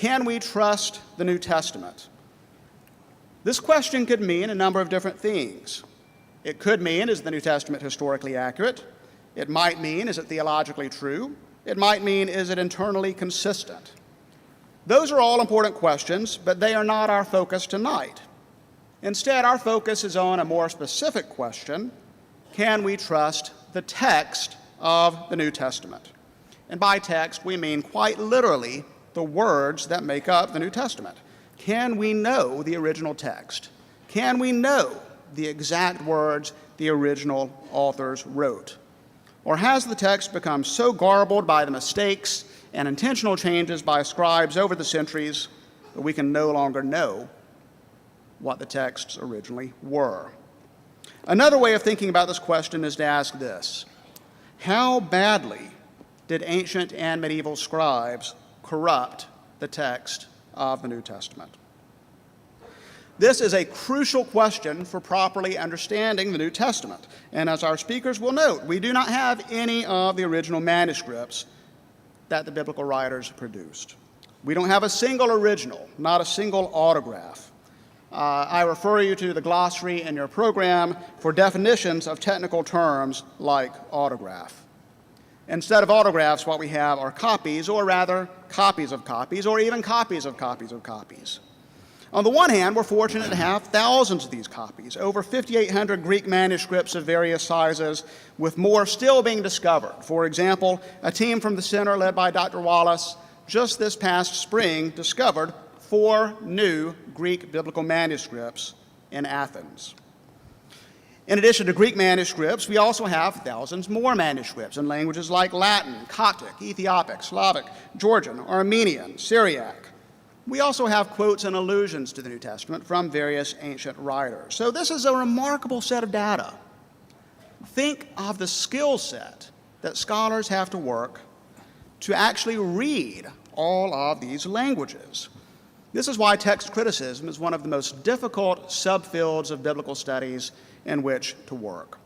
Can we trust the New Testament? This question could mean a number of different things. It could mean, is the New Testament historically accurate? It might mean, is it theologically true? It might mean, is it internally consistent? Those are all important questions, but they are not our focus tonight. Instead, our focus is on a more specific question: can we trust the text of the New Testament? And by text, we mean quite literally the words that make up the New Testament. Can we know the original text? Can we know the exact words the original authors wrote? Or has the text become so garbled by the mistakes and intentional changes by scribes over the centuries that we can no longer know what the texts originally were? Another way of thinking about this question is to ask this: how badly did ancient and medieval scribes corrupt the text of the New Testament? This is a crucial question for properly understanding the New Testament. And as our speakers will note, we do not have any of the original manuscripts that the biblical writers produced. We don't have a single original, not a single autograph. I refer you to the glossary in your program for definitions of technical terms like autograph. Instead of autographs, what we have are copies, or rather copies of copies, or even copies of copies of copies. On the one hand, we're fortunate to have thousands of these copies, over 5,800 Greek manuscripts of various sizes, with more still being discovered. For example, a team from the center led by Dr. Wallace just this past spring discovered 4 new Greek biblical manuscripts in Athens. In addition to Greek manuscripts, we also have thousands more manuscripts in languages like Latin, Coptic, Ethiopic, Slavic, Georgian, Armenian, Syriac. We also have quotes and allusions to the New Testament from various ancient writers. So this is a remarkable set of data. Think of the skill set that scholars have to work to actually read all of these languages. This is why text criticism is one of the most difficult subfields of biblical studies in which to work.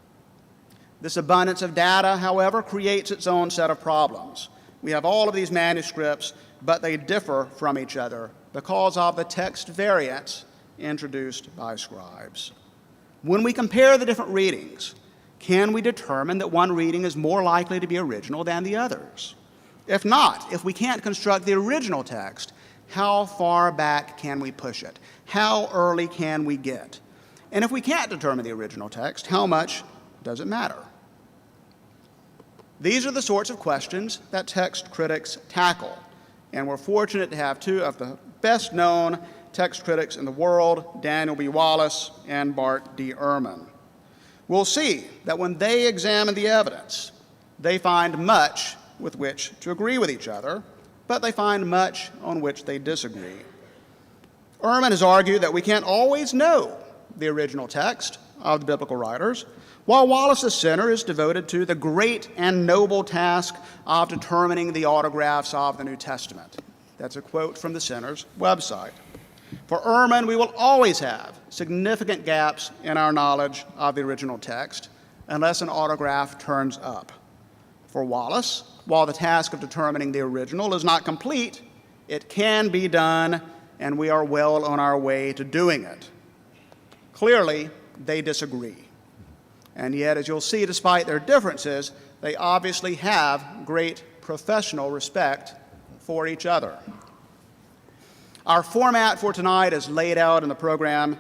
This abundance of data, however, creates its own set of problems. We have all of these manuscripts, but they differ from each other because of the text variants introduced by scribes. When we compare the different readings, can we determine that one reading is more likely to be original than the others? If not, if we can't construct the original text, how far back can we push it? How early can we get? And if we can't determine the original text, how much does it matter? These are the sorts of questions that text critics tackle, and we're fortunate to have 2 of the best-known text critics in the world, Daniel B. Wallace and Bart D. Ehrman. We'll see that when they examine the evidence, they find much with which to agree with each other, but they find much on which they disagree. Ehrman has argued that we can't always know the original text of the biblical writers, while Wallace's center is devoted to the great and noble task of determining the autographs of the New Testament. That's a quote from the center's website. For Ehrman, we will always have significant gaps in our knowledge of the original text unless an autograph turns up. For Wallace, while the task of determining the original is not complete, it can be done, and we are well on our way to doing it. Clearly, they disagree. And yet, as you'll see, despite their differences, they obviously have great professional respect for each other. Our format for tonight is laid out in the program.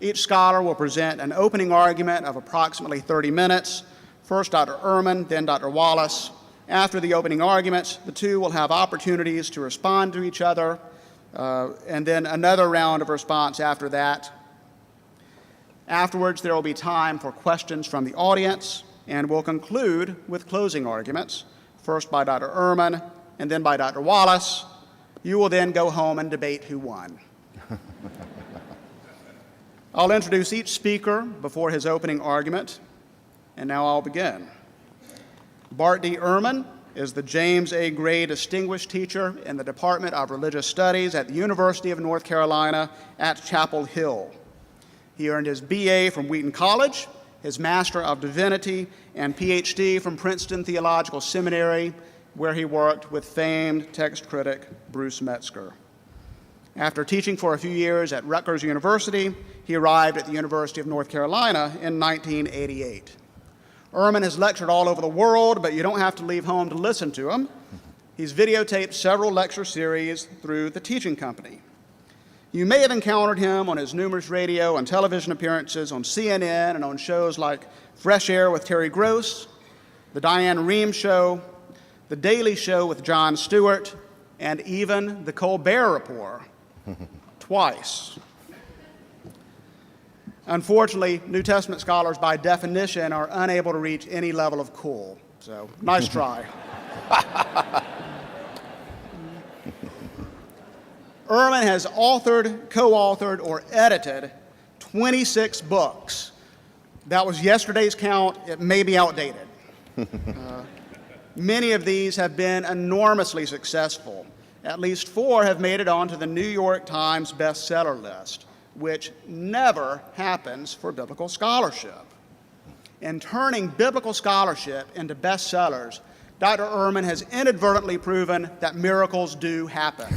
Each scholar will present an opening argument of approximately 30 minutes. First Dr. Ehrman, then Dr. Wallace. After the opening arguments, the 2 will have opportunities to respond to each other, and then another round of response after that. Afterwards, there will be time for questions from the audience, and we'll conclude with closing arguments, first by Dr. Ehrman and then by Dr. Wallace. You will then go home and debate who won. I'll introduce each speaker before his opening argument, and now I'll begin. Bart D. Ehrman is the James A. Gray Distinguished Teacher in the Department of Religious Studies at the University of North Carolina at Chapel Hill. He earned his BA from Wheaton College, his Master of Divinity, and PhD from Princeton Theological Seminary, where he worked with famed text critic Bruce Metzger. After teaching for a few years at Rutgers University, he arrived at the University of North Carolina in 1988. Ehrman has lectured all over the world, but you don't have to leave home to listen to him. He's videotaped several lecture series through the Teaching Company. You may have encountered him on his numerous radio and television appearances on CNN and on shows like Fresh Air with Terry Gross, The Diane Rehm Show, The Daily Show with Jon Stewart, and even The Colbert Report, twice. Unfortunately, New Testament scholars by definition are unable to reach any level of cool, so nice try. Ehrman has authored, co-authored, or edited 26 books. That was yesterday's count. It may be outdated. Many of these have been enormously successful. At least 4 have made it onto the New York Times bestseller list, which never happens for biblical scholarship. In turning biblical scholarship into bestsellers, Dr. Ehrman has inadvertently proven that miracles do happen.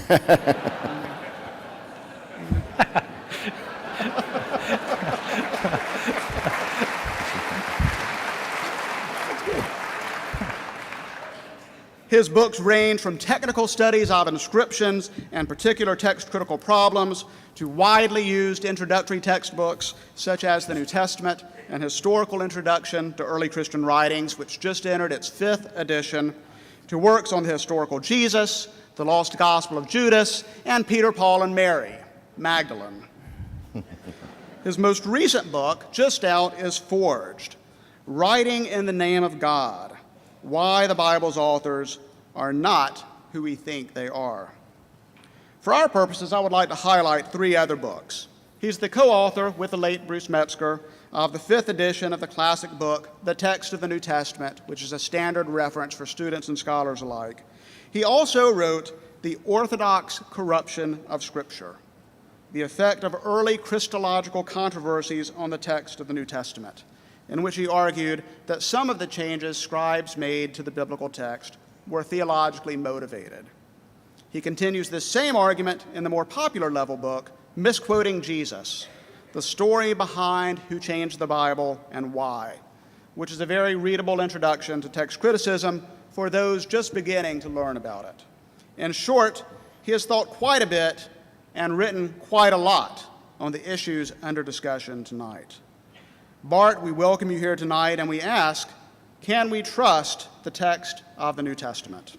His books range from technical studies of inscriptions and particular text-critical problems to widely used introductory textbooks such as the New Testament and Historical Introduction to Early Christian Writings, which just entered its 5th edition, to works on the historical Jesus, the Lost Gospel of Judas, and Peter, Paul, and Mary Magdalene. His most recent book, just out, is Forged, Writing in the Name of God, Why the Bible's Authors Are Not Who We Think They Are. For our purposes, I would like to highlight 3 other books. He's the co-author with the late Bruce Metzger of the 5th edition of the classic book, The Text of the New Testament, which is a standard reference for students and scholars alike. He also wrote The Orthodox Corruption of Scripture, the effect of early Christological controversies on the text of the New Testament, in which he argued that some of the changes scribes made to the biblical text were theologically motivated. He continues this same argument in the more popular level book, Misquoting Jesus, the story behind who changed the Bible and why, which is a very readable introduction to text criticism for those just beginning to learn about it. In short, he has thought quite a bit and written quite a lot on the issues under discussion tonight. Bart, we welcome you here tonight, and we ask, can we trust the text of the New Testament?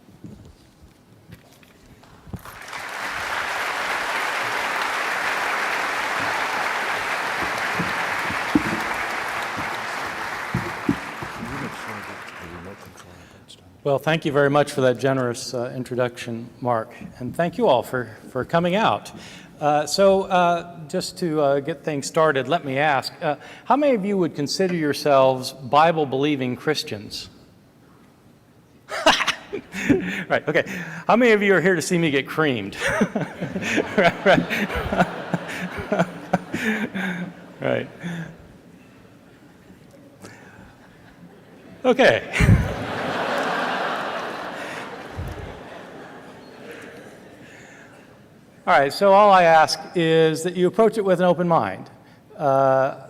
Well, thank you very much for that generous introduction, Mark, and thank you all for coming out. Just to get things started, let me ask, how many of you would consider yourselves Bible-believing Christians? Right, okay. How many of you are here to see me get creamed? Right. Okay. All right, so all I ask is that you approach it with an open mind. I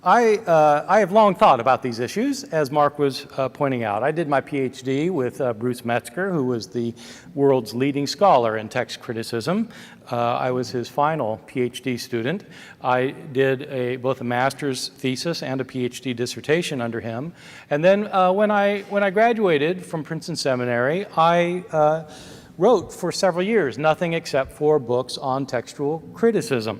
have long thought about these issues, as Mark was pointing out. I did my PhD with Bruce Metzger, who was the world's leading scholar in text criticism. I was his final PhD student. I did both a master's thesis and a PhD dissertation under him. And then when I graduated from Princeton Seminary, I wrote for several years nothing except 4 books on textual criticism.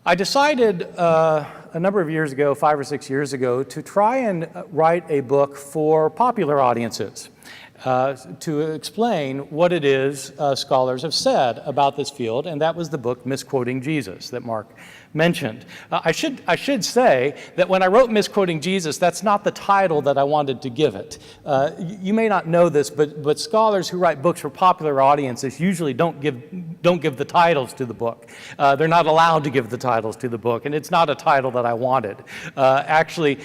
I decided a number of years ago, 5 or 6 years ago, to try and write a book for popular audiences to explain what it is scholars have said about this field, and that was the book Misquoting Jesus that Mark mentioned. I should say that when I wrote Misquoting Jesus, that's not the title that I wanted to give it. You may not know this, but scholars who write books for popular audiences usually don't give the titles to the book. They're not allowed to give the titles to the book, and it's not a title that I wanted. Actually,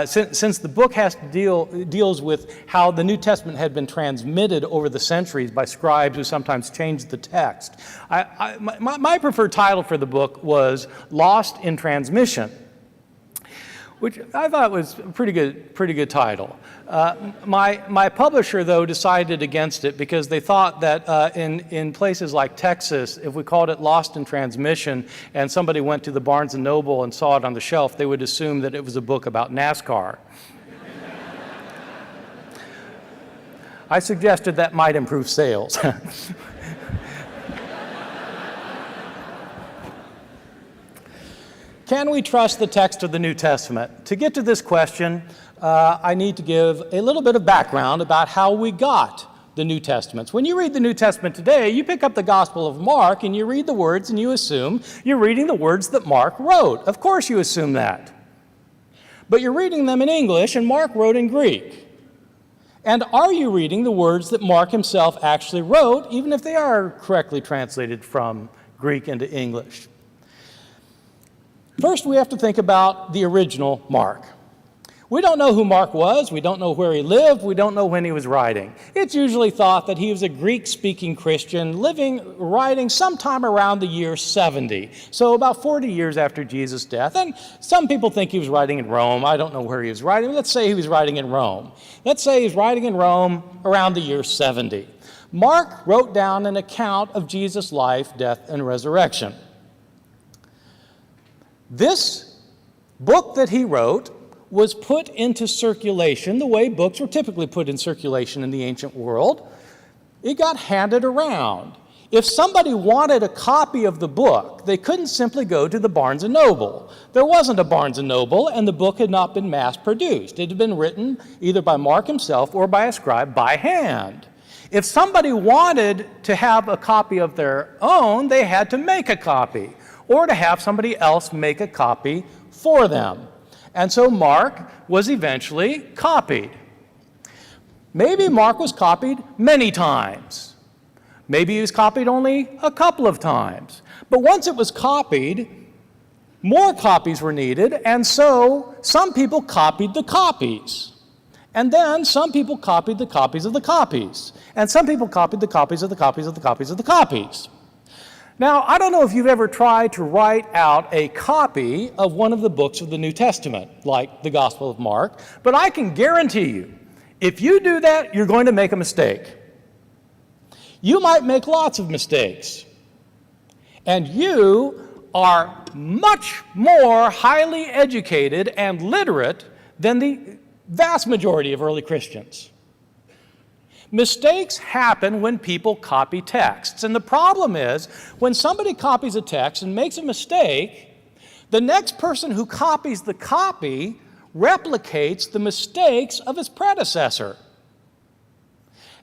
since the book deals with how the New Testament had been transmitted over the centuries by scribes who sometimes changed the text, my preferred title for the book was Lost in Transmission, which I thought was a pretty good title. My publisher, though, decided against it because they thought that in places like Texas, if we called it Lost in Transmission and somebody went to the Barnes & Noble and saw it on the shelf, they would assume that it was a book about NASCAR. I suggested that might improve sales. Can we trust the text of the New Testament? To get to this question, I need to give a little bit of background about how we got the New Testaments. When you read the New Testament today, you pick up the Gospel of Mark and you read the words and you assume you're reading the words that Mark wrote. Of course you assume that. But you're reading them in English and Mark wrote in Greek. And are you reading the words that Mark himself actually wrote, even if they are correctly translated from Greek into English? First, we have to think about the original Mark. We don't know who Mark was, we don't know where he lived, we don't know when he was writing. It's usually thought that he was a Greek-speaking Christian writing sometime around the year 70, so about 40 years after Jesus' death. And some people think he was writing in Rome. I don't know where he was writing. Let's say he was writing in Rome. Let's say he's writing in Rome around the year 70. Mark wrote down an account of Jesus' life, death, and resurrection. This book that he wrote was put into circulation the way books were typically put in circulation in the ancient world. It got handed around. If somebody wanted a copy of the book, they couldn't simply go to the Barnes & Noble. There wasn't a Barnes & Noble, and the book had not been mass-produced. It had been written either by Mark himself or by a scribe by hand. If somebody wanted to have a copy of their own, they had to make a copy, or to have somebody else make a copy for them. And so Mark was eventually copied. Maybe Mark was copied many times. Maybe he was copied only a couple of times. But once it was copied, more copies were needed, and so some people copied the copies. And then some people copied the copies of the copies. And some people copied the copies of the copies of the copies of the copies. Now, I don't know if you've ever tried to write out a copy of one of the books of the New Testament, like the Gospel of Mark, but I can guarantee you, if you do that, you're going to make a mistake. You might make lots of mistakes. And you are much more highly educated and literate than the vast majority of early Christians. Mistakes happen when people copy texts. And the problem is, when somebody copies a text and makes a mistake, the next person who copies the copy replicates the mistakes of his predecessor.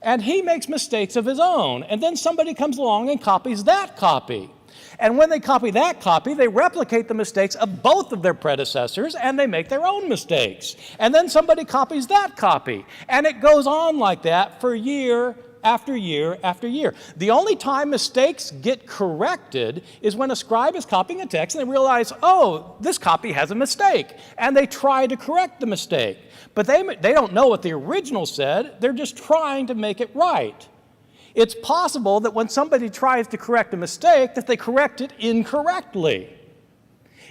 And he makes mistakes of his own. And then somebody comes along and copies that copy. And when they copy that copy, they replicate the mistakes of both of their predecessors, and they make their own mistakes. And then somebody copies that copy. And it goes on like that for year after year after year. The only time mistakes get corrected is when a scribe is copying a text and they realize, oh, this copy has a mistake. And they try to correct the mistake. But they don't know what the original said. They're just trying to make it right. It's possible that when somebody tries to correct a mistake, that they correct it incorrectly.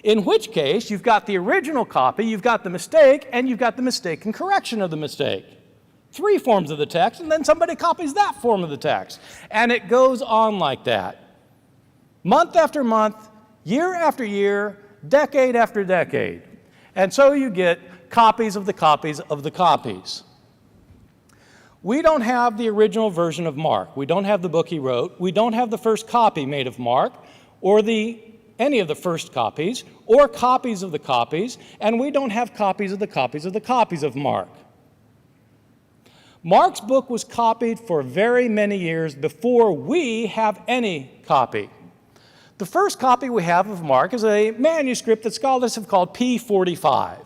In which case, you've got the original copy, you've got the mistake, and you've got the mistake and correction of the mistake. 3 forms of the text, and then somebody copies that form of the text. And it goes on like that. Month after month, year after year, decade after decade. And so you get copies of the copies of the copies. We don't have the original version of Mark. We don't have the book he wrote. We don't have the first copy made of Mark, or any of the first copies, or copies of the copies, and we don't have copies of the copies of the copies of Mark. Mark's book was copied for very many years before we have any copy. The first copy we have of Mark is a manuscript that scholars have called P45.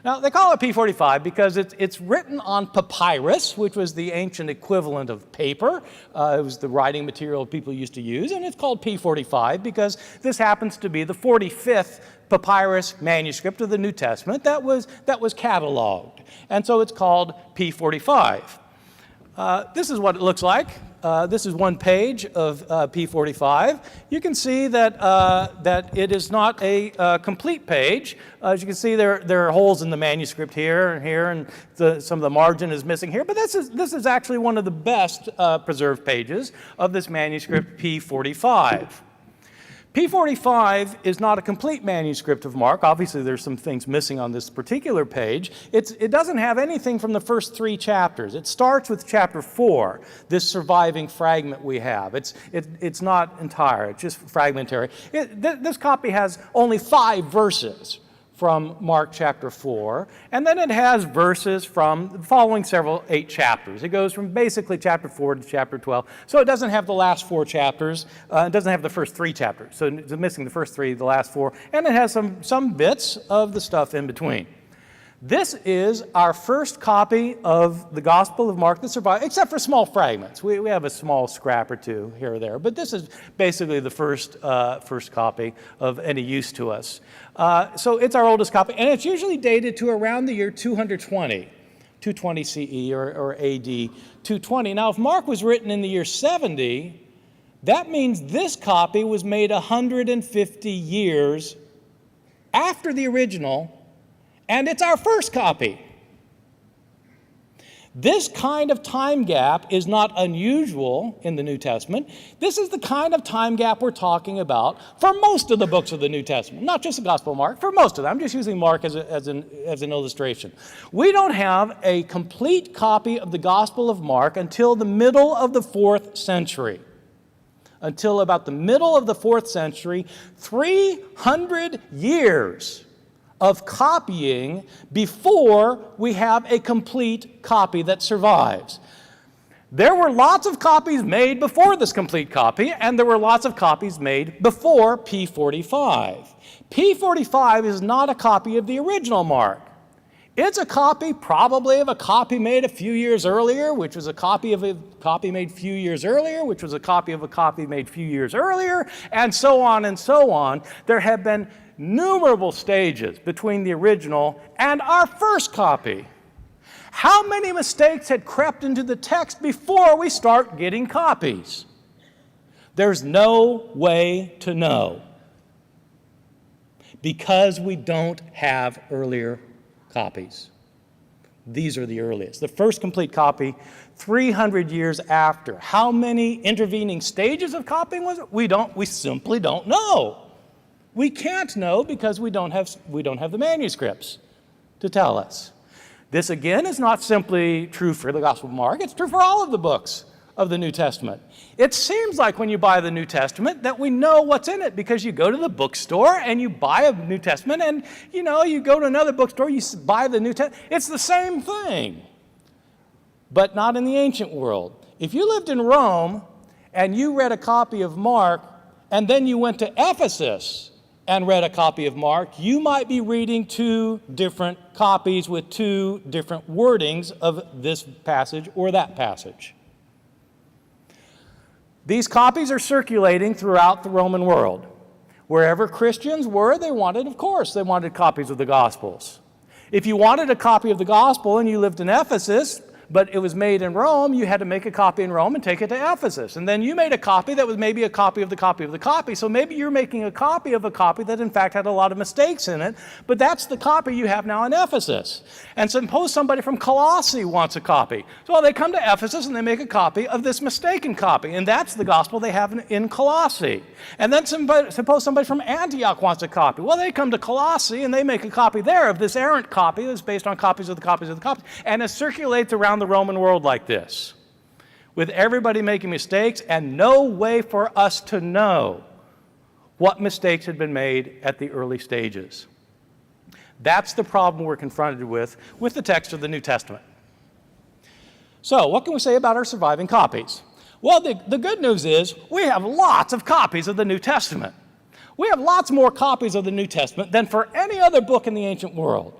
Now, they call it P45 because it's written on papyrus, which was the ancient equivalent of paper. It was the writing material people used to use, and it's called P45 because this happens to be the 45th papyrus manuscript of the New Testament that was cataloged. And so it's called P45. This is what it looks like. This is one page of P45. You can see that it is not a complete page. As you can see, there are holes in the manuscript here and here, and some of the margin is missing here. But this is actually one of the best preserved pages of this manuscript, P45. P45 is not a complete manuscript of Mark. Obviously, there's some things missing on this particular page. It doesn't have anything from the first 3 chapters. It starts with chapter 4, this surviving fragment we have. It's not entire, it's just fragmentary. This copy has only 5 verses from Mark chapter 4, and then it has verses from the following 8 chapters. It goes from basically chapter 4 to chapter 12, so it doesn't have the last 4 chapters. It doesn't have the first 3 chapters, so it's missing the first 3, the last 4, and it has some bits of the stuff in between. This is our first copy of the Gospel of Mark that survived, except for small fragments. We have a small scrap or 2 here or there, but this is basically the first copy of any use to us. So it's our oldest copy, and it's usually dated to around the year 220 CE or AD 220. Now, if Mark was written in the year 70, that means this copy was made 150 years after the original, and it's our first copy. This kind of time gap is not unusual in the New Testament. This is the kind of time gap we're talking about for most of the books of the New Testament, not just the Gospel of Mark, for most of them. I'm just using Mark as an illustration. We don't have a complete copy of the Gospel of Mark until the middle of the 4th century. Until about the middle of the 4th century, 300 years of copying before we have a complete copy that survives. There were lots of copies made before this complete copy, and there were lots of copies made before P45. P45 is not a copy of the original Mark. It's a copy probably of a copy made a few years earlier, which was a copy of a copy made a few years earlier, which was a copy of a copy made a few years earlier, and so on and so on. There have been numerable stages between the original and our first copy. How many mistakes had crept into the text before we start getting copies? There's no way to know because we don't have earlier copies. These are the earliest. The first complete copy, 300 years after. How many intervening stages of copying was it? We simply don't know. We can't know because we don't have the manuscripts to tell us. This, again, is not simply true for the Gospel of Mark. It's true for all of the books of the New Testament. It seems like when you buy the New Testament that we know what's in it because you go to the bookstore and you buy a New Testament and, you go to another bookstore, you buy the New Testament. It's the same thing, but not in the ancient world. If you lived in Rome and you read a copy of Mark and then you went to Ephesus and read a copy of Mark, you might be reading 2 different copies with 2 different wordings of this passage or that passage. These copies are circulating throughout the Roman world. Wherever Christians were, they wanted copies of the Gospels. If you wanted a copy of the Gospel and you lived in Ephesus, but it was made in Rome, you had to make a copy in Rome and take it to Ephesus. And then you made a copy that was maybe a copy of the copy of the copy. So maybe you're making a copy of a copy that in fact had a lot of mistakes in it, but that's the copy you have now in Ephesus. And suppose somebody from Colossae wants a copy. So they come to Ephesus and they make a copy of this mistaken copy, and that's the gospel they have in Colossae. And then suppose somebody from Antioch wants a copy. Well, they come to Colossae and they make a copy there of this errant copy that's based on copies of the copies of the copies, and it circulates around the Roman world like this, with everybody making mistakes and no way for us to know what mistakes had been made at the early stages. That's the problem we're confronted with the text of the New Testament. So, what can we say about our surviving copies? Well, the good news is we have lots of copies of the New Testament. We have lots more copies of the New Testament than for any other book in the ancient world.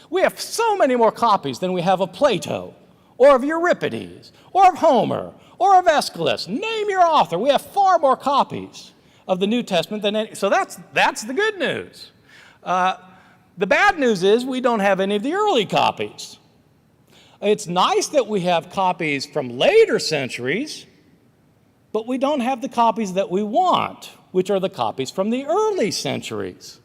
We have so many more copies than we have of Plato, or of Euripides, or of Homer, or of Aeschylus. Name your author. We have far more copies of the New Testament than any. So that's the good news. The bad news is we don't have any of the early copies. It's nice that we have copies from later centuries, but we don't have the copies that we want, which are the copies from the early centuries.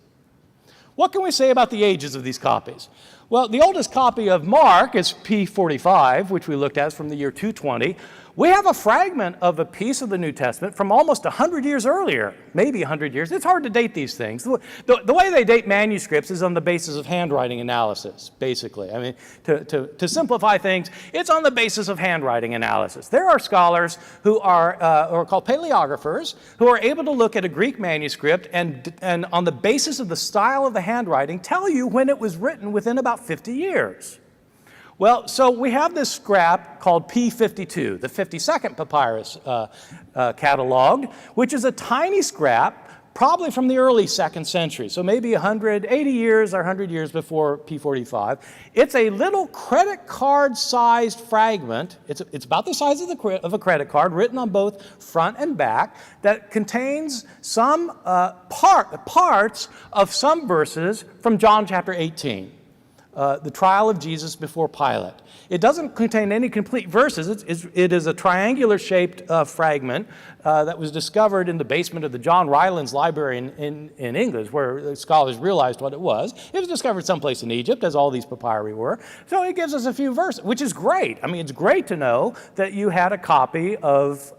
What can we say about the ages of these copies? Well, the oldest copy of Mark is P45, which we looked at from the year 220. We have a fragment of a piece of the New Testament from almost 100 years earlier, maybe 100 years. It's hard to date these things. The way they date manuscripts is on the basis of handwriting analysis, basically. I mean, to simplify things, it's on the basis of handwriting analysis. There are scholars who are called paleographers who are able to look at a Greek manuscript and on the basis of the style of the handwriting tell you when it was written within about 50 years. Well, so we have this scrap called P52, the 52nd papyrus cataloged, which is a tiny scrap, probably from the early 2nd century, so maybe 180 years or 100 years before P45. It's a little credit card-sized fragment. It's about the size of a credit card, written on both front and back, that contains some parts of some verses from John chapter 18. The trial of Jesus before Pilate. It doesn't contain any complete verses. It is a triangular-shaped fragment that was discovered in the basement of the John Rylands Library in England, where the scholars realized what it was. It was discovered someplace in Egypt, as all these papyri were. So it gives us a few verses, which is great. I mean, it's great to know that you had a copy of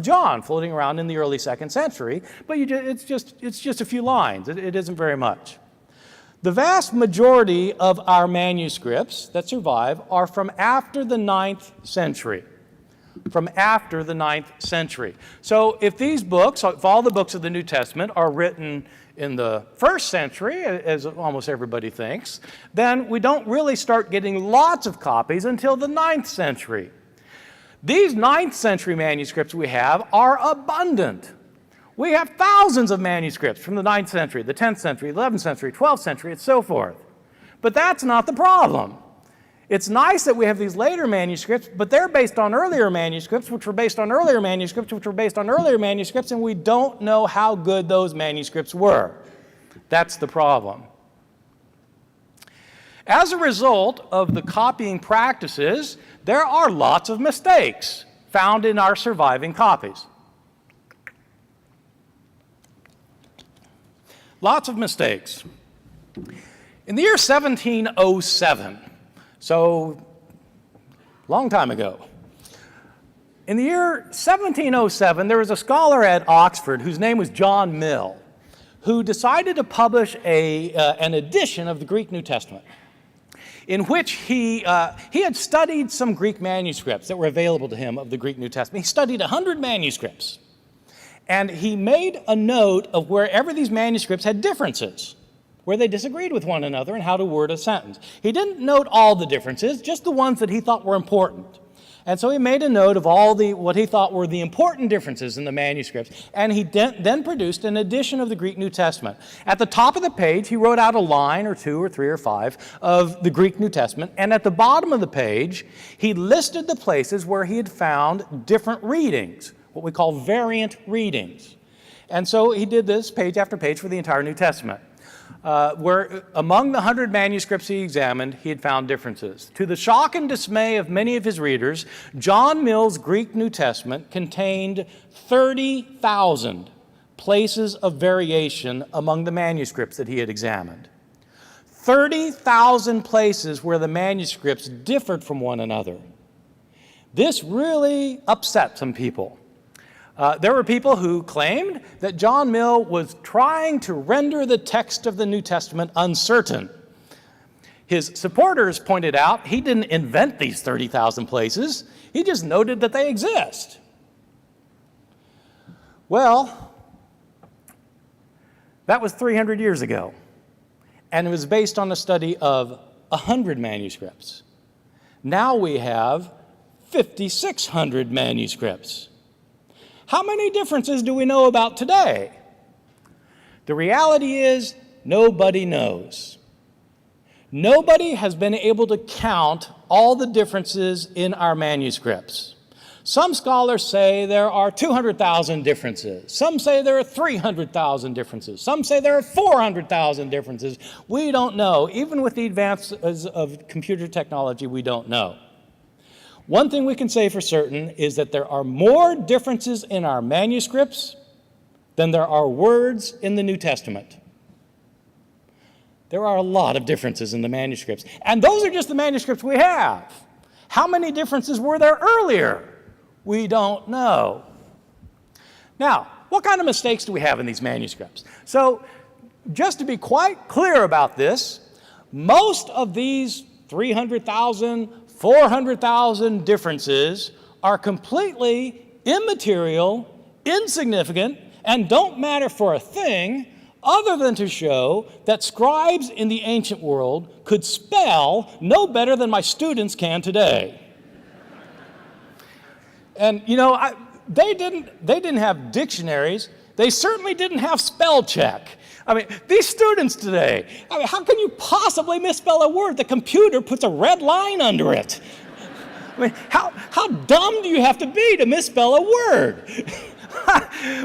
John floating around in the early 2nd century, but it's just a few lines. It isn't very much. The vast majority of our manuscripts that survive are from after the 9th century. From after the 9th century. So if these books, if all the books of the New Testament are written in the 1st century, as almost everybody thinks, then we don't really start getting lots of copies until the 9th century. These 9th century manuscripts we have are abundant. We have thousands of manuscripts from the 9th century, the 10th century, 11th century, 12th century, and so forth. But that's not the problem. It's nice that we have these later manuscripts, but they're based on earlier manuscripts, which were based on earlier manuscripts, which were based on earlier manuscripts, and we don't know how good those manuscripts were. That's the problem. As a result of the copying practices, there are lots of mistakes found in our surviving copies. Lots of mistakes. In the year 1707, so long time ago, in the year 1707, there was a scholar at Oxford whose name was John Mill, who decided to publish an edition of the Greek New Testament, in which he had studied some Greek manuscripts that were available to him of the Greek New Testament. He studied 100 manuscripts. And he made a note of wherever these manuscripts had differences, where they disagreed with one another and how to word a sentence. He didn't note all the differences, just the ones that he thought were important. And so he made a note of all what he thought were the important differences in the manuscripts, and he then produced an edition of the Greek New Testament. At the top of the page, he wrote out a line or 2 or 3 or 5 of the Greek New Testament, and at the bottom of the page, he listed the places where he had found different readings, what we call variant readings. And so he did this page after page for the entire New Testament, where among the 100 manuscripts he examined, he had found differences. To the shock and dismay of many of his readers, John Mill's Greek New Testament contained 30,000 places of variation among the manuscripts that he had examined. 30,000 places where the manuscripts differed from one another. This really upset some people. There were people who claimed that John Mill was trying to render the text of the New Testament uncertain. His supporters pointed out he didn't invent these 30,000 places. He just noted that they exist. Well, that was 300 years ago, and it was based on a study of 100 manuscripts. Now we have 5,600 manuscripts. How many differences do we know about today? The reality is, nobody knows. Nobody has been able to count all the differences in our manuscripts. Some scholars say there are 200,000 differences. Some say there are 300,000 differences. Some say there are 400,000 differences. We don't know. Even with the advances of computer technology, we don't know. One thing we can say for certain is that there are more differences in our manuscripts than there are words in the New Testament. There are a lot of differences in the manuscripts. And those are just the manuscripts we have. How many differences were there earlier? We don't know. Now, what kind of mistakes do we have in these manuscripts? So, just to be quite clear about this, most of these 300,000, 400,000 differences are completely immaterial, insignificant, and don't matter for a thing other than to show that scribes in the ancient world could spell no better than my students can today. And you know, they didn't have dictionaries. They certainly didn't have spell check. I mean, these students today, how can you possibly misspell a word? The computer puts a red line under it. I mean, how dumb do you have to be to misspell a word?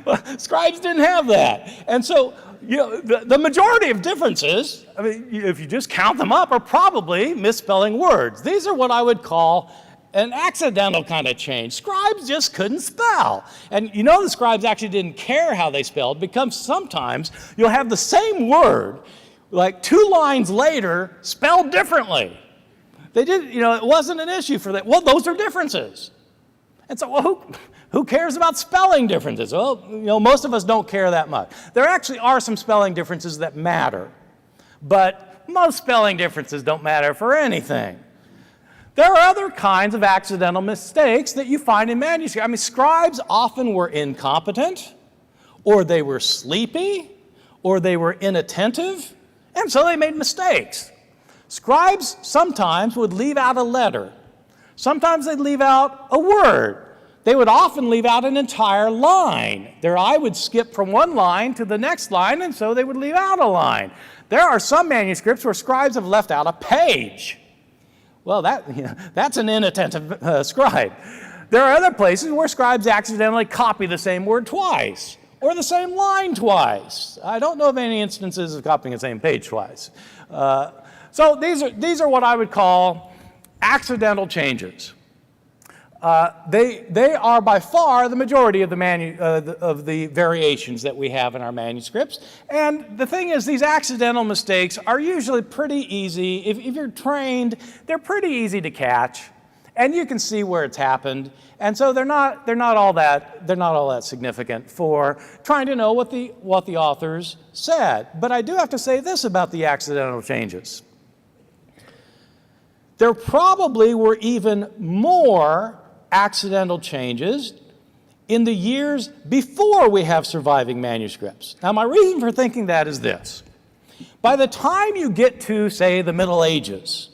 Well, scribes didn't have that. And so, you know, the majority of differences, I mean, if you just count them up, are probably misspelling words. These are what I would call an accidental kind of change. Scribes just couldn't spell. And you know the scribes actually didn't care how they spelled, because sometimes you'll have the same word, like 2 lines later, spelled differently. They did, you know, it wasn't an issue for them. Well, those are differences. And so, well, who cares about spelling differences? Well, you know, most of us don't care that much. There actually are some spelling differences that matter, but most spelling differences don't matter for anything. There are other kinds of accidental mistakes that you find in manuscripts. I mean, scribes often were incompetent, or they were sleepy, or they were inattentive, and so they made mistakes. Scribes sometimes would leave out a letter. Sometimes they'd leave out a word. They would often leave out an entire line. Their eye would skip from one line to the next line, and so they would leave out a line. There are some manuscripts where scribes have left out a page. Well, that's an inattentive scribe. There are other places where scribes accidentally copy the same word twice, or the same line twice. I don't know of any instances of copying the same page twice. So these are what I would call accidental changes. They are by far the majority of the variations that we have in our manuscripts. And the thing is, these accidental mistakes are usually pretty easy. If you're trained, they're pretty easy to catch, and you can see where it's happened. And so they're not all that significant for trying to know what the authors said. But I do have to say this about the accidental changes. There probably were even more accidental changes in the years before we have surviving manuscripts. Now, my reason for thinking that is this. By the time you get to, say, the Middle Ages,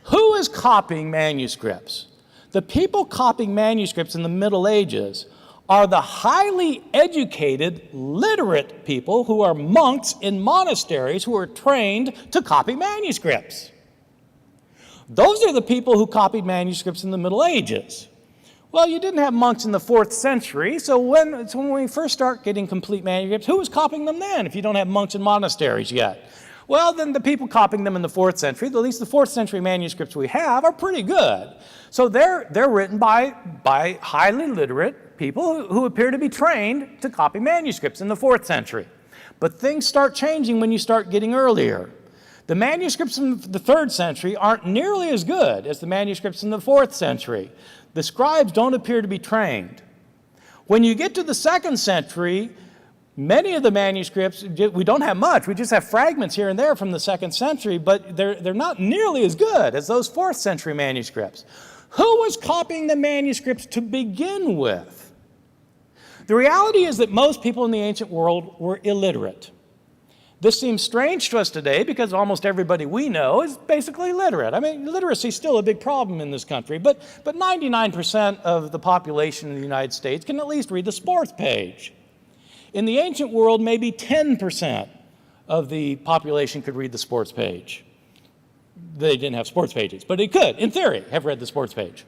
who is copying manuscripts? The people copying manuscripts in the Middle Ages are the highly educated, literate people who are monks in monasteries who are trained to copy manuscripts. Those are the people who copied manuscripts in the Middle Ages. Well, you didn't have monks in the 4th century, so when we first start getting complete manuscripts, who was copying them then if you don't have monks in monasteries yet? Well, then the people copying them in the 4th century, at least the 4th century manuscripts we have, are pretty good. So they're written by highly literate people who appear to be trained to copy manuscripts in the 4th century. But things start changing when you start getting earlier. The manuscripts in the 3rd century aren't nearly as good as the manuscripts in the 4th century. The scribes don't appear to be trained. When you get to the 2nd century, many of the manuscripts, we don't have much. We just have fragments here and there from the 2nd century, but they're not nearly as good as those 4th century manuscripts. Who was copying the manuscripts to begin with? The reality is that most people in the ancient world were illiterate. This seems strange to us today because almost everybody we know is basically literate. I mean, literacy is still a big problem in this country, but 99% of the population in the United States can at least read the sports page. In the ancient world, maybe 10% of the population could read the sports page. They didn't have sports pages, but it could, in theory, have read the sports page.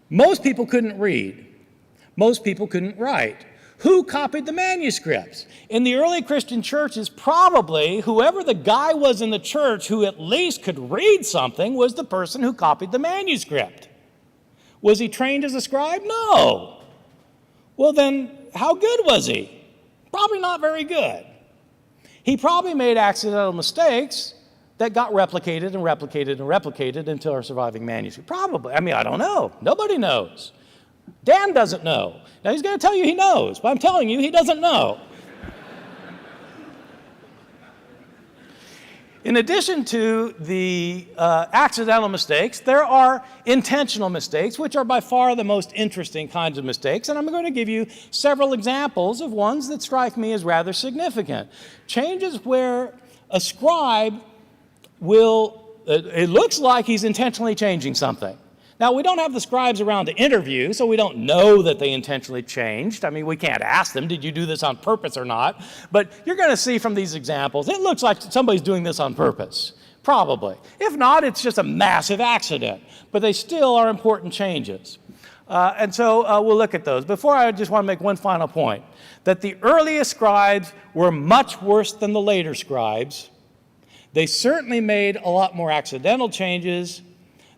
Most people couldn't read. Most people couldn't write. Who copied the manuscripts? In the early Christian churches, probably whoever the guy was in the church who at least could read something was the person who copied the manuscript. Was he trained as a scribe? No. Well, then, how good was he? Probably not very good. He probably made accidental mistakes that got replicated and replicated and replicated until our surviving manuscript. Probably. I mean, I don't know. Nobody knows. Dan doesn't know. Now, he's going to tell you he knows, but I'm telling you, he doesn't know. In addition to the accidental mistakes, there are intentional mistakes, which are by far the most interesting kinds of mistakes, and I'm going to give you several examples of ones that strike me as rather significant. Changes where a scribe it looks like he's intentionally changing something. Now, we don't have the scribes around to interview, so we don't know that they intentionally changed. I mean, we can't ask them, did you do this on purpose or not? But you're going to see from these examples, it looks like somebody's doing this on purpose, probably. If not, it's just a massive accident, but they still are important changes. And so we'll look at those. Before, I just want to make one final point, that the earliest scribes were much worse than the later scribes. They certainly made a lot more accidental changes.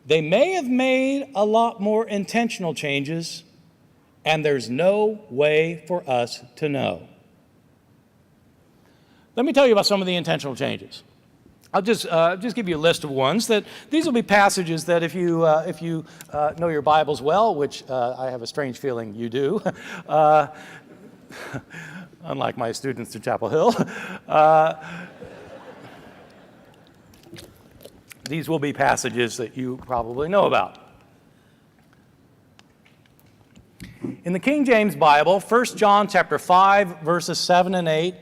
They may have made a lot more intentional changes, and there's no way for us to know. Let me tell you about some of the intentional changes. I'll just give you a list of ones. These will be passages that if you know your Bibles well, which I have a strange feeling you do, unlike my students at Chapel Hill, these will be passages that you probably know about. In the King James Bible, 1 John chapter 5, verses 7 and 8,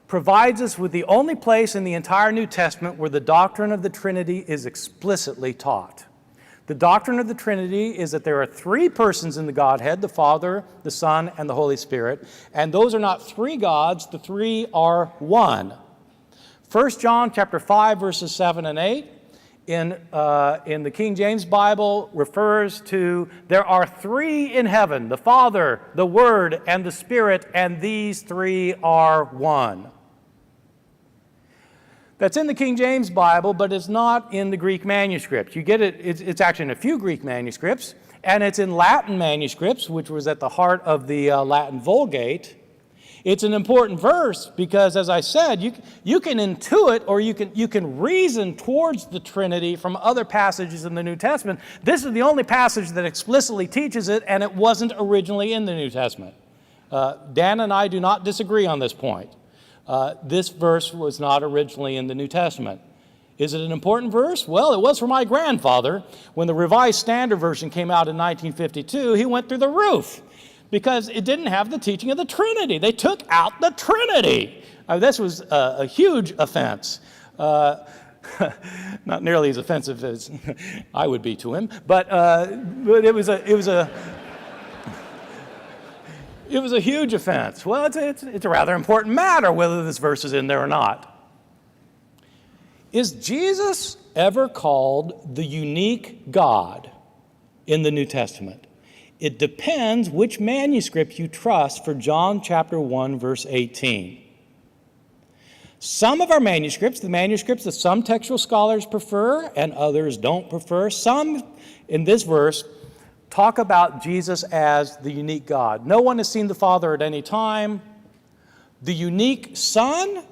provides us with the only place in the entire New Testament where the doctrine of the Trinity is explicitly taught. The doctrine of the Trinity is that there are three persons in the Godhead, the Father, the Son, and the Holy Spirit, and those are not three gods, the three are one. 1 John chapter 5, verses 7 and 8, in the King James Bible refers to there are three in heaven, the Father, the Word, and the Spirit, and these three are one. That's in the King James Bible, but it's not in the Greek manuscripts. You get it, it's actually in a few Greek manuscripts, and it's in Latin manuscripts, which was at the heart of the Latin Vulgate. It's an important verse because, as I said, you can intuit or you can reason towards the Trinity from other passages in the New Testament. This is the only passage that explicitly teaches it, and it wasn't originally in the New Testament. Dan and I do not disagree on this point. This verse was not originally in the New Testament. Is it an important verse? Well, it was for my grandfather. When the Revised Standard Version came out in 1952, he went through the roof, because it didn't have the teaching of the Trinity. They took out the Trinity. This was a huge offense. Not nearly as offensive as I would be to him, but it was a huge offense. Well, it's a rather important matter whether this verse is in there or not. Is Jesus ever called the unique God in the New Testament? It depends which manuscript you trust for John chapter 1, verse 18. Some of our manuscripts, the manuscripts that some textual scholars prefer and others don't prefer, some in this verse talk about Jesus as the unique God. No one has seen the Father at any time. The unique Son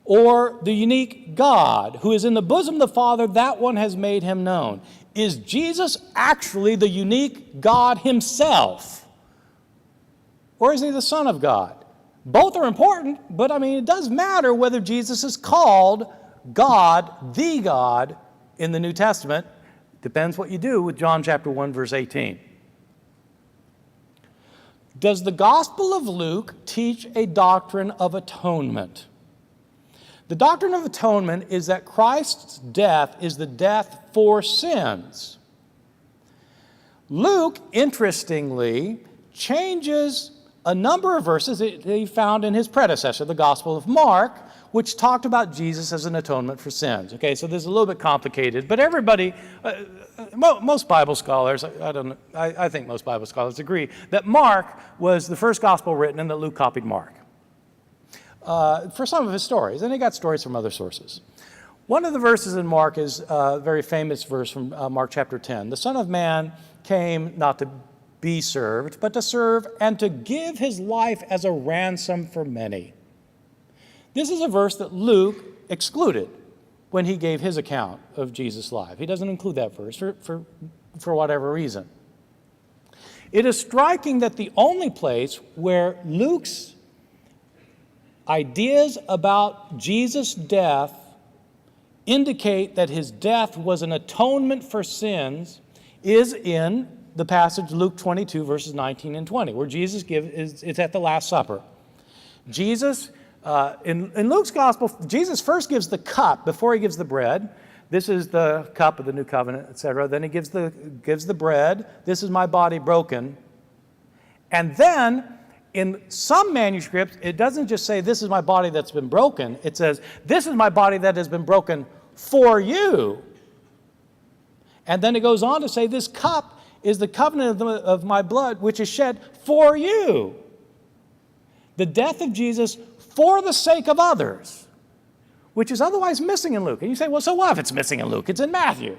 or the unique God who is in the bosom of the Father, that one has made him known. Is Jesus actually the unique God himself? Or is he the Son of God? Both are important, but it does matter whether Jesus is called God, the God, in the New Testament. Depends what you do with John chapter 1, verse 18. Does the Gospel of Luke teach a doctrine of atonement? The doctrine of atonement is that Christ's death is the death for sins. Luke, interestingly, changes a number of verses that he found in his predecessor, the Gospel of Mark, which talked about Jesus as an atonement for sins. Okay, so this is a little bit complicated, but everybody, most Bible scholars, I think most Bible scholars agree that Mark was the first gospel written and that Luke copied Mark for some of his stories, and he got stories from other sources. One of the verses in Mark is a very famous verse from Mark chapter 10. The Son of Man came not to be served, but to serve and to give his life as a ransom for many. This is a verse that Luke excluded when he gave his account of Jesus' life. He doesn't include that verse for whatever reason. It is striking that the only place where Luke's ideas about Jesus' death indicate that his death was an atonement for sins is in the passage Luke 22, verses 19 and 20, where Jesus it's at the Last Supper. Jesus, in Luke's gospel, Jesus first gives the cup before he gives the bread. This is the cup of the new covenant, etc. Then he gives the bread. This is my body broken. And then, in some manuscripts, it doesn't just say, this is my body that's been broken. It says, this is my body that has been broken for you. And then it goes on to say, this cup is the covenant of my blood, which is shed for you. The death of Jesus for the sake of others, which is otherwise missing in Luke. And you say, well, so what if it's missing in Luke? It's in Matthew.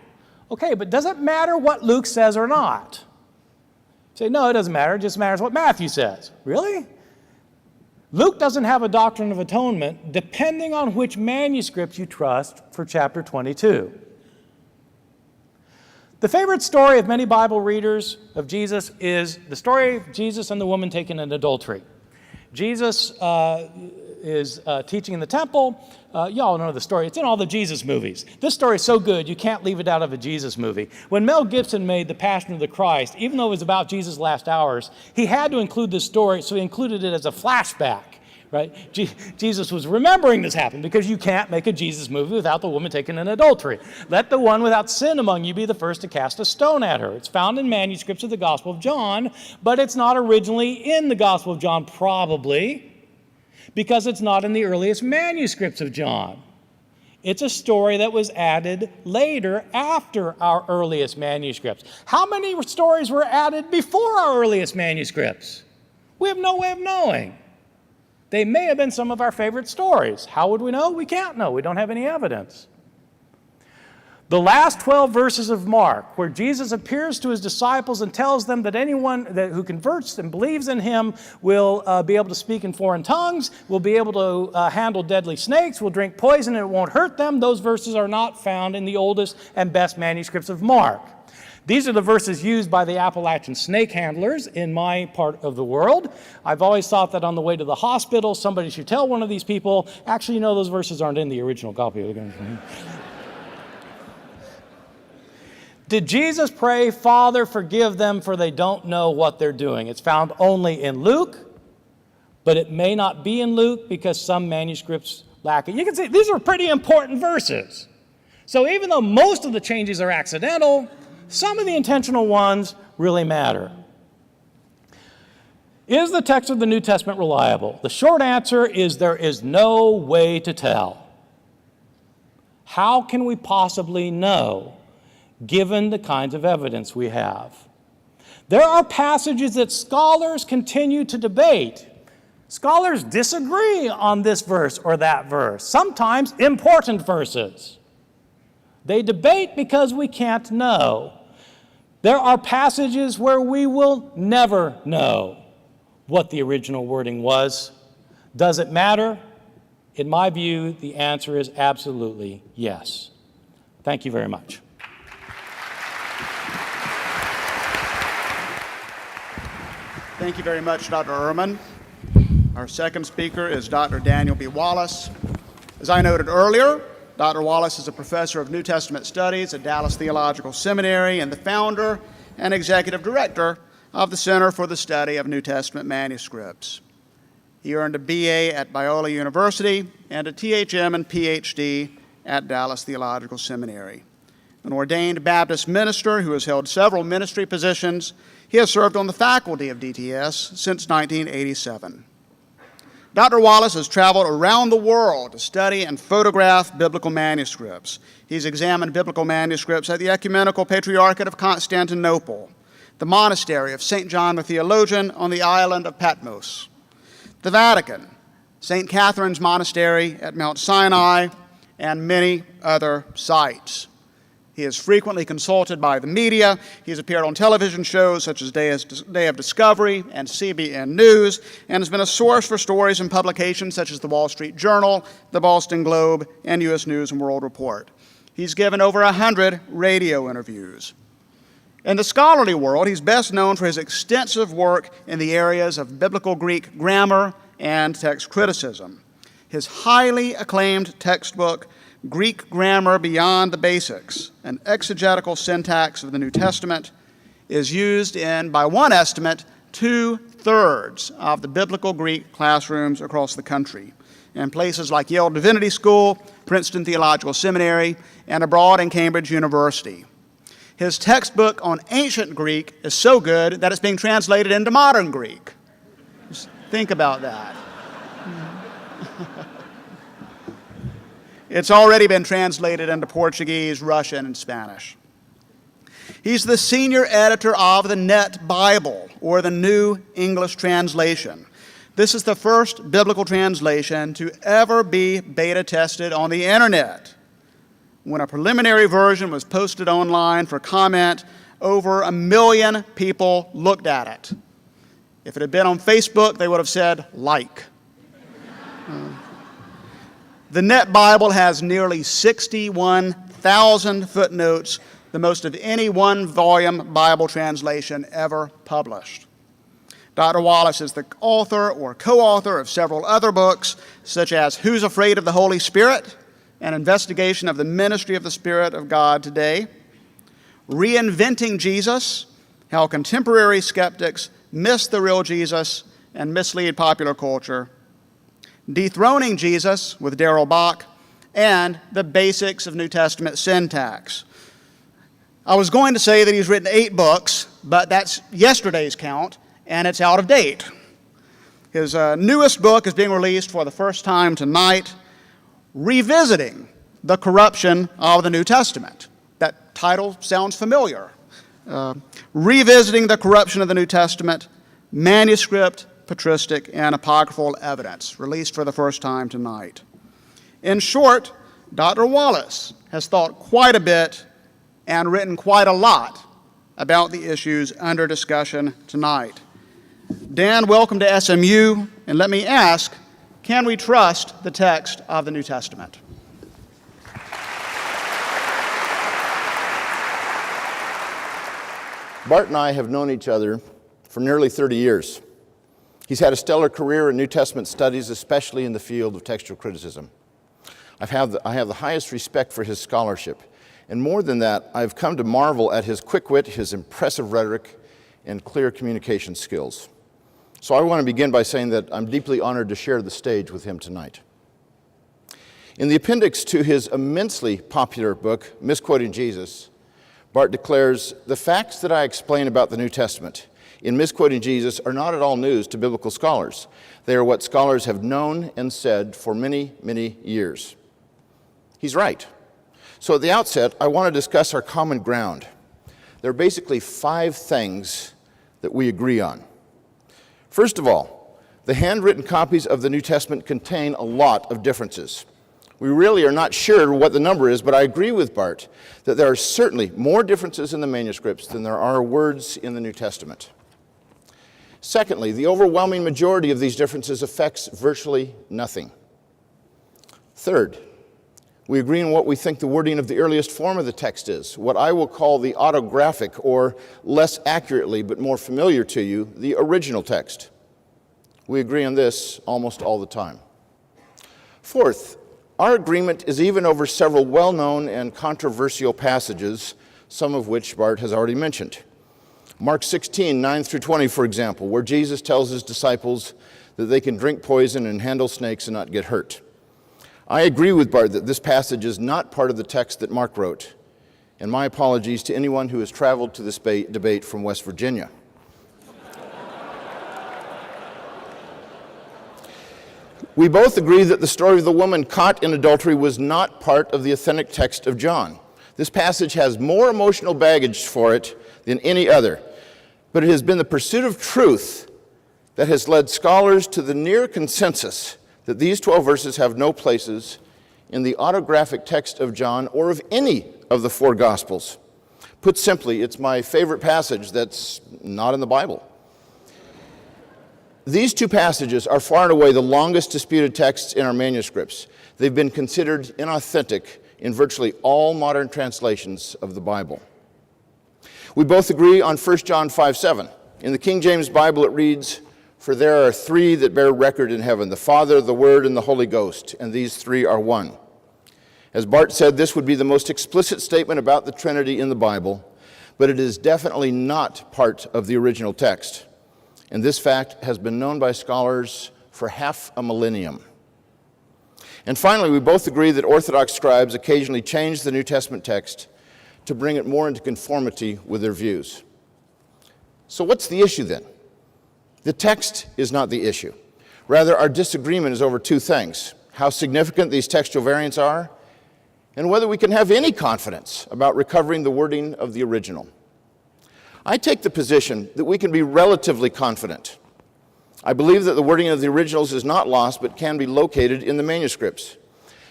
Okay, but does it matter what Luke says or not? You say, no, it doesn't matter. It just matters what Matthew says. Really? Luke doesn't have a doctrine of atonement depending on which manuscript you trust for chapter 22. The favorite story of many Bible readers of Jesus is the story of Jesus and the woman taken in adultery. Jesus is teaching in the temple. You all know the story. It's in all the Jesus movies. This story is so good, you can't leave it out of a Jesus movie. When Mel Gibson made The Passion of the Christ, even though it was about Jesus' last hours, he had to include this story, so he included it as a flashback. Right? Jesus was remembering this happened because you can't make a Jesus movie without the woman taken in adultery. Let the one without sin among you be the first to cast a stone at her. It's found in manuscripts of the Gospel of John, but it's not originally in the Gospel of John, probably, because it's not in the earliest manuscripts of John. It's a story that was added later after our earliest manuscripts. How many stories were added before our earliest manuscripts? We have no way of knowing. They may have been some of our favorite stories. How would we know? We can't know. We don't have any evidence. The last 12 verses of Mark, where Jesus appears to his disciples and tells them that anyone who converts and believes in him will be able to speak in foreign tongues, will be able to handle deadly snakes, will drink poison and it won't hurt them, those verses are not found in the oldest and best manuscripts of Mark. These are the verses used by the Appalachian snake handlers in my part of the world. I've always thought that on the way to the hospital, somebody should tell one of these people, actually, you know, those verses aren't in the original copy. Did Jesus pray, Father, forgive them, for they don't know what they're doing? It's found only in Luke, but it may not be in Luke because some manuscripts lack it. You can see these are pretty important verses. So even though most of the changes are accidental, some of the intentional ones really matter. Is the text of the New Testament reliable? The short answer is there is no way to tell. How can we possibly know, given the kinds of evidence we have? There are passages that scholars continue to debate. Scholars disagree on this verse or that verse, sometimes important verses. They debate because we can't know. There are passages where we will never know what the original wording was. Does it matter? In my view, the answer is absolutely yes. Thank you very much. Thank you very much, Dr. Ehrman. Our second speaker is Dr. Daniel B. Wallace. As I noted earlier, Dr. Wallace is a professor of New Testament studies at Dallas Theological Seminary and the founder and executive director of the Center for the Study of New Testament Manuscripts. He earned a BA at Biola University and a THM and PhD at Dallas Theological Seminary. An ordained Baptist minister who has held several ministry positions, he has served on the faculty of DTS since 1987. Dr. Wallace has traveled around the world to study and photograph biblical manuscripts. He's examined biblical manuscripts at the Ecumenical Patriarchate of Constantinople, the monastery of St. John the Theologian on the island of Patmos, the Vatican, St. Catherine's Monastery at Mount Sinai, and many other sites. He is frequently consulted by the media. He's appeared on television shows such as Day of Discovery and CBN News, and has been a source for stories and publications such as the Wall Street Journal, the Boston Globe, and U.S. News and World Report. He's given over 100 radio interviews. In the scholarly world, he's best known for his extensive work in the areas of biblical Greek grammar and text criticism. His highly acclaimed textbook, Greek Grammar Beyond the Basics, an exegetical syntax of the New Testament, is used in, by one estimate, 2/3 of the biblical Greek classrooms across the country, in places like Yale Divinity School, Princeton Theological Seminary, and abroad in Cambridge University. His textbook on ancient Greek is so good that it's being translated into modern Greek. Just think about that. It's already been translated into Portuguese, Russian, and Spanish. He's the senior editor of the Net Bible, or the New English Translation. This is the first biblical translation to ever be beta tested on the internet. When a preliminary version was posted online for comment, over 1 million people looked at it. If it had been on Facebook, they would have said, like. The Net Bible has nearly 61,000 footnotes, the most of any one-volume Bible translation ever published. Dr. Wallace is the author or co-author of several other books, such as Who's Afraid of the Holy Spirit? An investigation of the ministry of the Spirit of God today, Reinventing Jesus, How Contemporary Skeptics Miss the Real Jesus and Mislead Popular Culture, Dethroning Jesus with Darrell Bock, and The Basics of New Testament Syntax. I was going to say that he's written 8 books, but that's yesterday's count, and it's out of date. His newest book is being released for the first time tonight, Revisiting the Corruption of the New Testament. That title sounds familiar. Revisiting the Corruption of the New Testament, Manuscript, Patristic, and Apocryphal Evidence, released for the first time tonight. In short, Dr. Wallace has thought quite a bit and written quite a lot about the issues under discussion tonight. Dan, welcome to SMU, and let me ask, can we trust the text of the New Testament? Bart and I have known each other for nearly 30 years. He's had a stellar career in New Testament studies, especially in the field of textual criticism. I have the highest respect for his scholarship, and more than that, I've come to marvel at his quick wit, his impressive rhetoric, and clear communication skills. So I want to begin by saying that I'm deeply honored to share the stage with him tonight. In the appendix to his immensely popular book, Misquoting Jesus, Bart declares, "The facts that I explain about the New Testament in Misquoting Jesus are not at all news to biblical scholars. They are what scholars have known and said for many, many years." He's right. So at the outset, I want to discuss our common ground. There are basically 5 things that we agree on. First of all, the handwritten copies of the New Testament contain a lot of differences. We really are not sure what the number is, but I agree with Bart that there are certainly more differences in the manuscripts than there are words in the New Testament. Secondly, the overwhelming majority of these differences affects virtually nothing. Third, we agree on what we think the wording of the earliest form of the text is, what I will call the autographic, or less accurately but more familiar to you, the original text. We agree on this almost all the time. Fourth, our agreement is even over several well-known and controversial passages, some of which Bart has already mentioned. Mark 16, 9 through 20, for example, where Jesus tells his disciples that they can drink poison and handle snakes and not get hurt. I agree with Bart that this passage is not part of the text that Mark wrote. And my apologies to anyone who has traveled to this debate from West Virginia. We both agree that the story of the woman caught in adultery was not part of the authentic text of John. This passage has more emotional baggage for it than any other, but it has been the pursuit of truth that has led scholars to the near consensus that these 12 verses have no places in the autographic text of John or of any of the four Gospels. Put simply, it's my favorite passage that's not in the Bible. These two passages are far and away the longest disputed texts in our manuscripts. They've been considered inauthentic in virtually all modern translations of the Bible. We both agree on 1 John 5:7. In the King James Bible it reads, "For there are three that bear record in heaven, the Father, the Word, and the Holy Ghost, and these three are one." As Bart said, this would be the most explicit statement about the Trinity in the Bible, but it is definitely not part of the original text. And this fact has been known by scholars for half a millennium. And finally, we both agree that Orthodox scribes occasionally change the New Testament text to bring it more into conformity with their views. So what's the issue then? The text is not the issue. Rather, our disagreement is over two things: how significant these textual variants are, and whether we can have any confidence about recovering the wording of the original. I take the position that we can be relatively confident. I believe that the wording of the originals is not lost, but can be located in the manuscripts.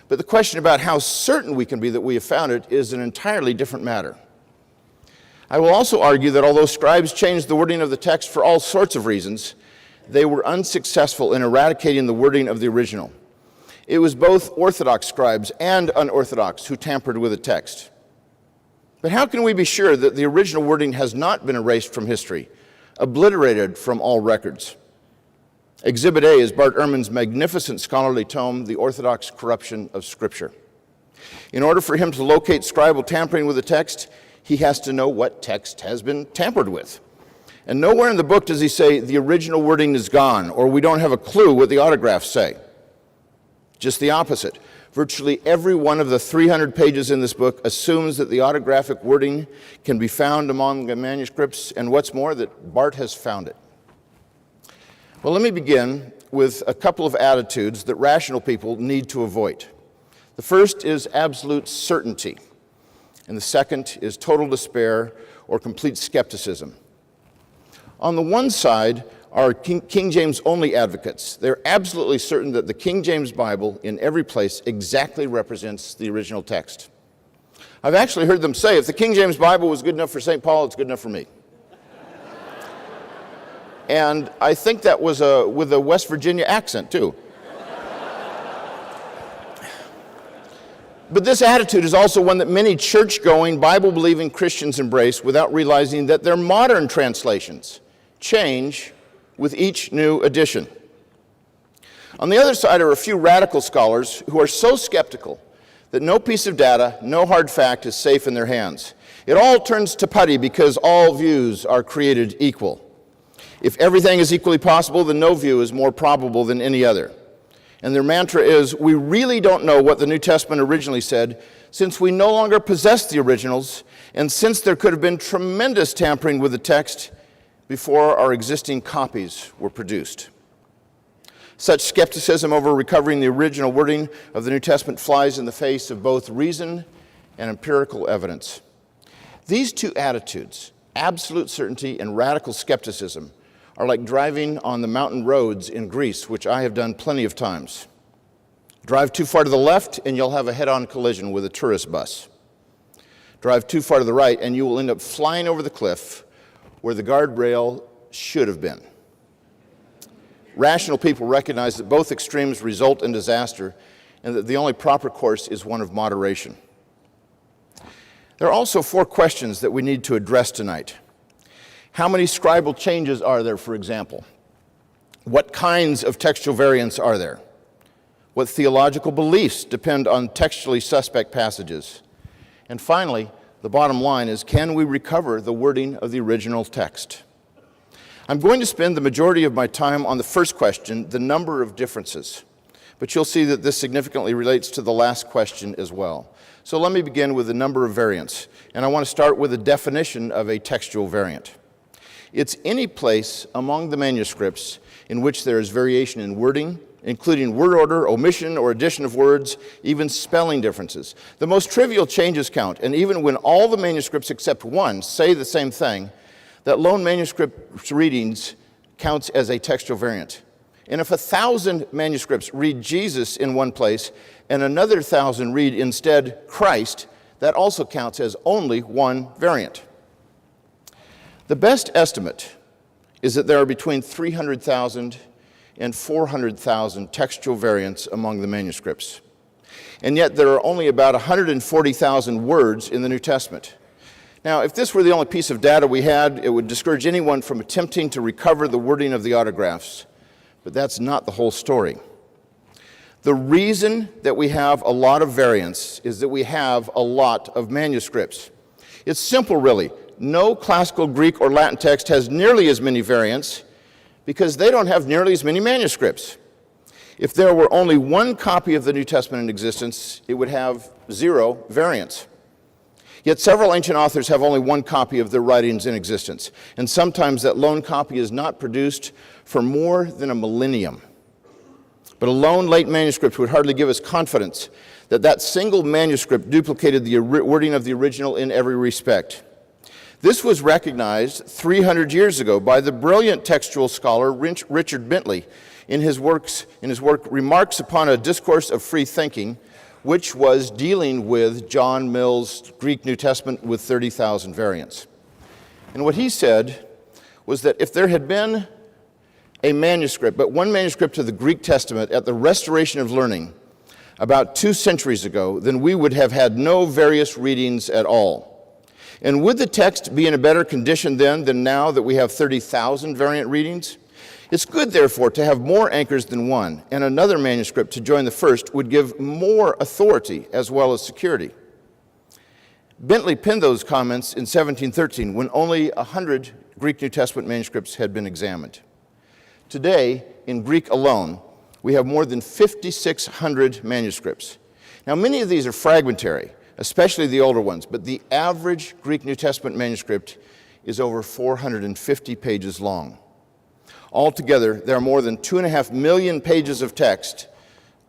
But the question about how certain we can be that we have found it is an entirely different matter. I will also argue that although scribes changed the wording of the text for all sorts of reasons, they were unsuccessful in eradicating the wording of the original. It was both Orthodox scribes and unorthodox who tampered with the text. But how can we be sure that the original wording has not been erased from history, obliterated from all records? Exhibit A is Bart Ehrman's magnificent scholarly tome, The Orthodox Corruption of Scripture. In order for him to locate scribal tampering with the text, he has to know what text has been tampered with. And nowhere in the book does he say the original wording is gone, or we don't have a clue what the autographs say. Just the opposite. Virtually every one of the 300 pages in this book assumes that the autographic wording can be found among the manuscripts, and what's more, that Bart has found it. Well, let me begin with a couple of attitudes that rational people need to avoid. The first is absolute certainty, and the second is total despair or complete skepticism. On the one side are King James only advocates. They're absolutely certain that the King James Bible in every place exactly represents the original text. I've actually heard them say, if the King James Bible was good enough for St. Paul, it's good enough for me. And I think that was with a West Virginia accent, too. But this attitude is also one that many church-going, Bible-believing Christians embrace without realizing that their modern translations change with each new edition. On the other side are a few radical scholars who are so skeptical that no piece of data, no hard fact is safe in their hands. It all turns to putty because all views are created equal. If everything is equally possible, then no view is more probable than any other. And their mantra is, we really don't know what the New Testament originally said, since we no longer possess the originals, and since there could have been tremendous tampering with the text before our existing copies were produced. Such skepticism over recovering the original wording of the New Testament flies in the face of both reason and empirical evidence. These two attitudes, absolute certainty and radical skepticism, are like driving on the mountain roads in Greece, which I have done plenty of times. Drive too far to the left and you'll have a head-on collision with a tourist bus. Drive too far to the right and you will end up flying over the cliff where the guardrail should have been. Rational people recognize that both extremes result in disaster and that the only proper course is one of moderation. There are also four questions that we need to address tonight. How many scribal changes are there, for example? What kinds of textual variants are there? What theological beliefs depend on textually suspect passages? And finally, the bottom line is, can we recover the wording of the original text? I'm going to spend the majority of my time on the first question, the number of differences. But you'll see that this significantly relates to the last question as well. So let me begin with the number of variants, and I want to start with a definition of a textual variant. It's any place among the manuscripts in which there is variation in wording, including word order, omission or addition of words, even spelling differences. The most trivial changes count, and even when all the manuscripts except one say the same thing, that lone manuscript readings counts as a textual variant. And if 1,000 manuscripts read Jesus in one place and another 1,000 read instead Christ, that also counts as only one variant. The best estimate is that there are between 300,000 and 400,000 textual variants among the manuscripts. And yet there are only about 140,000 words in the New Testament. Now, if this were the only piece of data we had, it would discourage anyone from attempting to recover the wording of the autographs. But that's not the whole story. The reason that we have a lot of variants is that we have a lot of manuscripts. It's simple, really. No classical Greek or Latin text has nearly as many variants because they don't have nearly as many manuscripts. If there were only one copy of the New Testament in existence, it would have 0 variants. Yet several ancient authors have only one copy of their writings in existence, and sometimes that lone copy is not produced for more than a millennium. But a lone late manuscript would hardly give us confidence that that single manuscript duplicated the wording of the original in every respect. This was recognized 300 years ago by the brilliant textual scholar Richard Bentley in his work Remarks Upon a Discourse of Free Thinking, which was dealing with John Mill's Greek New Testament with 30,000 variants. And what he said was that if there had been a manuscript, but one manuscript of the Greek Testament at the Restoration of Learning about 2 centuries ago, then we would have had no various readings at all. And would the text be in a better condition then than now that we have 30,000 variant readings? It's good, therefore, to have more anchors than one, and another manuscript to join the first would give more authority as well as security. Bentley penned those comments in 1713 when only 100 Greek New Testament manuscripts had been examined. Today, in Greek alone, we have more than 5,600 manuscripts. Now, many of these are fragmentary, especially the older ones, but the average Greek New Testament manuscript is over 450 pages long. Altogether, there are more than 2.5 million pages of text,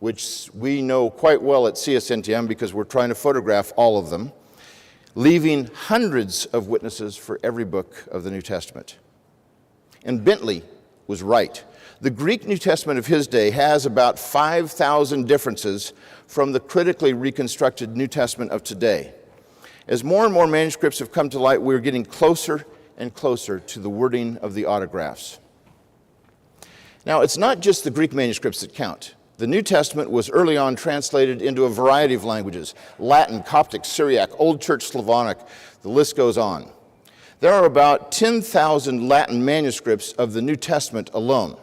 which we know quite well at CSNTM because we're trying to photograph all of them, leaving hundreds of witnesses for every book of the New Testament. And Bentley was right. The Greek New Testament of his day has about 5,000 differences from the critically reconstructed New Testament of today. As more and more manuscripts have come to light, we're getting closer and closer to the wording of the autographs. Now, it's not just the Greek manuscripts that count. The New Testament was early on translated into a variety of languages: Latin, Coptic, Syriac, Old Church Slavonic, the list goes on. There are about 10,000 Latin manuscripts of the New Testament alone.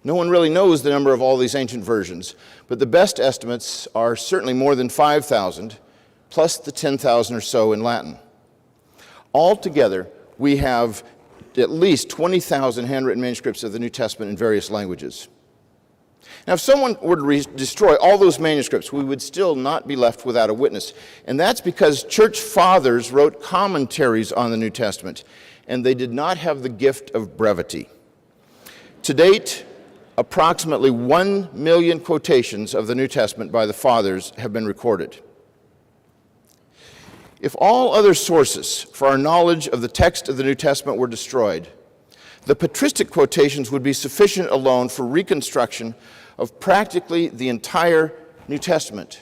No one really knows the number of all these ancient versions, but the best estimates are certainly more than 5,000, plus the 10,000 or so in Latin. Altogether, we have at least 20,000 handwritten manuscripts of the New Testament in various languages. Now, if someone were to destroy all those manuscripts, we would still not be left without a witness. And that's because church fathers wrote commentaries on the New Testament, and they did not have the gift of brevity. To date, approximately 1 million quotations of the New Testament by the fathers have been recorded. If all other sources for our knowledge of the text of the New Testament were destroyed, the patristic quotations would be sufficient alone for reconstruction of practically the entire New Testament,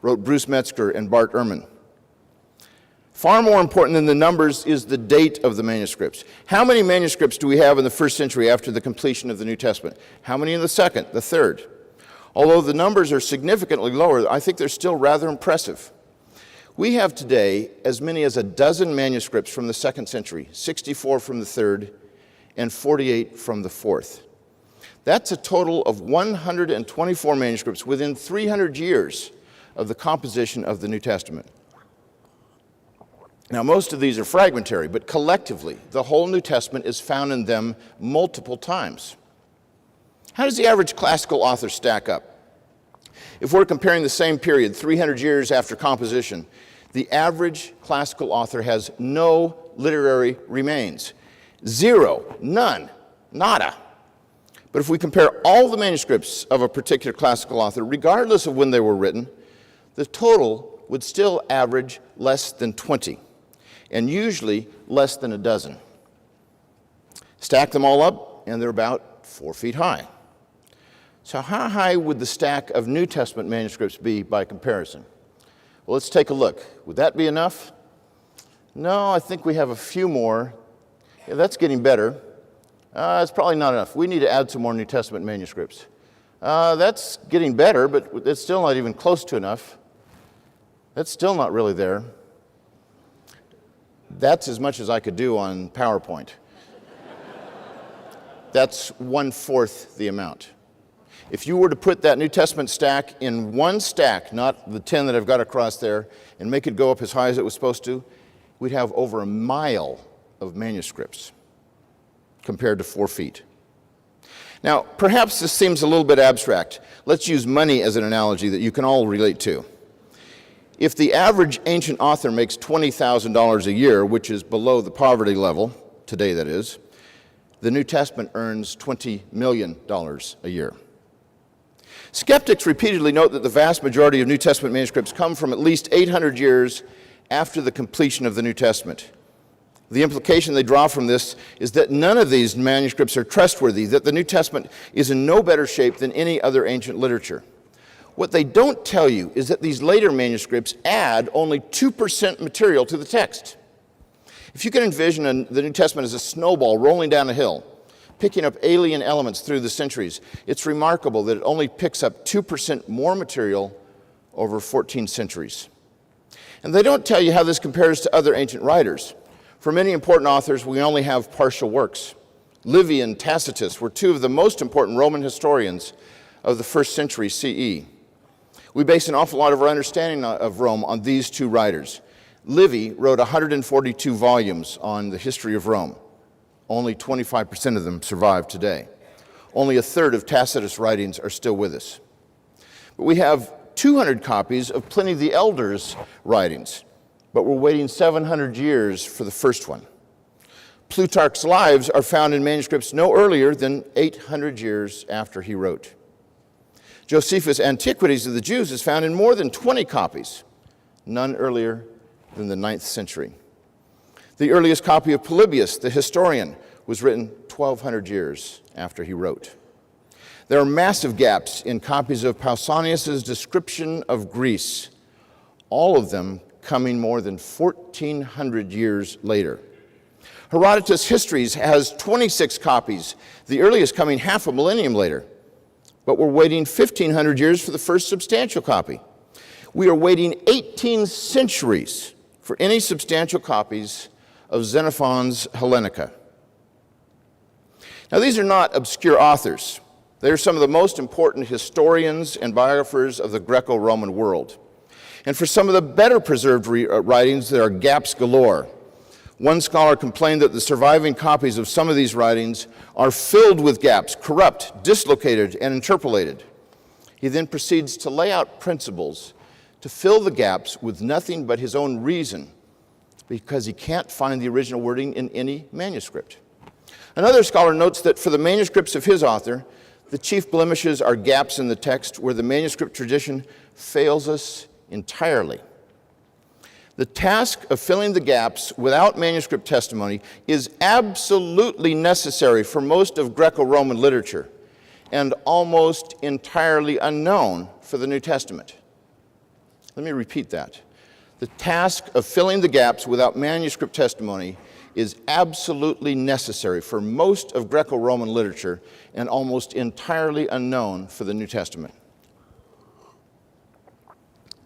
wrote Bruce Metzger and Bart Ehrman. Far more important than the numbers is the date of the manuscripts. How many manuscripts do we have in the first century after the completion of the New Testament? How many in the second, the third? Although the numbers are significantly lower, I think they're still rather impressive. We have today as many as a dozen manuscripts from the second century, 64 from the third, and 48 from the fourth. That's a total of 124 manuscripts within 300 years of the composition of the New Testament. Now, most of these are fragmentary, but collectively, the whole New Testament is found in them multiple times. How does the average classical author stack up? If we're comparing the same period, 300 years after composition, the average classical author has no literary remains. Zero, none, nada. But if we compare all the manuscripts of a particular classical author, regardless of when they were written, the total would still average less than 20, and usually less than a dozen. Stack them all up, and they're about 4 feet high. So how high would the stack of New Testament manuscripts be by comparison? Well, let's take a look. Would that be enough? No, I think we have a few more. Yeah, that's getting better. It's probably not enough. We need to add some more New Testament manuscripts. That's getting better, but it's still not even close to enough. That's still not really there. That's as much as I could do on PowerPoint. That's 1/4 the amount. If you were to put that New Testament stack in one stack, not the 10 that I've got across there, and make it go up as high as it was supposed to, we'd have over a mile of manuscripts compared to 4 feet. Now, perhaps this seems a little bit abstract. Let's use money as an analogy that you can all relate to. If the average ancient author makes $20,000 a year, which is below the poverty level, today that is, the New Testament earns $20 million a year. Skeptics repeatedly note that the vast majority of New Testament manuscripts come from at least 800 years after the completion of the New Testament. The implication they draw from this is that none of these manuscripts are trustworthy, that the New Testament is in no better shape than any other ancient literature. What they don't tell you is that these later manuscripts add only 2% material to the text. If you can envision the New Testament as a snowball rolling down a hill, picking up alien elements through the centuries, it's remarkable that it only picks up 2% more material over 14 centuries. And they don't tell you how this compares to other ancient writers. For many important authors, we only have partial works. Livy and Tacitus were two of the most important Roman historians of the 1st century CE. We base an awful lot of our understanding of Rome on these two writers. Livy wrote 142 volumes on the history of Rome. Only 25% of them survive today. Only a third of Tacitus' writings are still with us. But we have 200 copies of Pliny the Elder's writings, but we're waiting 700 years for the first one. Plutarch's Lives are found in manuscripts no earlier than 800 years after he wrote. Josephus' Antiquities of the Jews is found in more than 20 copies, none earlier than the 9th century. The earliest copy of Polybius, the historian, was written 1,200 years after he wrote. There are massive gaps in copies of Pausanias' description of Greece, all of them coming more than 1,400 years later. Herodotus' Histories has 26 copies, the earliest coming half a millennium later. But we're waiting 1,500 years for the first substantial copy. We are waiting 18 centuries for any substantial copies of Xenophon's Hellenica. Now, these are not obscure authors. They are some of the most important historians and biographers of the Greco-Roman world. And for some of the better preserved writings, there are gaps galore. One scholar complained that the surviving copies of some of these writings are filled with gaps, corrupt, dislocated, and interpolated. He then proceeds to lay out principles to fill the gaps with nothing but his own reason, because he can't find the original wording in any manuscript. Another scholar notes that for the manuscripts of his author, the chief blemishes are gaps in the text where the manuscript tradition fails us entirely. The task of filling the gaps without manuscript testimony is absolutely necessary for most of Greco-Roman literature and almost entirely unknown for the New Testament. Let me repeat that. The task of filling the gaps without manuscript testimony is absolutely necessary for most of Greco-Roman literature and almost entirely unknown for the New Testament.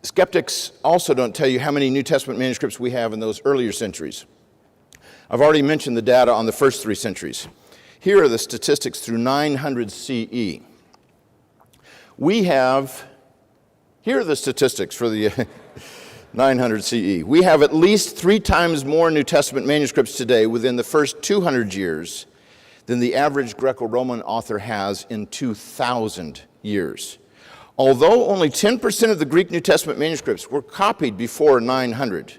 Skeptics also don't tell you how many New Testament manuscripts we have in those earlier centuries. I've already mentioned the data on the first 3 centuries. Here are the statistics through 900 CE. Here are the statistics for the 900 CE. We have at least 3 times more New Testament manuscripts today within the first 200 years than the average Greco-Roman author has in 2,000 years. Although only 10% of the Greek New Testament manuscripts were copied before 900,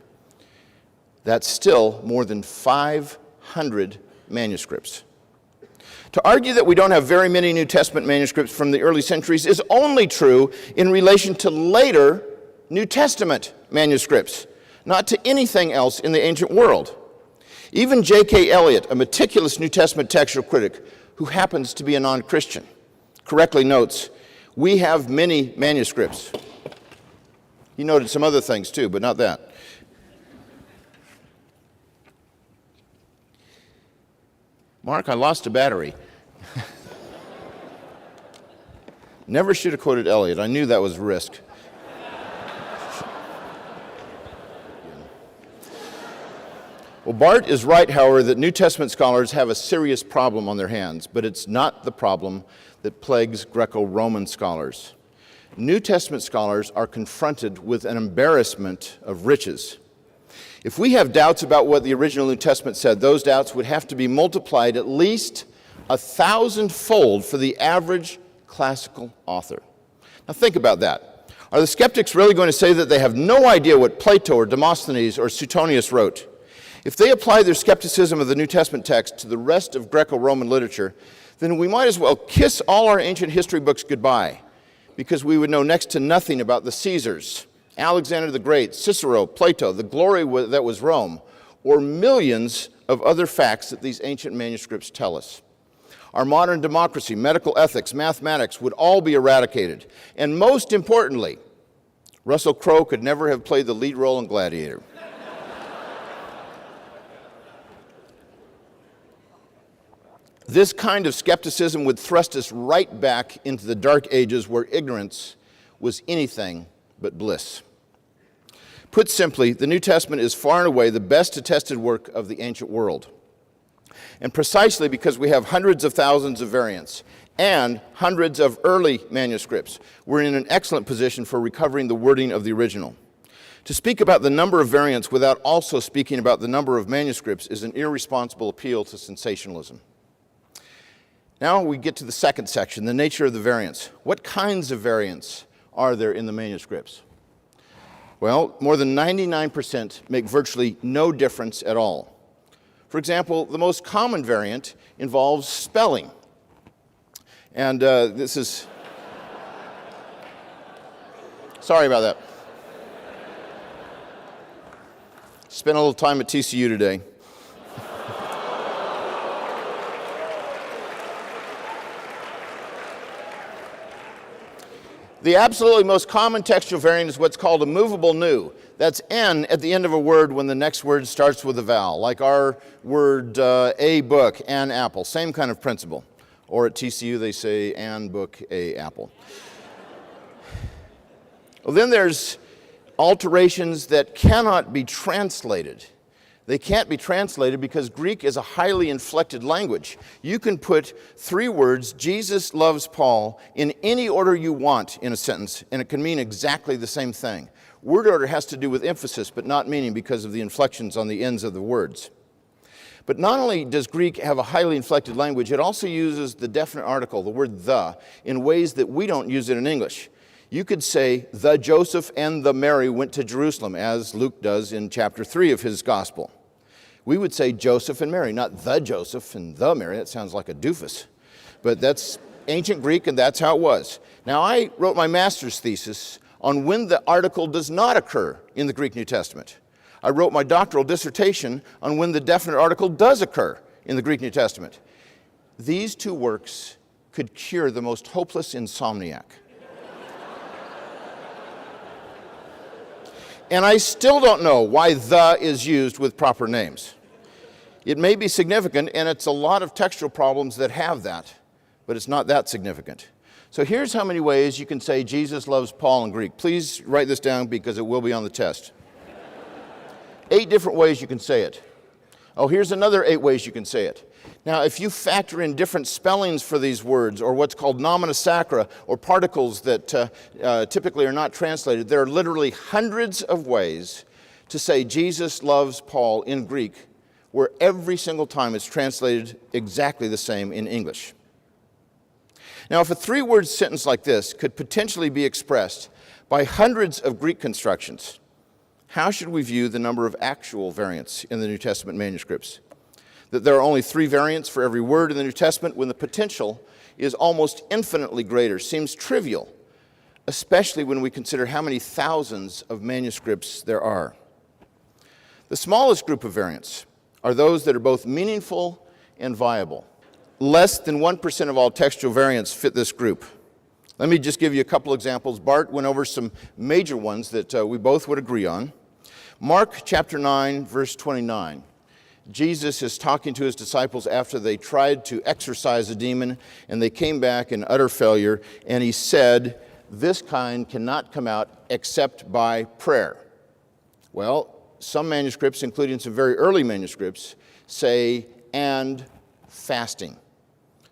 that's still more than 500 manuscripts. To argue that we don't have very many New Testament manuscripts from the early centuries is only true in relation to later New Testament manuscripts, not to anything else in the ancient world. Even J.K. Elliott, a meticulous New Testament textual critic who happens to be a non-Christian, correctly notes, "We have many manuscripts." He noted some other things too, but not that. Mark, I lost a battery. Never should have quoted Elliott. I knew that was a risk. Well, Bart is right, however, that New Testament scholars have a serious problem on their hands, but it's not the problem that plagues Greco-Roman scholars. New Testament scholars are confronted with an embarrassment of riches. If we have doubts about what the original New Testament said, those doubts would have to be multiplied at least 1,000-fold for the average classical author. Now think about that. Are the skeptics really going to say that they have no idea what Plato or Demosthenes or Suetonius wrote? If they apply their skepticism of the New Testament text to the rest of Greco-Roman literature, then we might as well kiss all our ancient history books goodbye, because we would know next to nothing about the Caesars, Alexander the Great, Cicero, Plato, the glory that was Rome, or millions of other facts that these ancient manuscripts tell us. Our modern democracy, medical ethics, mathematics would all be eradicated. And most importantly, Russell Crowe could never have played the lead role in Gladiator. This kind of skepticism would thrust us right back into the Dark Ages where ignorance was anything but bliss. Put simply, the New Testament is far and away the best attested work of the ancient world. And precisely because we have hundreds of thousands of variants and hundreds of early manuscripts, we're in an excellent position for recovering the wording of the original. To speak about the number of variants without also speaking about the number of manuscripts is an irresponsible appeal to sensationalism. Now we get to the second section, the nature of the variants. What kinds of variants are there in the manuscripts? Well, more than 99% make virtually no difference at all. For example, the most common variant involves spelling. And this is... Sorry about that. Spent a little time at TCU today. The absolutely most common textual variant is what's called a movable nu. That's N at the end of a word when the next word starts with a vowel, like our word a book, an apple, same kind of principle. Or at TCU they say an book, a apple. Well, then there's alterations that cannot be translated. They can't be translated because Greek is a highly inflected language. You can put three words, Jesus loves Paul, in any order you want in a sentence, and it can mean exactly the same thing. Word order has to do with emphasis, but not meaning because of the inflections on the ends of the words. But not only does Greek have a highly inflected language, it also uses the definite article, the word the, in ways that we don't use it in English. You could say, the Joseph and the Mary went to Jerusalem, as Luke does in chapter 3 of his gospel. We would say Joseph and Mary, not the Joseph and the Mary. That sounds like a doofus. But that's ancient Greek, and that's how it was. Now, I wrote my master's thesis on when the article does not occur in the Greek New Testament. I wrote my doctoral dissertation on when the definite article does occur in the Greek New Testament. These two works could cure the most hopeless insomniac. And I still don't know why the is used with proper names. It may be significant, and it's a lot of textual problems that have that, but it's not that significant. So here's how many ways you can say Jesus loves Paul in Greek. Please write this down because it will be on the test. 8 different ways you can say it. Oh, here's another 8 ways you can say it. Now, if you factor in different spellings for these words, or what's called nomina sacra, or particles that typically are not translated, there are literally hundreds of ways to say Jesus loves Paul in Greek, where every single time it's translated exactly the same in English. Now, if a three-word sentence like this could potentially be expressed by hundreds of Greek constructions, how should we view the number of actual variants in the New Testament manuscripts? That there are only 3 variants for every word in the New Testament when the potential is almost infinitely greater seems trivial, especially when we consider how many thousands of manuscripts there are. The smallest group of variants are those that are both meaningful and viable. Less than 1% of all textual variants fit this group. Let me just give you a couple examples. Bart went over some major ones that we both would agree on. Mark chapter 9, verse 29. Jesus is talking to his disciples after they tried to exorcise a demon and they came back in utter failure, and he said, "This kind cannot come out except by prayer." Well, some manuscripts, including some very early manuscripts, say, "and fasting."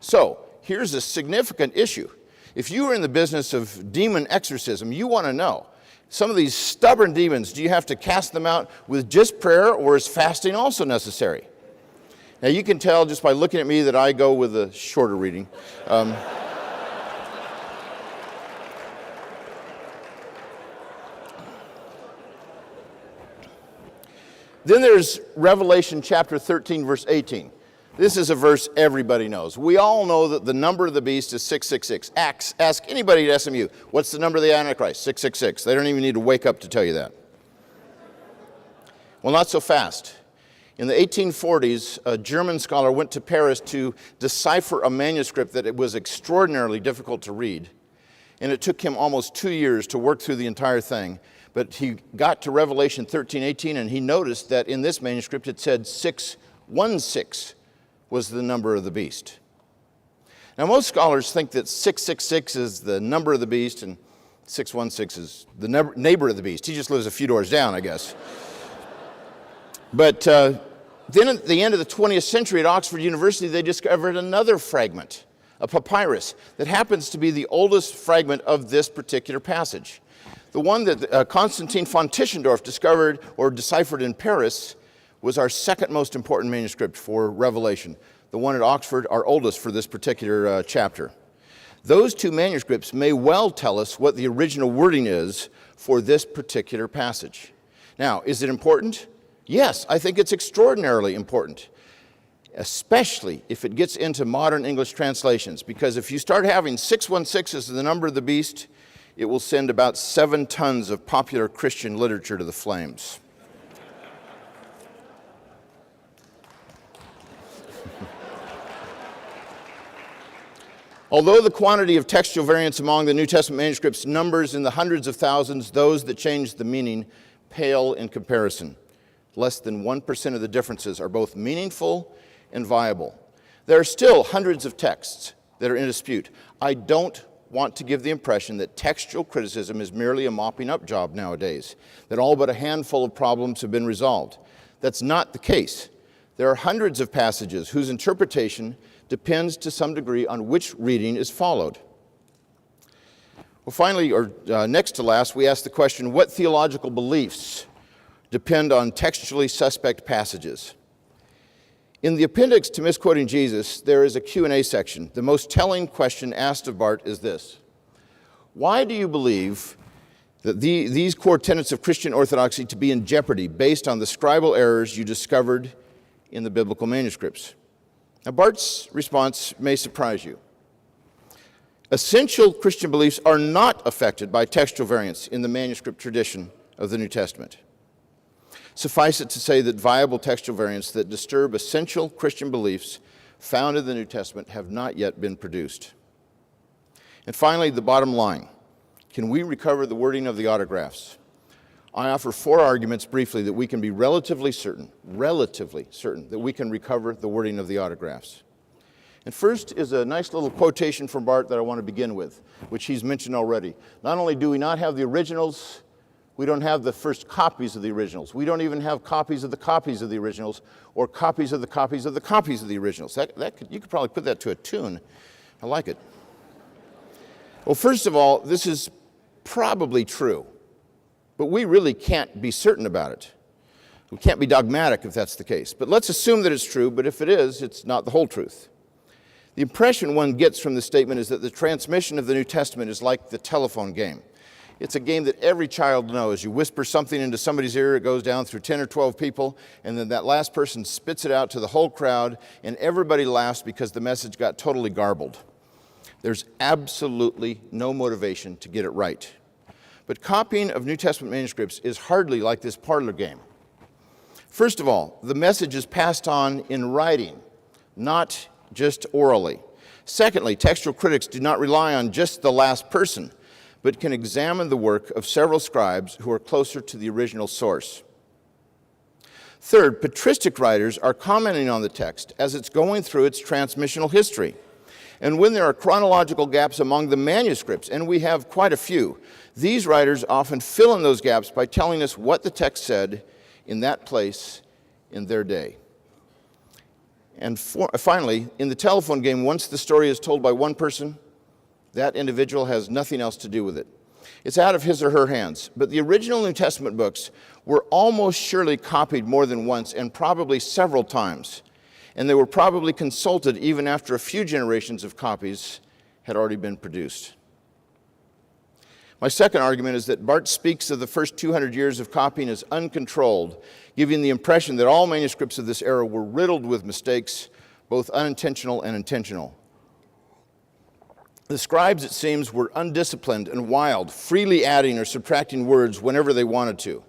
So, here's a significant issue. If you are in the business of demon exorcism, you want to know, some of these stubborn demons, do you have to cast them out with just prayer, or is fasting also necessary? Now, you can tell just by looking at me that I go with a shorter reading. Then there's Revelation chapter 13, verse 18. This is a verse everybody knows. We all know that the number of the beast is 666. Ask anybody at SMU, what's the number of the Antichrist? 666. They don't even need to wake up to tell you that. Well, not so fast. In the 1840s, a German scholar went to Paris to decipher a manuscript that it was extraordinarily difficult to read. And it took him almost 2 years to work through the entire thing. But he got to Revelation 13:18, and he noticed that in this manuscript it said 616 was the number of the beast. Now, most scholars think that 666 is the number of the beast and 616 is the neighbor of the beast. He just lives a few doors down, I guess. But then at the end of the 20th century at Oxford University, they discovered another fragment, a papyrus, that happens to be the oldest fragment of this particular passage. The one that Constantine von Tischendorf discovered or deciphered in Paris was our second most important manuscript for Revelation. The one at Oxford, our oldest for this particular chapter. Those two manuscripts may well tell us what the original wording is for this particular passage. Now, is it important? Yes, I think it's extraordinarily important, especially if it gets into modern English translations, because if you start having 616 as the number of the beast, it will send about 7 tons of popular Christian literature to the flames. Although the quantity of textual variants among the New Testament manuscripts numbers in the hundreds of thousands, those that change the meaning pale in comparison. Less than 1% of the differences are both meaningful and viable. There are still hundreds of texts that are in dispute. I don't want to give the impression that textual criticism is merely a mopping up job nowadays, that all but a handful of problems have been resolved. That's not the case. There are hundreds of passages whose interpretation depends to some degree on which reading is followed. Well, finally, or next to last, we ask the question, what theological beliefs depend on textually suspect passages? In the appendix to Misquoting Jesus, there is a Q&A section. The most telling question asked of Bart is this: why do you believe that these core tenets of Christian orthodoxy to be in jeopardy based on the scribal errors you discovered in the biblical manuscripts? Now, Bart's response may surprise you. Essential Christian beliefs are not affected by textual variants in the manuscript tradition of the New Testament. Suffice it to say that viable textual variants that disturb essential Christian beliefs found in the New Testament have not yet been produced. And finally, the bottom line: can we recover the wording of the autographs? I offer 4 arguments briefly that we can be relatively certain that we can recover the wording of the autographs. And first is a nice little quotation from Bart that I want to begin with, which he's mentioned already. Not only do we not have the originals, we don't have the first copies of the originals. We don't even have copies of the copies of the originals, or copies of the copies of the copies of the originals. You could probably put that to a tune. I like it. Well, first of all, this is probably true, but we really can't be certain about it. We can't be dogmatic if that's the case. But let's assume that it's true, but if it is, it's not the whole truth. The impression one gets from this statement is that the transmission of the New Testament is like the telephone game. It's a game that every child knows. You whisper something into somebody's ear, it goes down through 10 or 12 people, and then that last person spits it out to the whole crowd, and everybody laughs because the message got totally garbled. There's absolutely no motivation to get it right. But copying of New Testament manuscripts is hardly like this parlor game. First of all, the message is passed on in writing, not just orally. Secondly, textual critics do not rely on just the last person, but can examine the work of several scribes who are closer to the original source. Third, patristic writers are commenting on the text as it's going through its transmissional history. And when there are chronological gaps among the manuscripts, and we have quite a few, these writers often fill in those gaps by telling us what the text said in that place in their day. And finally, in the telephone game, once the story is told by one person, that individual has nothing else to do with it. It's out of his or her hands. But the original New Testament books were almost surely copied more than once and probably several times. And they were probably consulted even after a few generations of copies had already been produced. My second argument is that Barth speaks of the first 200 years of copying as uncontrolled, giving the impression that all manuscripts of this era were riddled with mistakes, both unintentional and intentional. The scribes, it seems, were undisciplined and wild, freely adding or subtracting words whenever they wanted to.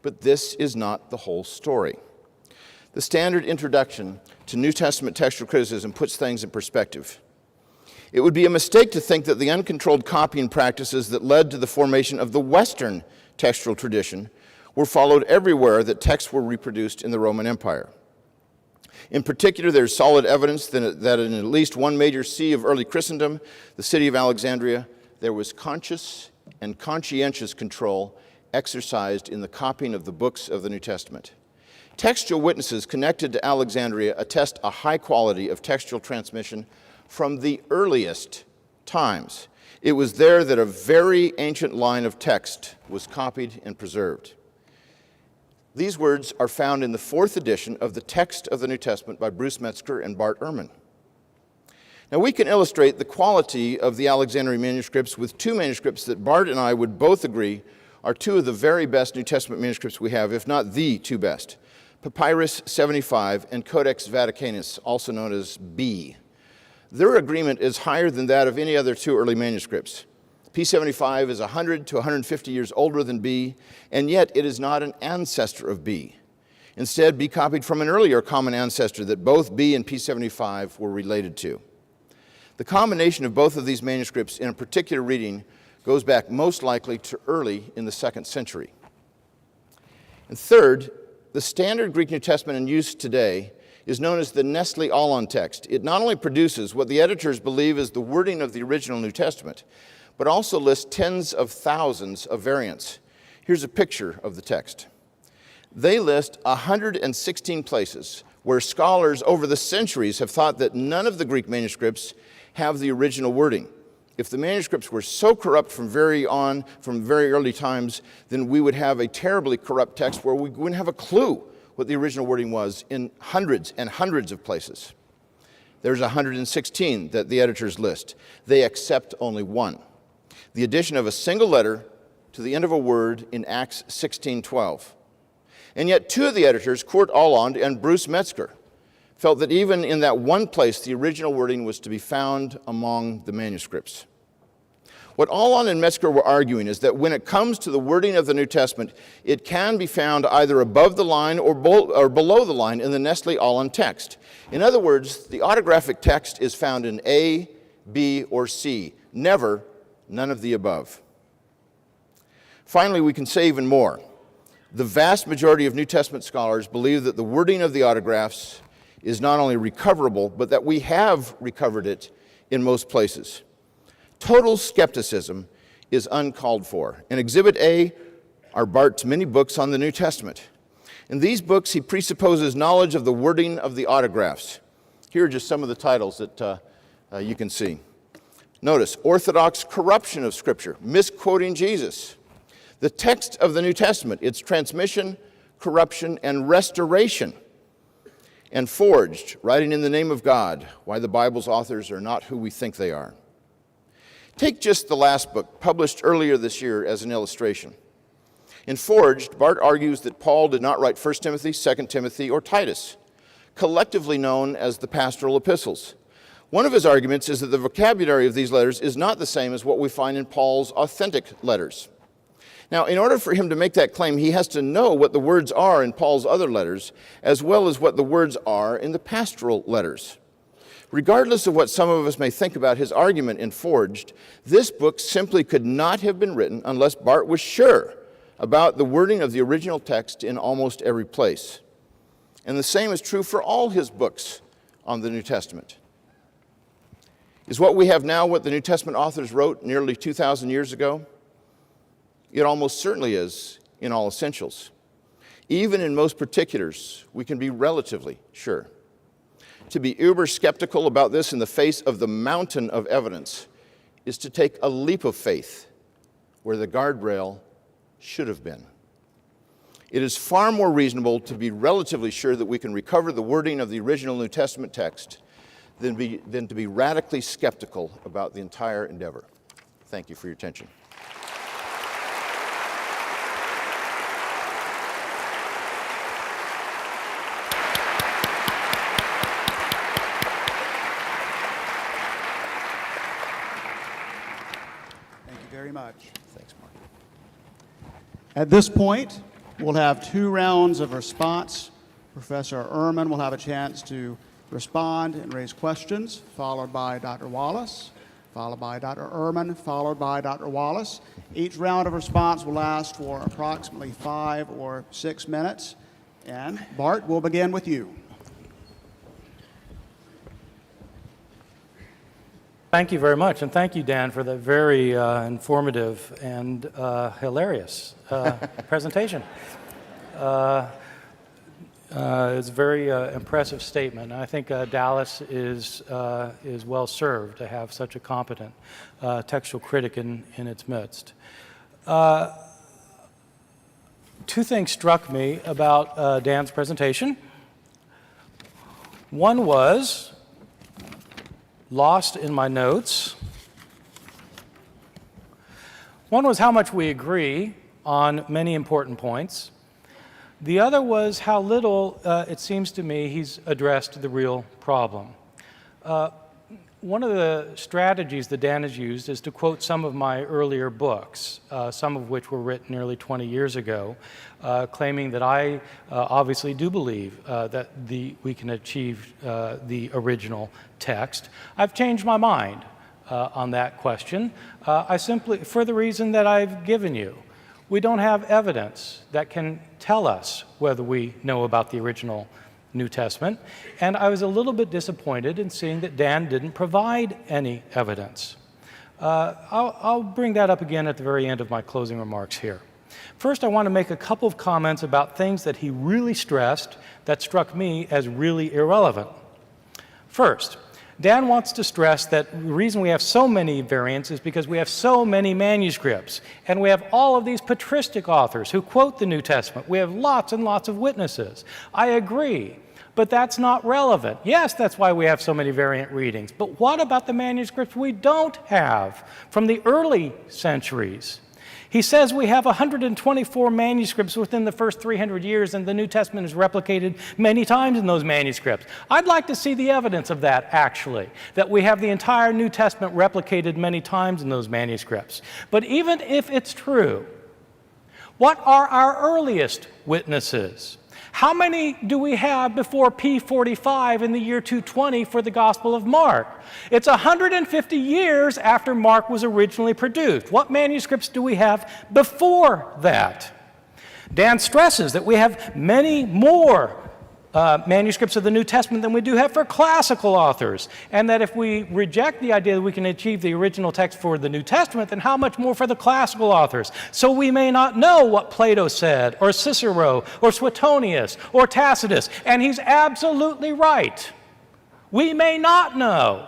But this is not the whole story. The standard introduction to New Testament textual criticism puts things in perspective. It would be a mistake to think that the uncontrolled copying practices that led to the formation of the Western textual tradition were followed everywhere that texts were reproduced in the Roman Empire. In particular, there's solid evidence that in at least one major see of early Christendom, the city of Alexandria, there was conscious and conscientious control exercised in the copying of the books of the New Testament. Textual witnesses connected to Alexandria attest a high quality of textual transmission from the earliest times. It was there that a very ancient line of text was copied and preserved. These words are found in the 4th edition of the Text of the New Testament by Bruce Metzger and Bart Ehrman. Now, we can illustrate the quality of the Alexandrian manuscripts with two manuscripts that Bart and I would both agree are two of the very best New Testament manuscripts we have, if not the two best. Papyrus 75 and Codex Vaticanus, also known as B. Their agreement is higher than that of any other two early manuscripts. P75 is 100 to 150 years older than B, and yet it is not an ancestor of B. Instead, B copied from an earlier common ancestor that both B and P75 were related to. The combination of both of these manuscripts in a particular reading goes back most likely to early in the 2nd century. And third, the standard Greek New Testament in use today is known as the Nestle Aland text. It not only produces what the editors believe is the wording of the original New Testament, but also lists tens of thousands of variants. Here's a picture of the text. They list 116 places where scholars over the centuries have thought that none of the Greek manuscripts have the original wording. If the manuscripts were so corrupt from very early times, then we would have a terribly corrupt text where we wouldn't have a clue what the original wording was in hundreds and hundreds of places. There's 116 that the editors list. They accept only one: the addition of a single letter to the end of a word in Acts 16:12. And yet two of the editors, Kurt Aland and Bruce Metzger, felt that even in that one place, the original wording was to be found among the manuscripts. What Aland and Metzger were arguing is that when it comes to the wording of the New Testament, it can be found either above the line or below the line in the Nestle Aland text. In other words, the autographic text is found in A, B, or C, never none of the above. Finally, we can say even more. The vast majority of New Testament scholars believe that the wording of the autographs is not only recoverable, but that we have recovered it in most places. Total skepticism is uncalled for. In Exhibit A are Barth's many books on the New Testament. In these books, he presupposes knowledge of the wording of the autographs. Here are just some of the titles that you can see. Notice, Orthodox corruption of Scripture, misquoting Jesus. The text of the New Testament, its transmission, corruption, and restoration. and forged, writing in the name of God, why the Bible's authors are not who we think they are. Take just the last book, published earlier this year, as an illustration. In Forged, Barth argues that Paul did not write 1 Timothy, 2 Timothy, or Titus, collectively known as the pastoral epistles. One of his arguments is that the vocabulary of these letters is not the same as what we find in Paul's authentic letters. Now, in order for him to make that claim, he has to know what the words are in Paul's other letters, as well as what the words are in the pastoral letters. Regardless of what some of us may think about his argument in Forged, this book simply could not have been written unless Barth was sure about the wording of the original text in almost every place. And the same is true for all his books on the New Testament. Is what we have now what the New Testament authors wrote nearly 2,000 years ago? It almost certainly is in all essentials. Even in most particulars, we can be relatively sure. To be uber skeptical about this in the face of the mountain of evidence is to take a leap of faith where the guardrail should have been. It is far more reasonable to be relatively sure that we can recover the wording of the original New Testament text than to be radically skeptical about the entire endeavor. Thank you for your attention. Thank you very much. Thanks, Mark. At this point, we'll have 2 rounds of response. Professor Ehrman will have a chance to respond and raise questions, followed by Dr. Wallace, followed by Dr. Ehrman, followed by Dr. Wallace. Each round of response will last for approximately 5 or 6 minutes. And Bart, we'll begin with you. Thank you very much, and thank you, Dan, for that very informative and hilarious presentation. It's a very impressive statement. I think Dallas is well served to have such a competent textual critic in its midst. 2 things struck me about Dan's presentation. One was lost in my notes. One was how much we agree on many important points. The other was how little, it seems to me, he's addressed the real problem. One of the strategies that Dan has used is to quote some of my earlier books, some of which were written nearly 20 years ago, claiming that I obviously do believe that we can achieve the original text. I've changed my mind on that question. I simply, for the reason that I've given you. We don't have evidence that can tell us whether we know about the original New Testament, and I was a little bit disappointed in seeing that Dan didn't provide any evidence. I'll bring that up again at the very end of my closing remarks here. First, I want to make a couple of comments about things that he really stressed that struck me as really irrelevant. First, Dan wants to stress that the reason we have so many variants is because we have so many manuscripts, and we have all of these patristic authors who quote the New Testament. We have lots and lots of witnesses. I agree, but that's not relevant. Yes, that's why we have so many variant readings, but what about the manuscripts we don't have from the early centuries? He says we have 124 manuscripts within the first 300 years, and the New Testament is replicated many times in those manuscripts. I'd like to see the evidence of that, actually, that we have the entire New Testament replicated many times in those manuscripts. But even if it's true, what are our earliest witnesses? How many do we have before P45 in the year 220 for the Gospel of Mark? It's 150 years after Mark was originally produced. What manuscripts do we have before that? Dan stresses that we have many more manuscripts of the New Testament than we do have for classical authors, and that if we reject the idea that we can achieve the original text for the New Testament, then how much more for the classical authors? So we may not know what Plato said, or Cicero, or Suetonius, or Tacitus, and he's absolutely right. We may not know.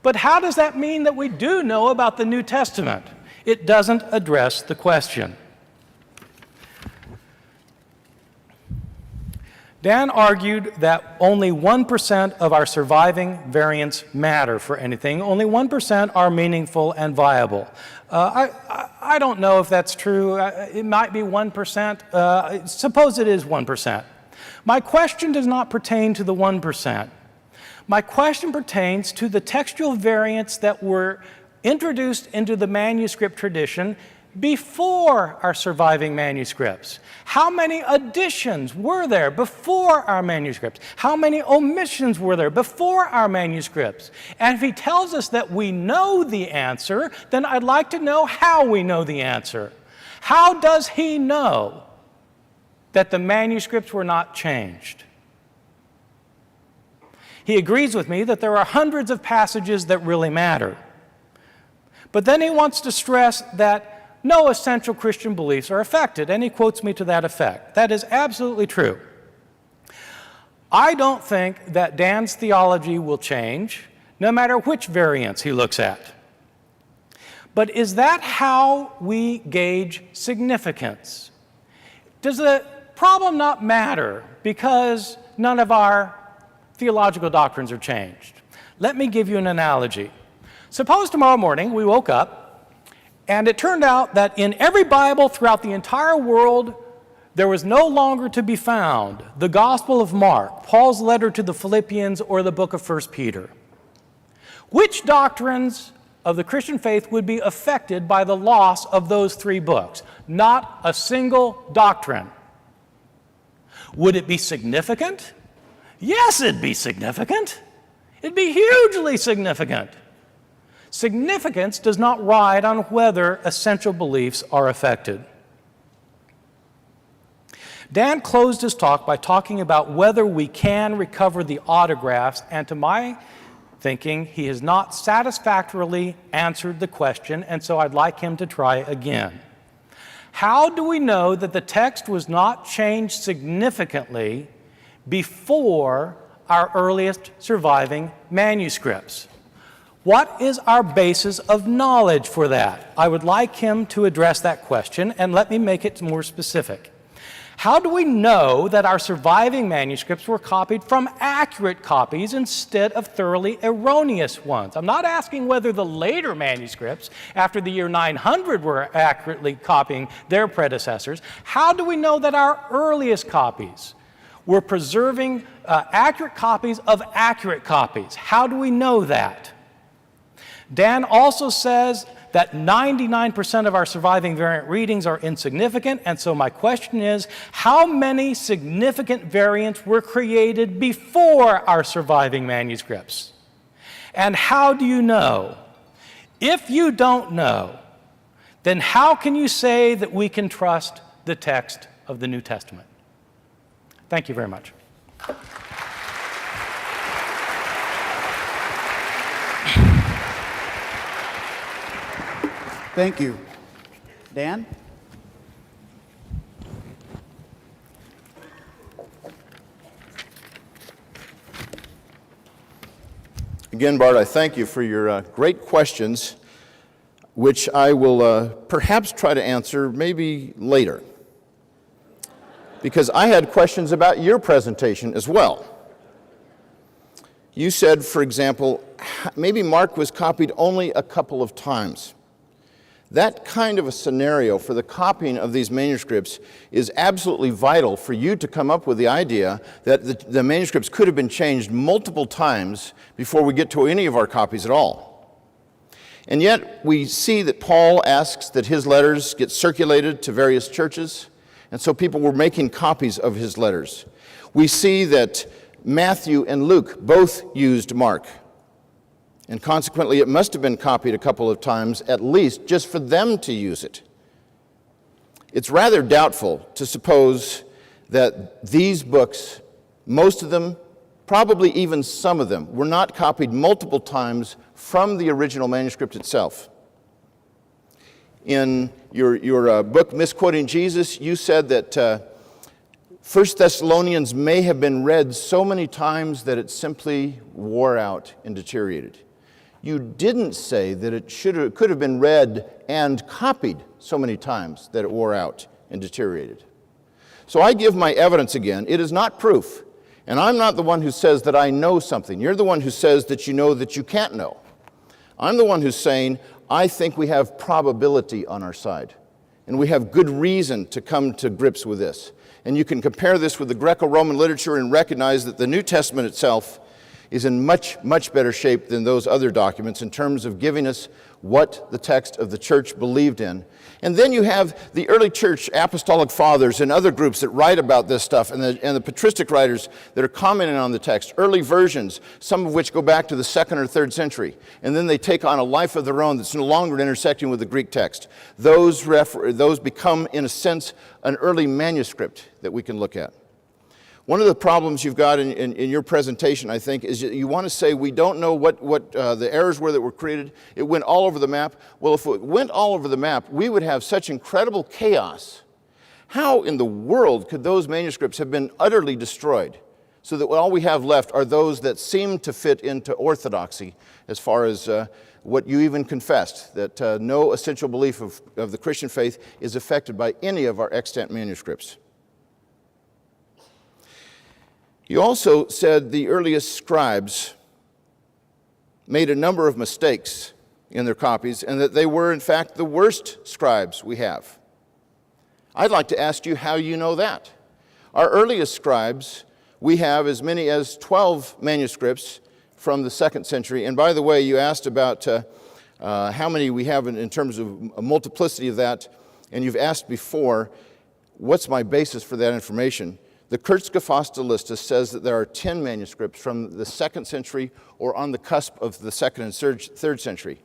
But how does that mean that we do know about the New Testament? It doesn't address the question. Dan argued that only 1% of our surviving variants matter for anything. Only 1% are meaningful and viable. I don't know if that's true. It might be 1%. Suppose it is 1%. My question does not pertain to the 1%. My question pertains to the textual variants that were introduced into the manuscript tradition before our surviving manuscripts. How many additions were there before our manuscripts? How many omissions were there before our manuscripts? And if he tells us that we know the answer, then I'd like to know how we know the answer. How does he know that the manuscripts were not changed? He agrees with me that there are hundreds of passages that really matter. But then he wants to stress that no essential Christian beliefs are affected, and he quotes me to that effect. That is absolutely true. I don't think that Dan's theology will change, no matter which variants he looks at. But is that how we gauge significance? Does the problem not matter because none of our theological doctrines are changed? Let me give you an analogy. Suppose tomorrow morning we woke up and it turned out that in every Bible throughout the entire world, there was no longer to be found the Gospel of Mark, Paul's letter to the Philippians, or the book of 1 Peter. Which doctrines of the Christian faith would be affected by the loss of those three books? Not a single doctrine. Would it be significant? Yes, it'd be significant. It'd be hugely significant. Significance does not ride on whether essential beliefs are affected. Dan closed his talk by talking about whether we can recover the autographs, and to my thinking, he has not satisfactorily answered the question, and so I'd like him to try again. How do we know that the text was not changed significantly before our earliest surviving manuscripts? What is our basis of knowledge for that? I would like him to address that question, and let me make it more specific. How do we know that our surviving manuscripts were copied from accurate copies instead of thoroughly erroneous ones? I'm not asking whether the later manuscripts after the year 900 were accurately copying their predecessors. How do we know that our earliest copies were preserving accurate copies of accurate copies? How do we know that? Dan also says that 99% of our surviving variant readings are insignificant, and so my question is, how many significant variants were created before our surviving manuscripts? And how do you know? If you don't know, then how can you say that we can trust the text of the New Testament? Thank you very much. Thank you. Dan? Again, Bart, I thank you for your great questions, which I will perhaps try to answer maybe later. Because I had questions about your presentation as well. You said, for example, maybe Mark was copied only a couple of times. That kind of a scenario for the copying of these manuscripts is absolutely vital for you to come up with the idea that the manuscripts could have been changed multiple times before we get to any of our copies at all. And yet we see that Paul asks that his letters get circulated to various churches, and so people were making copies of his letters. We see that Matthew and Luke both used Mark. And consequently, it must have been copied a couple of times, at least, just for them to use it. It's rather doubtful to suppose that these books, most of them, probably even some of them, were not copied multiple times from the original manuscript itself. In your book, Misquoting Jesus, you said that 1 Thessalonians may have been read so many times that it simply wore out and deteriorated. You didn't say that it could have been read and copied so many times that it wore out and deteriorated. So I give my evidence again. It is not proof. And I'm not the one who says that I know something. You're the one who says that you know that you can't know. I'm the one who's saying, I think we have probability on our side. And we have good reason to come to grips with this. And you can compare this with the Greco-Roman literature and recognize that the New Testament itself is in much, much better shape than those other documents in terms of giving us what the text of the church believed in. And then you have the early church apostolic fathers and other groups that write about this stuff, and the patristic writers that are commenting on the text, early versions, some of which go back to the 2nd or 3rd century, and then they take on a life of their own that's no longer intersecting with the Greek text. Those become, in a sense, an early manuscript that we can look at. One of the problems you've got in your presentation, I think, is you want to say we don't know what the errors were that were created. It went all over the map. Well, if it went all over the map, we would have such incredible chaos. How in the world could those manuscripts have been utterly destroyed so that all we have left are those that seem to fit into orthodoxy as far as what you even confessed, that no essential belief of the Christian faith is affected by any of our extant manuscripts? You also said the earliest scribes made a number of mistakes in their copies and that they were, in fact, the worst scribes we have. I'd like to ask you how you know that. Our earliest scribes, we have as many as 12 manuscripts from the 2nd century. And by the way, you asked about how many we have in terms of a multiplicity of that, and you've asked before, what's my basis for that information? The Kurzgefasste says that there are 10 manuscripts from the 2nd century or on the cusp of the 2nd and 3rd century.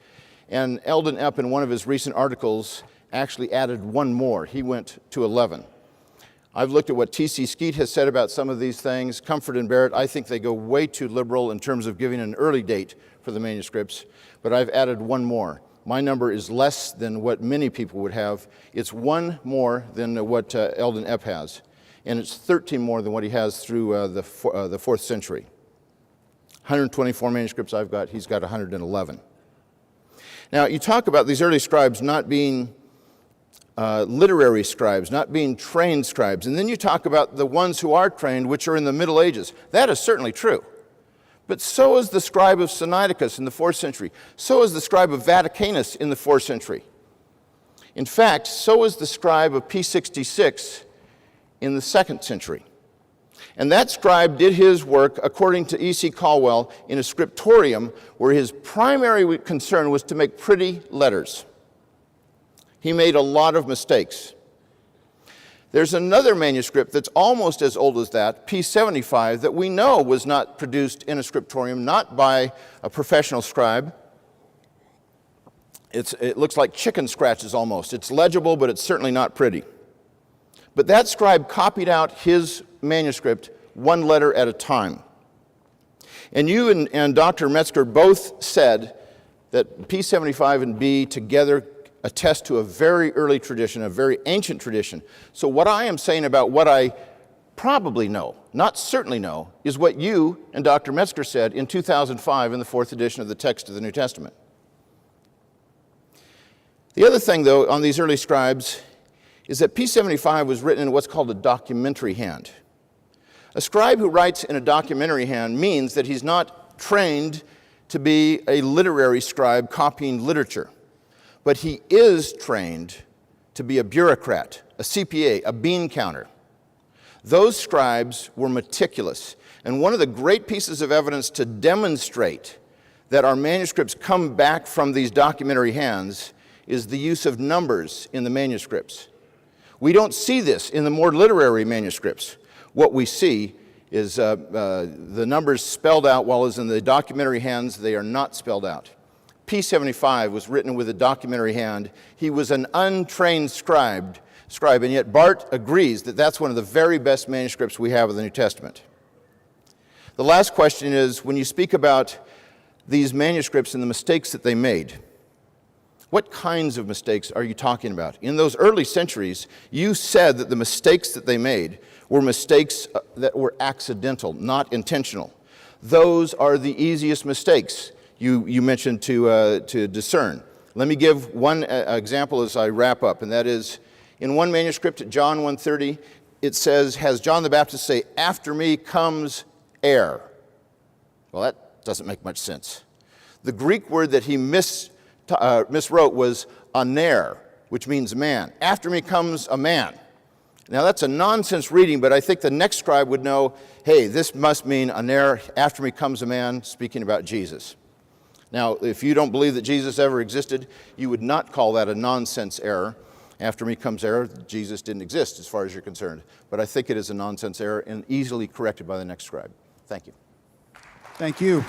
And Eldon Epp, in one of his recent articles, actually added one more. He went to 11. I've looked at what T.C. Skeet has said about some of these things. Comfort and Barrett, I think they go way too liberal in terms of giving an early date for the manuscripts, but I've added one more. My number is less than what many people would have. It's one more than what Eldon Epp has. And it's 13 more than what he has through the 4th century. 124 manuscripts I've got, he's got 111. Now, you talk about these early scribes not being literary scribes, not being trained scribes, and then you talk about the ones who are trained, which are in the Middle Ages. That is certainly true. But so is the scribe of Sinaiticus in the 4th century. So is the scribe of Vaticanus in the 4th century. In fact, so is the scribe of P66 in the 2nd century. And that scribe did his work, according to E.C. Caldwell, in a scriptorium where his primary concern was to make pretty letters. He made a lot of mistakes. There's another manuscript that's almost as old as that, P75, that we know was not produced in a scriptorium, not by a professional scribe. It looks like chicken scratches almost. It's legible, but it's certainly not pretty. But that scribe copied out his manuscript one letter at a time. And you and Dr. Metzger both said that P75 and B together attest to a very early tradition, a very ancient tradition. So what I am saying about what I probably know, not certainly know, is what you and Dr. Metzger said in 2005 in the 4th edition of the text of the New Testament. The other thing, though, on these early scribes is that P75 was written in what's called a documentary hand. A scribe who writes in a documentary hand means that he's not trained to be a literary scribe copying literature, but he is trained to be a bureaucrat, a CPA, a bean counter. Those scribes were meticulous, and one of the great pieces of evidence to demonstrate that our manuscripts come back from these documentary hands is the use of numbers in the manuscripts. We don't see this in the more literary manuscripts. What we see is the numbers spelled out, while as in the documentary hands, they are not spelled out. P75 was written with a documentary hand. He was an untrained scribe, and yet Barth agrees that that's one of the very best manuscripts we have of the New Testament. The last question is, when you speak about these manuscripts and the mistakes that they made, what kinds of mistakes are you talking about? In those early centuries, you said that the mistakes that they made were mistakes that were accidental, not intentional. Those are the easiest mistakes you mentioned to discern. Let me give one example as I wrap up, and that is in one manuscript, John 1:30, it says, has John the Baptist say, after me comes heir. Well, that doesn't make much sense. The Greek word that he miswrote was aner, which means man. After me comes a man. Now that's a nonsense reading, but I think the next scribe would know, hey, this must mean aner, after me comes a man, speaking about Jesus. Now, if you don't believe that Jesus ever existed, you would not call that a nonsense error. After me comes error, Jesus didn't exist as far as you're concerned. But I think it is a nonsense error and easily corrected by the next scribe. Thank you. Thank you.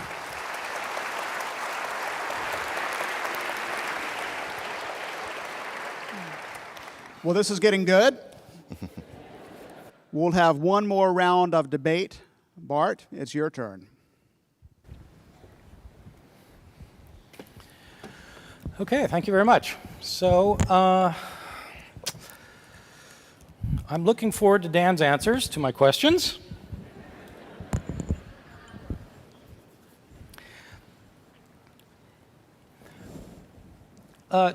Well, this is getting good. We'll have one more round of debate. Bart, it's your turn. Okay, thank you very much. So I'm looking forward to Dan's answers to my questions.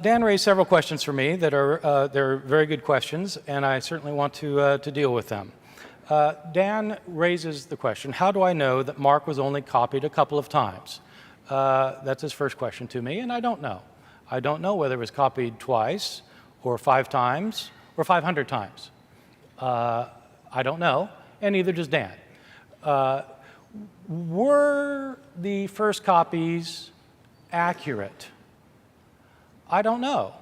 Dan raised several questions for me that are they're very good questions, and I certainly want to deal with them. Dan raises the question, how do I know that Mark was only copied a couple of times? That's his first question to me, and I don't know. I don't know whether it was copied twice, or 5 times, or 500 times. I don't know, and neither does Dan. Were the first copies accurate? I don't know,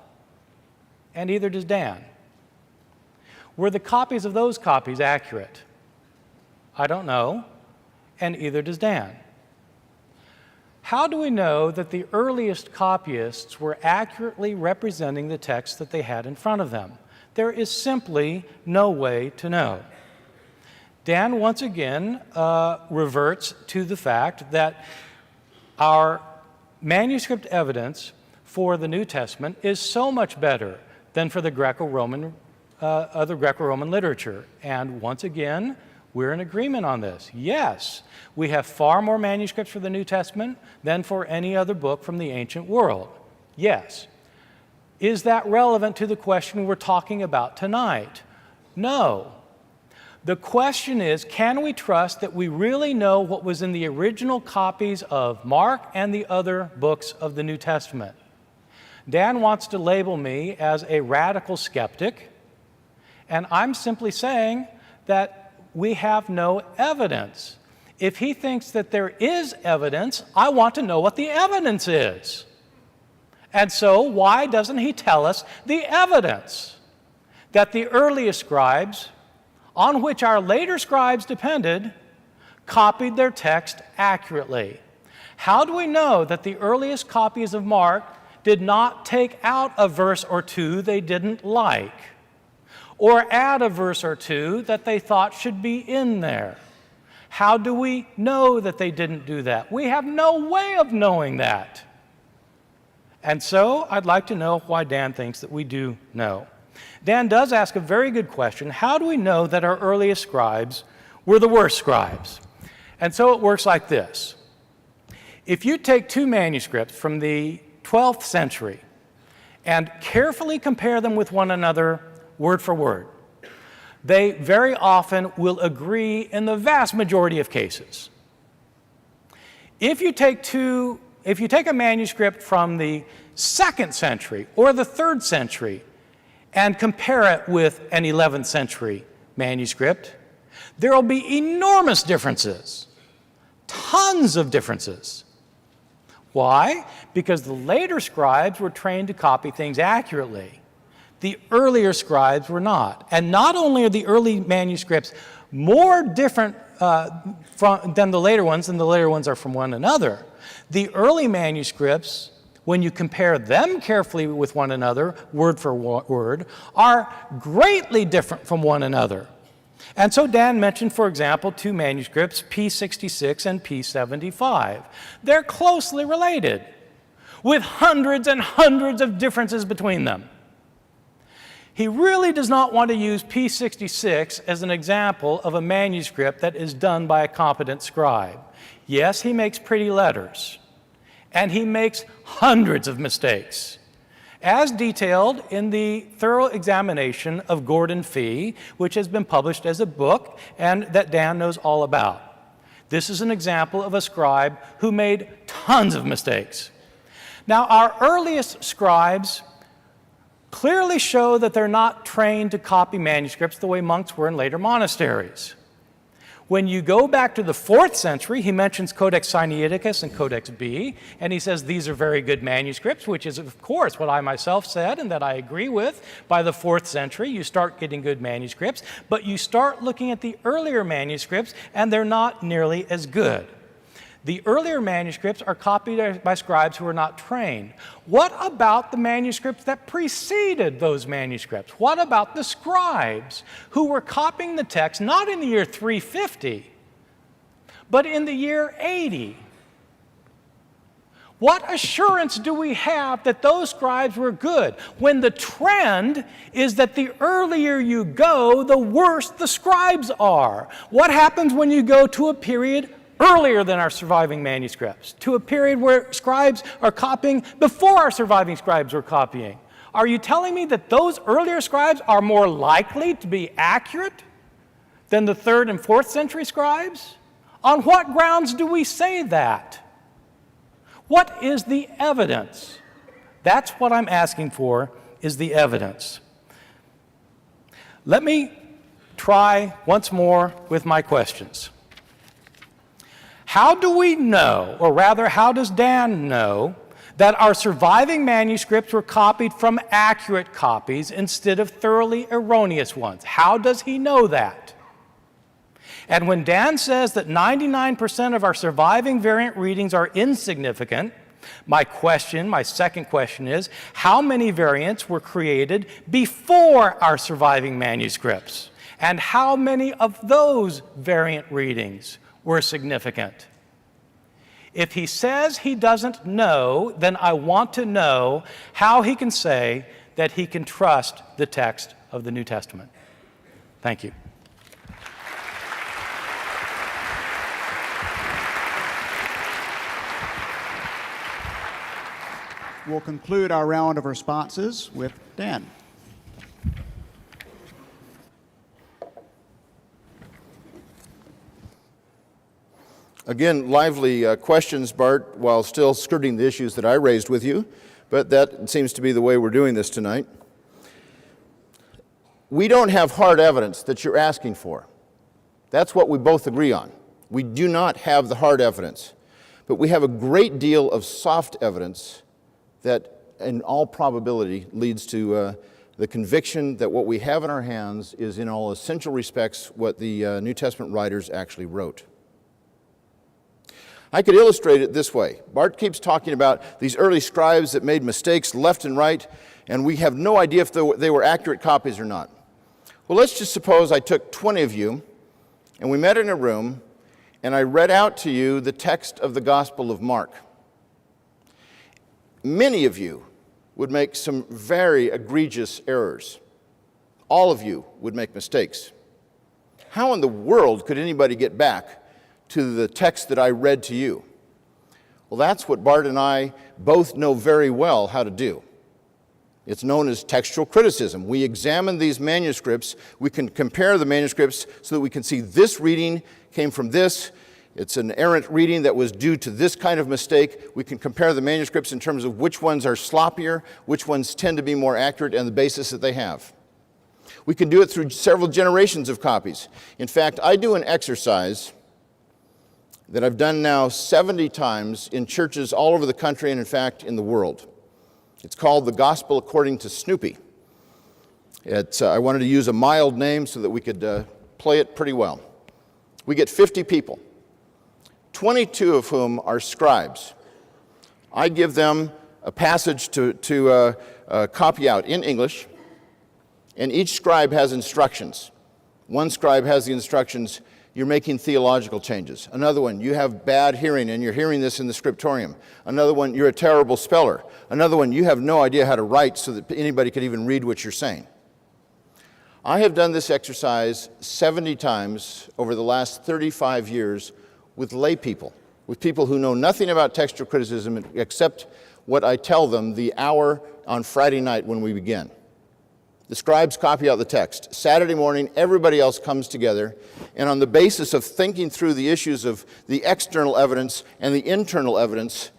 and neither does Dan. Were the copies of those copies accurate? I don't know, and either does Dan. How do we know that the earliest copyists were accurately representing the text that they had in front of them? There is simply no way to know. Dan once again reverts to the fact that our manuscript evidence for the New Testament is so much better than for the Greco-Roman, other Greco-Roman literature. And once again, we're in agreement on this. Yes, we have far more manuscripts for the New Testament than for any other book from the ancient world. Yes. Is that relevant to the question we're talking about tonight? No. The question is, can we trust that we really know what was in the original copies of Mark and the other books of the New Testament? Dan wants to label me as a radical skeptic, and I'm simply saying that we have no evidence. If he thinks that there is evidence, I want to know what the evidence is. And so why doesn't he tell us the evidence that the earliest scribes, on which our later scribes depended, copied their text accurately? How do we know that the earliest copies of Mark did not take out a verse or two they didn't like, or add a verse or two that they thought should be in there? How do we know that they didn't do that? We have no way of knowing that. And so I'd like to know why Dan thinks that we do know. Dan does ask a very good question. How do we know that our earliest scribes were the worst scribes? And so it works like this. If you take 2 manuscripts from the 12th century and carefully compare them with one another word for word, they very often will agree in the vast majority of cases. If you take a manuscript from the 2nd century or the 3rd century and compare it with an 11th century manuscript, there will be enormous differences, tons of differences. Why? Because the later scribes were trained to copy things accurately. The earlier scribes were not. And not only are the early manuscripts more different than the later ones, and the later ones are from one another, the early manuscripts, when you compare them carefully with one another, word for word, are greatly different from one another. And so Dan mentioned, for example, 2 manuscripts, P66 and P75. They're closely related, with hundreds and hundreds of differences between them. He really does not want to use P66 as an example of a manuscript that is done by a competent scribe. Yes, he makes pretty letters, and he makes hundreds of mistakes. as detailed in the thorough examination of Gordon Fee, which has been published as a book and that Dan knows all about. This is an example of a scribe who made tons of mistakes. Now, our earliest scribes clearly show that they're not trained to copy manuscripts the way monks were in later monasteries. When you go back to the 4th century, he mentions Codex Sinaiticus and Codex B, and he says these are very good manuscripts, which is, of course, what I myself said and that I agree with. By the 4th century, you start getting good manuscripts, but you start looking at the earlier manuscripts, and they're not nearly as good. The earlier manuscripts are copied by scribes who are not trained. What about the manuscripts that preceded those manuscripts? What about the scribes who were copying the text not in the year 350, but in the year 80? What assurance do we have that those scribes were good when the trend is that the earlier you go, the worse the scribes are? What happens when you go to a period earlier than our surviving manuscripts, to a period where scribes are copying before our surviving scribes were copying? Are you telling me that those earlier scribes are more likely to be accurate than the 3rd and 4th century scribes? On what grounds do we say that? What is the evidence? That's what I'm asking for, is the evidence. Let me try once more with my questions. How do we know, or rather, how does Dan know, that our surviving manuscripts were copied from accurate copies instead of thoroughly erroneous ones? How does he know that? And when Dan says that 99% of our surviving variant readings are insignificant, my second question is, how many variants were created before our surviving manuscripts? And how many of those variant readings were significant? If he says he doesn't know, then I want to know how he can say that he can trust the text of the New Testament. Thank you. We'll conclude our round of responses with Dan. Again, lively questions, Bart, while still skirting the issues that I raised with you, but that seems to be the way we're doing this tonight. We don't have hard evidence that you're asking for. That's what we both agree on. We do not have the hard evidence, but we have a great deal of soft evidence that, in all probability, leads to the conviction that what we have in our hands is, in all essential respects, what the New Testament writers actually wrote. I could illustrate it this way. Bart keeps talking about these early scribes that made mistakes left and right, and we have no idea if they were accurate copies or not. Well, let's just suppose I took 20 of you, and we met in a room, and I read out to you the text of the Gospel of Mark. Many of you would make some very egregious errors. All of you would make mistakes. How in the world could anybody get back to the text that I read to you? Well, that's what Bart and I both know very well how to do. It's known as textual criticism. We examine these manuscripts. We can compare the manuscripts so that we can see this reading came from this. It's an errant reading that was due to this kind of mistake. We can compare the manuscripts in terms of which ones are sloppier, which ones tend to be more accurate, and the basis that they have. We can do it through several generations of copies. In fact, I do an exercise that I've done now 70 times in churches all over the country and, in fact, in the world. It's called The Gospel According to Snoopy. I wanted to use a mild name so that we could play it pretty well. We get 50 people, 22 of whom are scribes. I give them a passage to copy out in English, and each scribe has instructions. One scribe has the instructions, you're making theological changes. Another one, you have bad hearing and you're hearing this in the scriptorium. Another one, you're a terrible speller. Another one, you have no idea how to write so that anybody could even read what you're saying. I have done this exercise 70 times over the last 35 years with lay people, with people who know nothing about textual criticism except what I tell them the hour on Friday night when we begin. The scribes copy out the text. Saturday morning, everybody else comes together, and on the basis of thinking through the issues of the external evidence and the internal evidence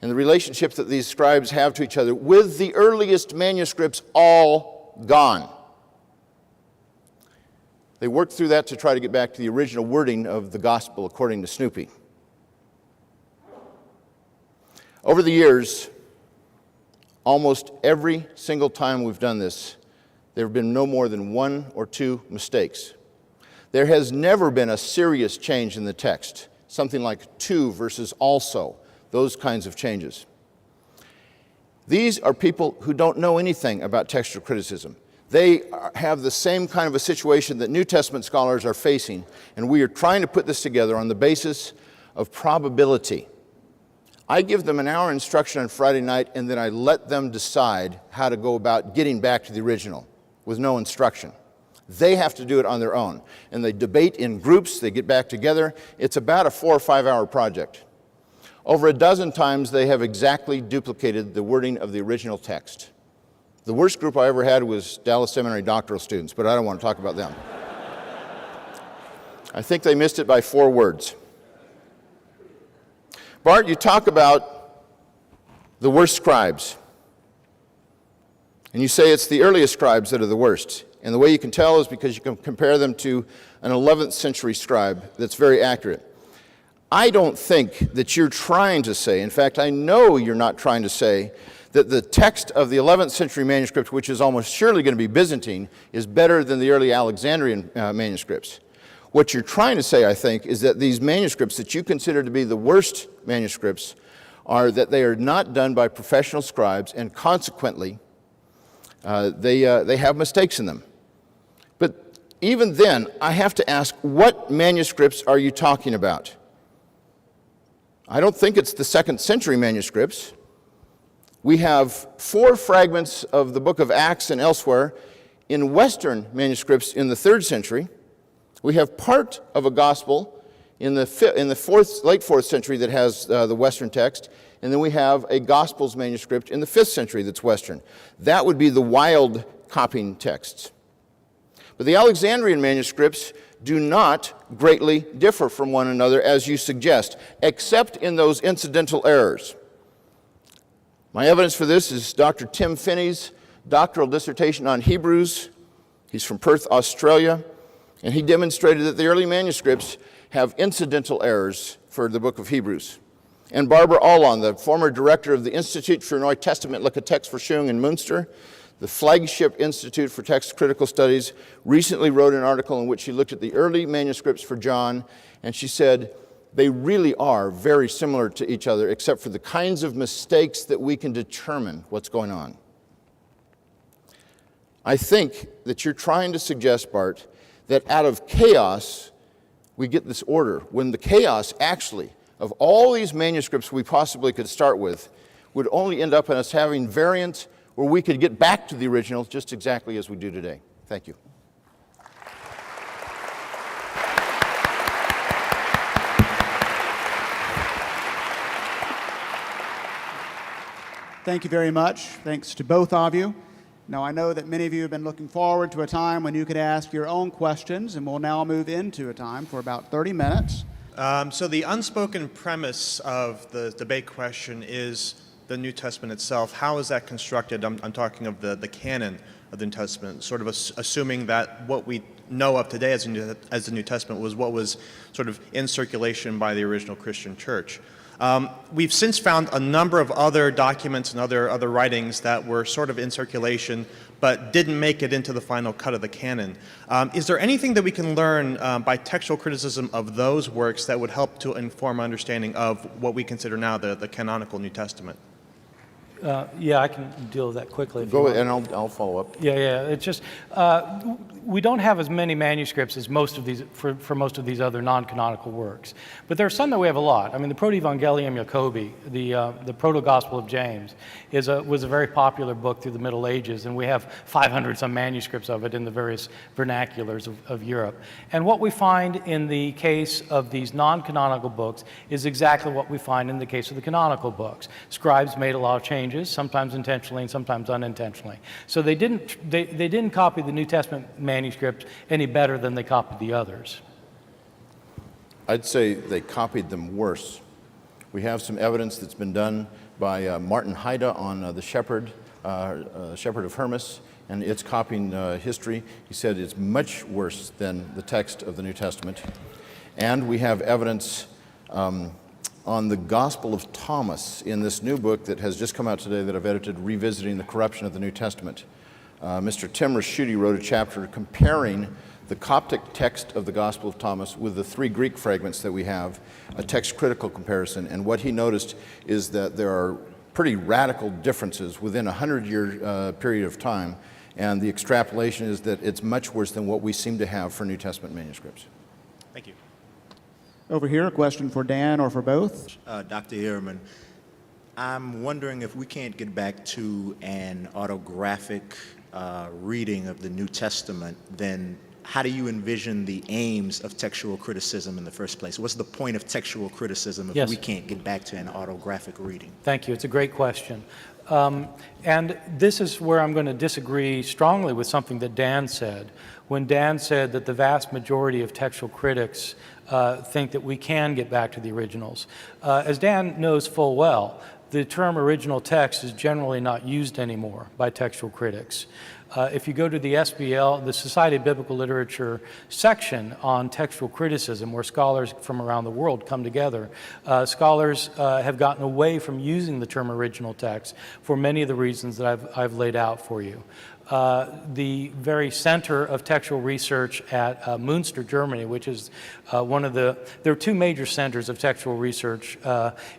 and the relationships that these scribes have to each other, with the earliest manuscripts all gone, they work through that to try to get back to the original wording of the gospel according to Snoopy. Over the years, almost every single time we've done this, there have been no more than 1 or 2 mistakes. There has never been a serious change in the text, something like to versus also, those kinds of changes. These are people who don't know anything about textual criticism. They have the same kind of a situation that New Testament scholars are facing, and we are trying to put this together on the basis of probability. I give them an hour instruction on Friday night, and then I let them decide how to go about getting back to the original with no instruction. They have to do it on their own. And they debate in groups, they get back together. It's about a 4 or 5 hour project. Over a dozen times, they have exactly duplicated the wording of the original text. The worst group I ever had was Dallas Seminary doctoral students, but I don't want to talk about them. I think they missed it by 4 words. Bart, you talk about the worst scribes. And you say it's the earliest scribes that are the worst. And the way you can tell is because you can compare them to an 11th century scribe that's very accurate. I don't think that you're trying to say, in fact, I know you're not trying to say, that the text of the 11th century manuscript, which is almost surely going to be Byzantine, is better than the early Alexandrian manuscripts. What you're trying to say, I think, is that these manuscripts that you consider to be the worst manuscripts are that they are not done by professional scribes, and consequently, they have mistakes in them. But even then, I have to ask, what manuscripts are you talking about? I don't think it's the 2nd century manuscripts. We have 4 fragments of the book of Acts and elsewhere in Western manuscripts in the 3rd century. We have part of a gospel in the late 4th century that has the Western text, and then we have a Gospels manuscript in the 5th century that's Western. That would be the wild copying texts. But the Alexandrian manuscripts do not greatly differ from one another, as you suggest, except in those incidental errors. My evidence for this is Dr. Tim Finney's doctoral dissertation on Hebrews. He's from Perth, Australia, and he demonstrated that the early manuscripts have incidental errors for the book of Hebrews. And Barbara Allon, the former director of the Institute für Neutestamentliche Textforschung in Münster, the flagship institute for text critical studies, recently wrote an article in which she looked at the early manuscripts for John, and she said, they really are very similar to each other, except for the kinds of mistakes that we can determine what's going on. I think that you're trying to suggest, Bart, that out of chaos, we get this order, when the chaos actually, of all these manuscripts we possibly could start with, would only end up in us having variants where we could get back to the original just exactly as we do today. Thank you. Thank you very much. Thanks to both of you. Now, I know that many of you have been looking forward to a time when you could ask your own questions, and we'll now move into a time for about 30 minutes. So the unspoken premise of the debate question is the New Testament itself. How is that constructed? I'm talking of the canon of the New Testament, sort of assuming that what we know of today as the New Testament was what was sort of in circulation by the original Christian church. We've since found a number of other documents and other writings that were sort of in circulation but didn't make it into the final cut of the canon. Is there anything that we can learn by textual criticism of those works that would help to inform understanding of what we consider now the canonical New Testament? Yeah, I can deal with that quickly. Go ahead, and I'll follow up. Yeah. It's just we don't have as many manuscripts as most of these for most of these other non-canonical works, but there are some that we have a lot. I mean, the Proto-Evangelium Jacobi, the Proto-Gospel of James, was a very popular book through the Middle Ages, and we have 500 some manuscripts of it in the various vernaculars of Europe. And what we find in the case of these non-canonical books is exactly what we find in the case of the canonical books. Scribes made a lot of changes changes, sometimes intentionally and sometimes unintentionally. So they didn't copy the New Testament manuscript any better than they copied the others. I'd say they copied them worse. We have some evidence that's been done by Martin Haida on the Shepherd of Hermas, and it's copying history. He said it's much worse than the text of the New Testament. And we have evidence on the Gospel of Thomas in this new book that has just come out today that I've edited, Revisiting the Corruption of the New Testament. Mr. Tim Raschuti wrote a chapter comparing the Coptic text of the Gospel of Thomas with the 3 Greek fragments that we have, a text-critical comparison. And what he noticed is that there are pretty radical differences within a 100-year period of time, and the extrapolation is that it's much worse than what we seem to have for New Testament manuscripts. Thank you. Over here, a question for Dan or for both. Dr. Ehrman, I'm wondering if we can't get back to an autographic reading of the New Testament, then how do you envision the aims of textual criticism in the first place? What's the point of textual criticism if Yes. we can't get back to an autographic reading? Thank you. It's a great question. And this is where I'm going to disagree strongly with something that Dan said. When Dan said that the vast majority of textual critics think that we can get back to the originals. As Dan knows full well, the term original text is generally not used anymore by textual critics. If you go to the SBL, the Society of Biblical Literature section on textual criticism, where scholars from around the world come together, scholars have gotten away from using the term original text for many of the reasons that I've laid out for you. The very center of textual research at Münster, Germany, which is there are 2 major centers of textual research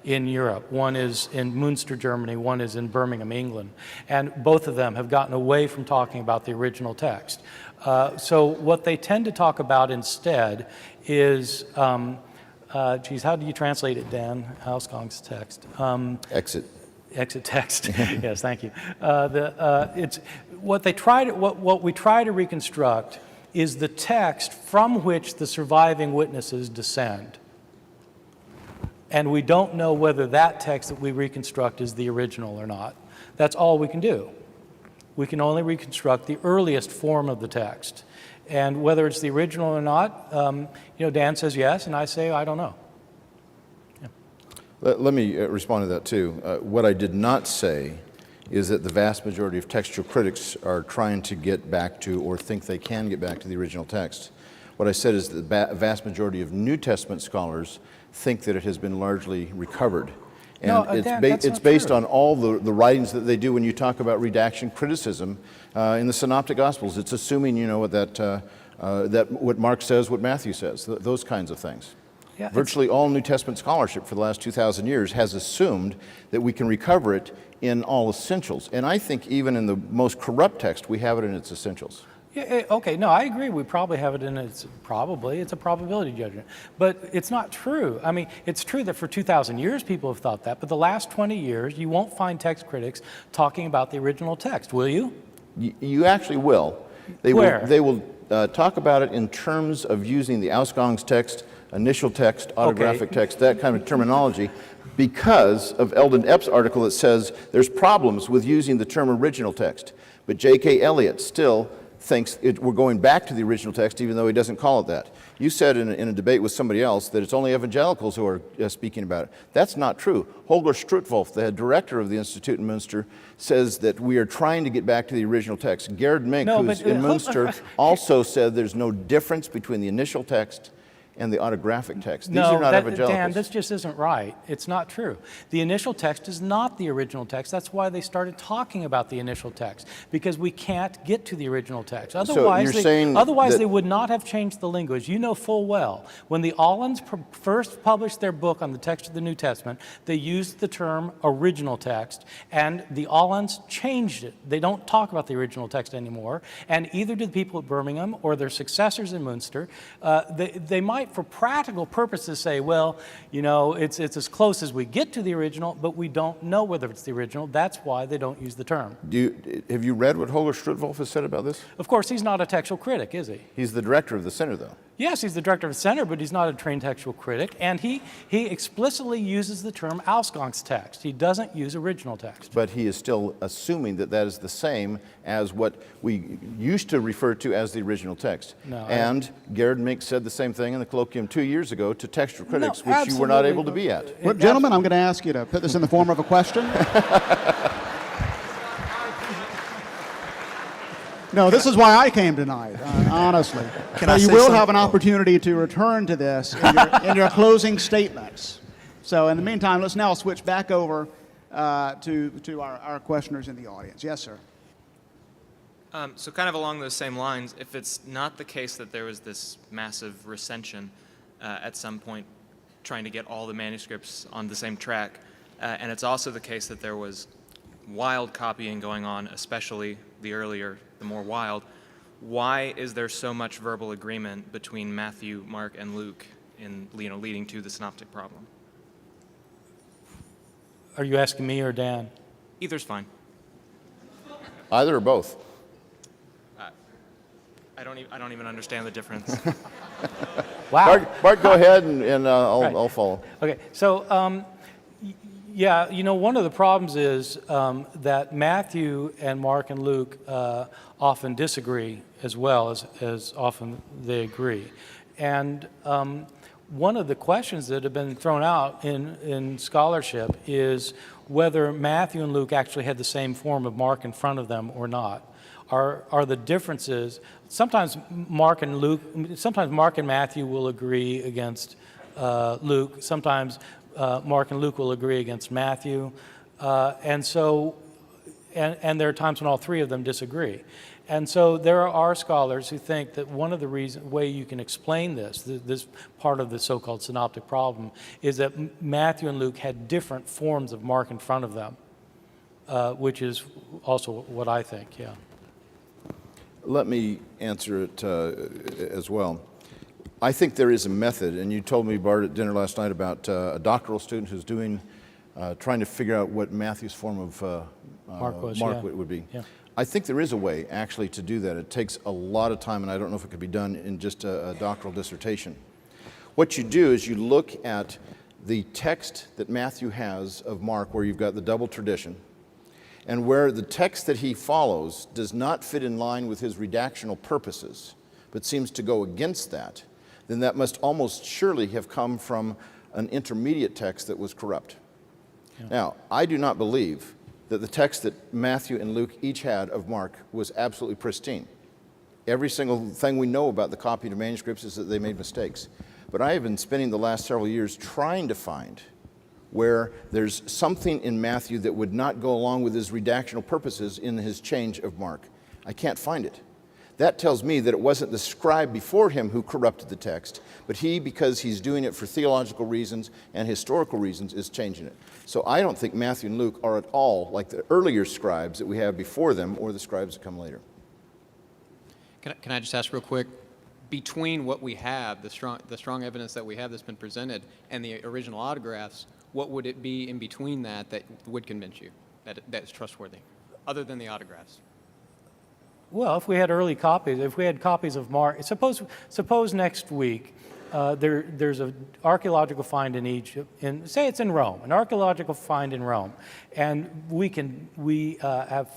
in Europe. One is in Münster, Germany, one is in Birmingham, England. And both of them have gotten away from talking about the original text. So what they tend to talk about instead is, how do you translate it, Dan? Hausgang's text. Exit text. Yes, thank you. What we try to reconstruct is the text from which the surviving witnesses descend. And we don't know whether that text that we reconstruct is the original or not. That's all we can do. We can only reconstruct the earliest form of the text. And whether it's the original or not, Dan says yes, and I say I don't know. Let me respond to that too. What I did not say is that the vast majority of textual critics are trying to get back to or think they can get back to the original text. What I said is that the vast majority of New Testament scholars think that it has been largely recovered. And it's based on all the writings that they do when you talk about redaction criticism in the Synoptic Gospels. It's assuming, that what Mark says, what Matthew says, those kinds of things. Yeah, virtually all New Testament scholarship for the last 2,000 years has assumed that we can recover it in all essentials. And I think even in the most corrupt text, we have it in its essentials. Yeah, okay, no, I agree. We probably have it in it's a probability judgment. But it's not true. I mean, it's true that for 2,000 years people have thought that, but the last 20 years you won't find text critics talking about the original text, will you? You actually will. They will talk about it in terms of using the Ausgangs text, initial text, autographic text, that kind of terminology, because of Eldon Epp's article that says there's problems with using the term original text. But J.K. Elliott still thinks we're going back to the original text, even though he doesn't call it that. You said in a debate with somebody else that it's only evangelicals who are speaking about it. That's not true. Holger Strutwolf, the director of the Institute in Münster, says that we are trying to get back to the original text. Gerhard Mink, who's in Münster, also said there's no difference between the initial text and the autographic text. These are not evangelicals. Dan, this just isn't right. It's not true. The initial text is not the original text. That's why they started talking about the initial text, because we can't get to the original text. Otherwise, they would not have changed the language. You know full well, when the Allens first published their book on the text of the New Testament, they used the term original text, and the Allens changed it. They don't talk about the original text anymore, and either do the people at Birmingham or their successors in Münster. They might, for practical purposes, say, well, it's as close as we get to the original, but we don't know whether it's the original. That's why they don't use the term. Have you read what Holger Strutwolf has said about this? Of course, he's not a textual critic, is he? He's the director of the center, though. Yes, he's the director of the center, but he's not a trained textual critic, and he explicitly uses the term Alskon's text. He doesn't use original text. But he is still assuming that that is the same as what we used to refer to as the original text. No, and Gerhard Mink said the same thing in the colloquium 2 years ago to textual critics, No, which you were not absolutely. able to be at. Well, gentlemen, I'm going to ask you to put this in the form of a question. No, this is why I came tonight, honestly. Can I You say will something? have an opportunity to return to this in your closing statements. So in the meantime, let's now switch back over to our questioners in the audience. Yes, sir. So kind of along those same lines, if it's not the case that there was this massive recension at some point trying to get all the manuscripts on the same track, and it's also the case that there was wild copying going on, especially the earlier, the more wild, why is there so much verbal agreement between Matthew, Mark, and Luke in leading to the synoptic problem? Are you asking me or Dan? Either's fine. Either or both. I don't even understand the difference. Wow. Bart, go ahead and Right. I'll follow. Okay, so yeah, one of the problems is that Matthew and Mark and Luke often disagree as well as often they agree. And one of the questions that have been thrown out in scholarship is whether Matthew and Luke actually had the same form of Mark in front of them or not. Are the differences, sometimes Mark and Matthew will agree against Luke, sometimes Mark and Luke will agree against Matthew, and there are times when all three of them disagree. And so there are scholars who think that one of the way you can explain this part of the so-called synoptic problem, is that Matthew and Luke had different forms of Mark in front of them, which is also what I think, yeah. Let me answer it as well. I think there is a method, and you told me, Bart, at dinner last night about a doctoral student who's trying to figure out what Matthew's form of Mark would be. Yeah. I think there is a way, actually, to do that. It takes a lot of time, and I don't know if it could be done in just a doctoral dissertation. What you do is you look at the text that Matthew has of Mark, where you've got the double tradition, and where the text that he follows does not fit in line with his redactional purposes, but seems to go against that, then that must almost surely have come from an intermediate text that was corrupt. Yeah. Now, I do not believe that the text that Matthew and Luke each had of Mark was absolutely pristine. Every single thing we know about the copied manuscripts is that they made mistakes. But I have been spending the last several years trying to find where there's something in Matthew that would not go along with his redactional purposes in his change of Mark. I can't find it. That tells me that it wasn't the scribe before him who corrupted the text, but he, because he's doing it for theological reasons and historical reasons, is changing it. So I don't think Matthew and Luke are at all like the earlier scribes that we have before them or the scribes that come later. Can I just ask real quick, between what we have, the strong evidence that we have that's been presented, and the original autographs, what would it be in between that would convince you that it's trustworthy, other than the autographs? Well, if we had early copies, if we had copies of Mark, suppose next week there's an archaeological find in Egypt, say it's in Rome, an archaeological find in Rome, and we have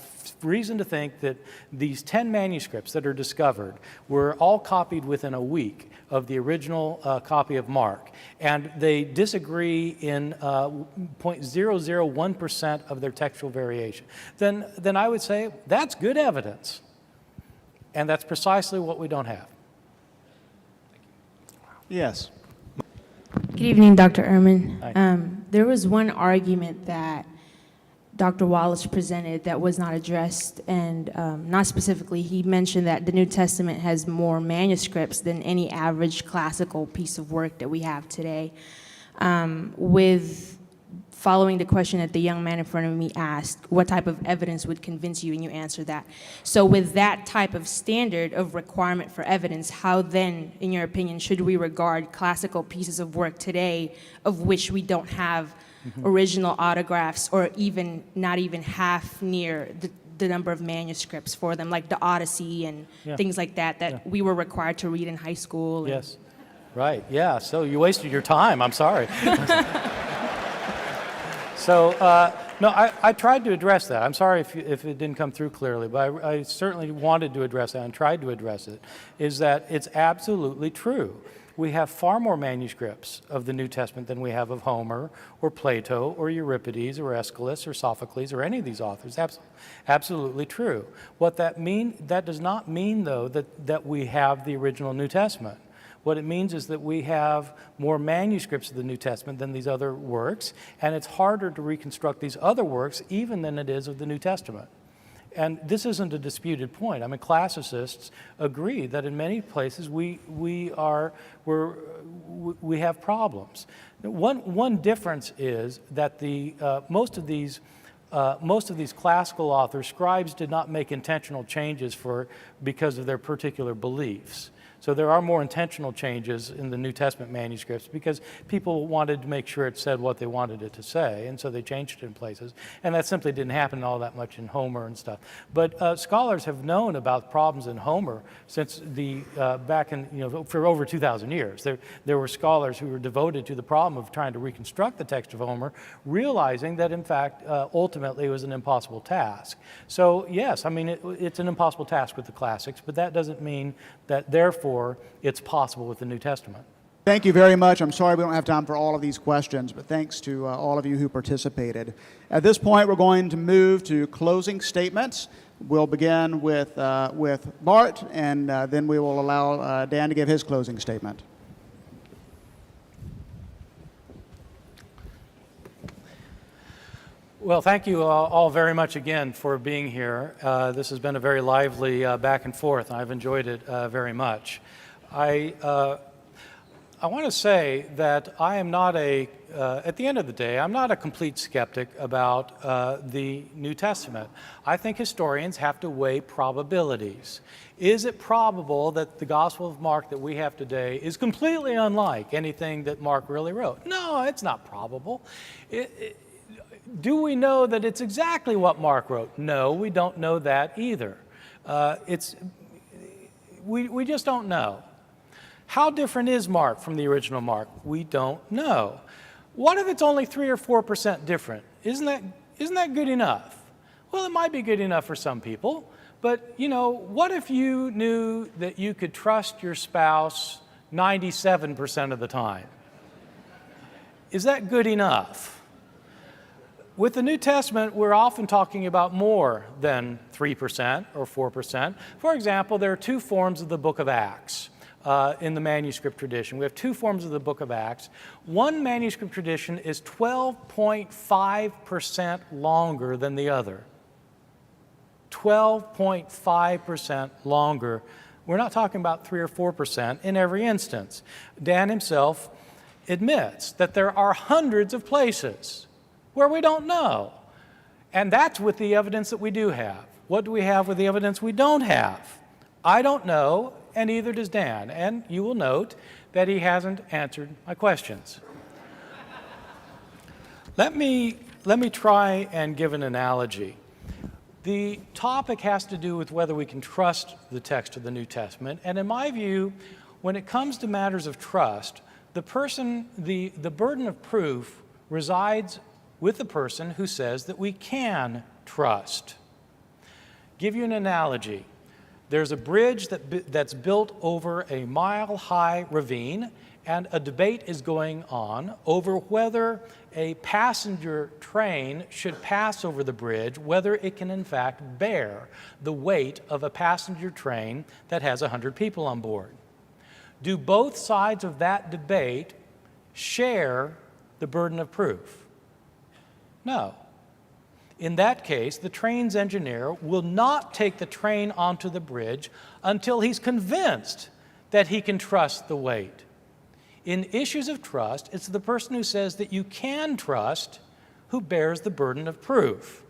reason to think that these 10 manuscripts that are discovered were all copied within a week of the original copy of Mark, and they disagree in 0.001% of their textual variation, then I would say that's good evidence. And that's precisely what we don't have. Yes. Good evening, Dr. Ehrman. Hi. There was one argument that Dr. Wallace presented that was not addressed, and not specifically, he mentioned that the New Testament has more manuscripts than any average classical piece of work that we have today. Following the question that the young man in front of me asked, what type of evidence would convince you, and you answered that. So with that type of standard of requirement for evidence, how then, in your opinion, should we regard classical pieces of work today of which we don't have original autographs, or even not even half near the number of manuscripts for them, like the Odyssey and Yeah. things like that, that we were required to read in high school. and- Yes, right, yeah, so you wasted your time, I'm sorry. So, no, I tried to address that. I'm sorry if it didn't come through clearly, but I certainly wanted to address that and tried to address it, is that it's absolutely true. We have far more manuscripts of the New Testament than we have of Homer or Plato or Euripides or Aeschylus or Sophocles or any of these authors. Absolutely true. That does not mean, though, that we have the original New Testament. What it means is that we have more manuscripts of the New Testament than these other works, and it's harder to reconstruct these other works even than it is of the New Testament. And this isn't a disputed point. I mean, classicists agree that in many places we have problems. One difference is that most of these classical authors, scribes, did not make intentional changes because of their particular beliefs. So there are more intentional changes in the New Testament manuscripts because people wanted to make sure it said what they wanted it to say, and so they changed it in places. And that simply didn't happen all that much in Homer and stuff. But scholars have known about problems in Homer since for over 2,000 years. There were scholars who were devoted to the problem of trying to reconstruct the text of Homer, realizing that in fact, ultimately it was an impossible task. So yes, I mean, it's an impossible task with the classics, but that doesn't mean that therefore it's possible with the New Testament. Thank you very much. I'm sorry we don't have time for all of these questions, but thanks to all of you who participated. At this point, we're going to move to closing statements. We'll begin with Bart, and then we will allow Dan to give his closing statement. Well, thank you all very much again for being here. This has been a very lively back and forth, and I've enjoyed it very much. I want to say that I am not at the end of the day, I'm not a complete skeptic about the New Testament. I think historians have to weigh probabilities. Is it probable that the Gospel of Mark that we have today is completely unlike anything that Mark really wrote? No, it's not probable. Do we know that it's exactly what Mark wrote? No, we don't know that either. We just don't know. How different is Mark from the original Mark? We don't know. What if it's only 3 or 4% different? Isn't that good enough? Well, it might be good enough for some people, but what if you knew that you could trust your spouse 97% of the time? Is that good enough? With the New Testament, we're often talking about more than 3% or 4%. For example, there are two forms of the book of Acts in the manuscript tradition. We have two forms of the book of Acts. One manuscript tradition is 12.5% longer than the other. 12.5% longer. We're not talking about 3 or 4% in every instance. Dan himself admits that there are hundreds of places where we don't know. And that's with the evidence that we do have. What do we have with the evidence we don't have? I don't know, and neither does Dan. And you will note that he hasn't answered my questions. Let me try and give an analogy. The topic has to do with whether we can trust the text of the New Testament. And in my view, when it comes to matters of trust, the burden of proof resides with the person who says that we can trust. Give you an analogy. There's a bridge that's built over a mile-high ravine, and a debate is going on over whether a passenger train should pass over the bridge, whether it can in fact bear the weight of a passenger train that has 100 people on board. Do both sides of that debate share the burden of proof? No. In that case, the train's engineer will not take the train onto the bridge until he's convinced that he can trust the weight. In issues of trust, it's the person who says that you can trust who bears the burden of proof.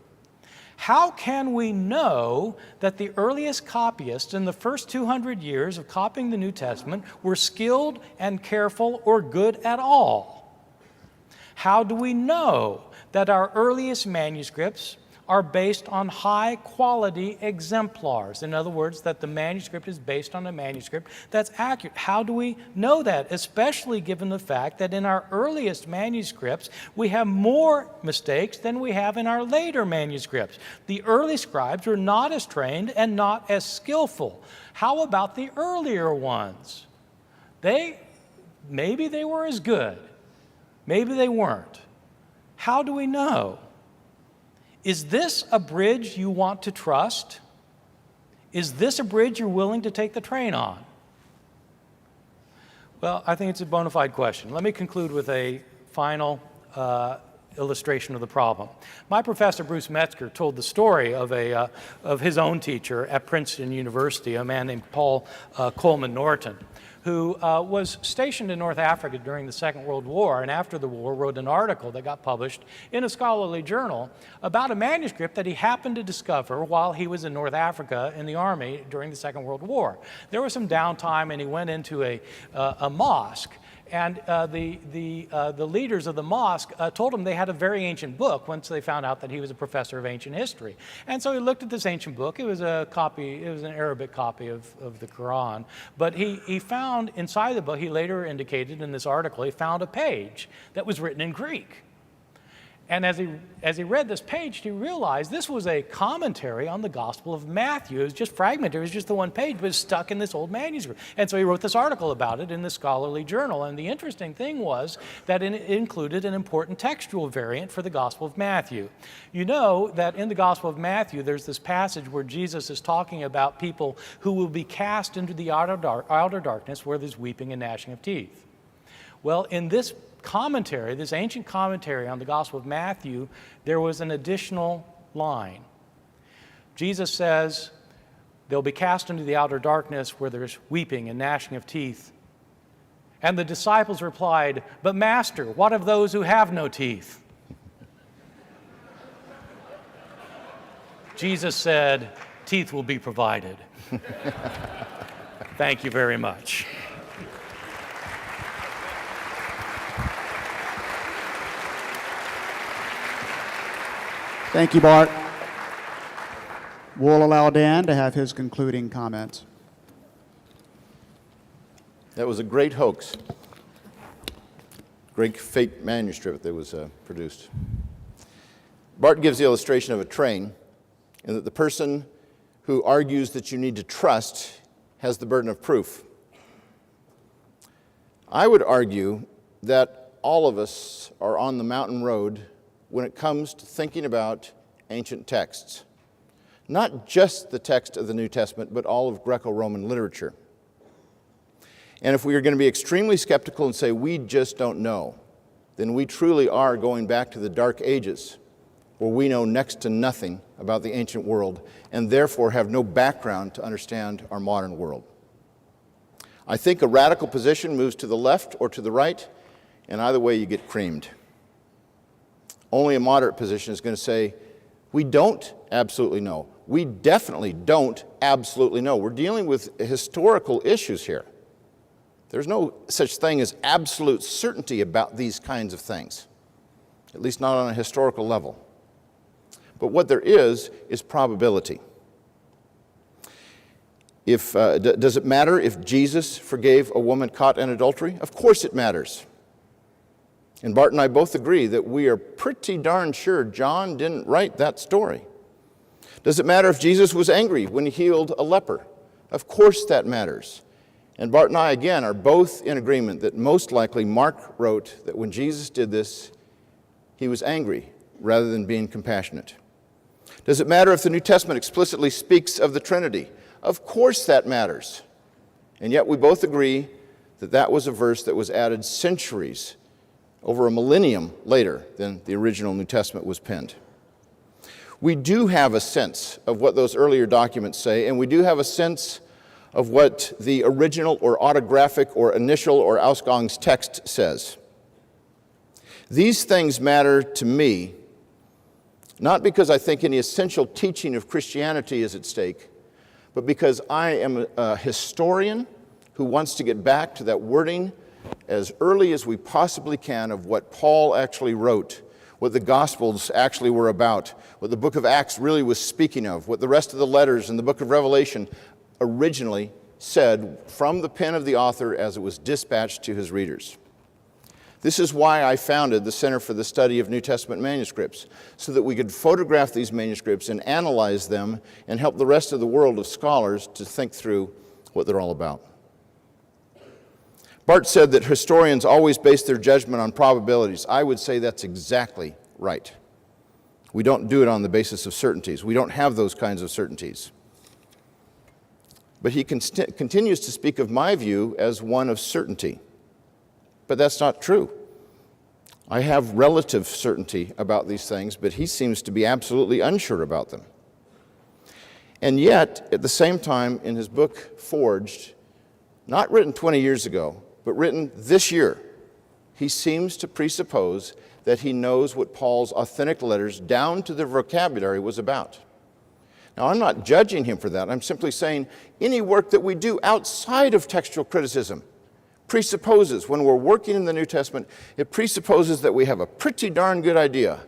How can we know that the earliest copyists in the first 200 years of copying the New Testament were skilled and careful or good at all? How do we know that our earliest manuscripts are based on high-quality exemplars. In other words, that the manuscript is based on a manuscript that's accurate. How do we know that? Especially given the fact that in our earliest manuscripts, we have more mistakes than we have in our later manuscripts. The early scribes were not as trained and not as skillful. How about the earlier ones? Maybe they were as good. Maybe they weren't. How do we know? Is this a bridge you want to trust? Is this a bridge you're willing to take the train on? Well, I think it's a bona fide question. Let me conclude with a final illustration of the problem. My professor, Bruce Metzger, told the story of his own teacher at Princeton University, a man named Paul Coleman Norton, who was stationed in North Africa during the Second World War, and after the war wrote an article that got published in a scholarly journal about a manuscript that he happened to discover while he was in North Africa in the Army during the Second World War. There was some downtime, and he went into a mosque. And the leaders of the mosque told him they had a very ancient book once they found out that he was a professor of ancient history. And so he looked at this ancient book. It was an Arabic copy of the Quran. But he found inside the book, he later indicated in this article, he found a page that was written in Greek. And as he read this page, he realized this was a commentary on the Gospel of Matthew. It was just fragmented. It was just the one page, but it's stuck in this old manuscript. And so he wrote this article about it in the scholarly journal. And the interesting thing was that it included an important textual variant for the Gospel of Matthew. You know that in the Gospel of Matthew, there's this passage where Jesus is talking about people who will be cast into the outer darkness where there's weeping and gnashing of teeth. Well, in this commentary, this ancient commentary on the Gospel of Matthew, there was an additional line. Jesus says, they'll be cast into the outer darkness where there's weeping and gnashing of teeth. And the disciples replied, but Master, what of those who have no teeth? Jesus said, teeth will be provided. Thank you very much. Thank you, Bart. We'll allow Dan to have his concluding comments. That was a great hoax. Great fake manuscript that was produced. Bart gives the illustration of a train, and that the person who argues that you need to trust has the burden of proof. I would argue that all of us are on the mountain road when it comes to thinking about ancient texts. Not just the text of the New Testament, but all of Greco-Roman literature. And if we are going to be extremely skeptical and say we just don't know, then we truly are going back to the Dark Ages, where we know next to nothing about the ancient world and therefore have no background to understand our modern world. I think a radical position moves to the left or to the right, and either way you get creamed. Only a moderate position is going to say, we don't absolutely know. We definitely don't absolutely know. We're dealing with historical issues here. There's no such thing as absolute certainty about these kinds of things, at least not on a historical level. But what there is probability. Does it matter if Jesus forgave a woman caught in adultery? Of course it matters. And Bart and I both agree that we are pretty darn sure John didn't write that story. Does it matter if Jesus was angry when he healed a leper? Of course that matters. And Bart and I, again, are both in agreement that most likely Mark wrote that when Jesus did this, he was angry rather than being compassionate. Does it matter if the New Testament explicitly speaks of the Trinity? Of course that matters. And yet we both agree that that was a verse that was added centuries, over a millennium later than the original New Testament was penned. We do have a sense of what those earlier documents say, and we do have a sense of what the original or autographic or initial or Ausgang's text says. These things matter to me, not because I think any essential teaching of Christianity is at stake, but because I am a historian who wants to get back to that wording as early as we possibly can of what Paul actually wrote what the Gospels actually were about, what the book of Acts really was speaking of, what the rest of the letters in the book of Revelation originally said from the pen of the author as it was dispatched to his readers. This is why I founded the Center for the Study of New Testament Manuscripts, so that we could photograph these manuscripts and analyze them and help the rest of the world of scholars to think through what they're all about. Barth said that historians always base their judgment on probabilities. I would say that's exactly right. We don't do it on the basis of certainties. We don't have those kinds of certainties. But he continues to speak of my view as one of certainty. But that's not true. I have relative certainty about these things, but he seems to be absolutely unsure about them. And yet, at the same time, in his book, Forged, not written 20 years ago, but written this year, he seems to presuppose that he knows what Paul's authentic letters, down to their vocabulary, was about. Now, I'm not judging him for that. I'm simply saying any work that we do outside of textual criticism presupposes, when we're working in the New Testament, it presupposes that we have a pretty darn good idea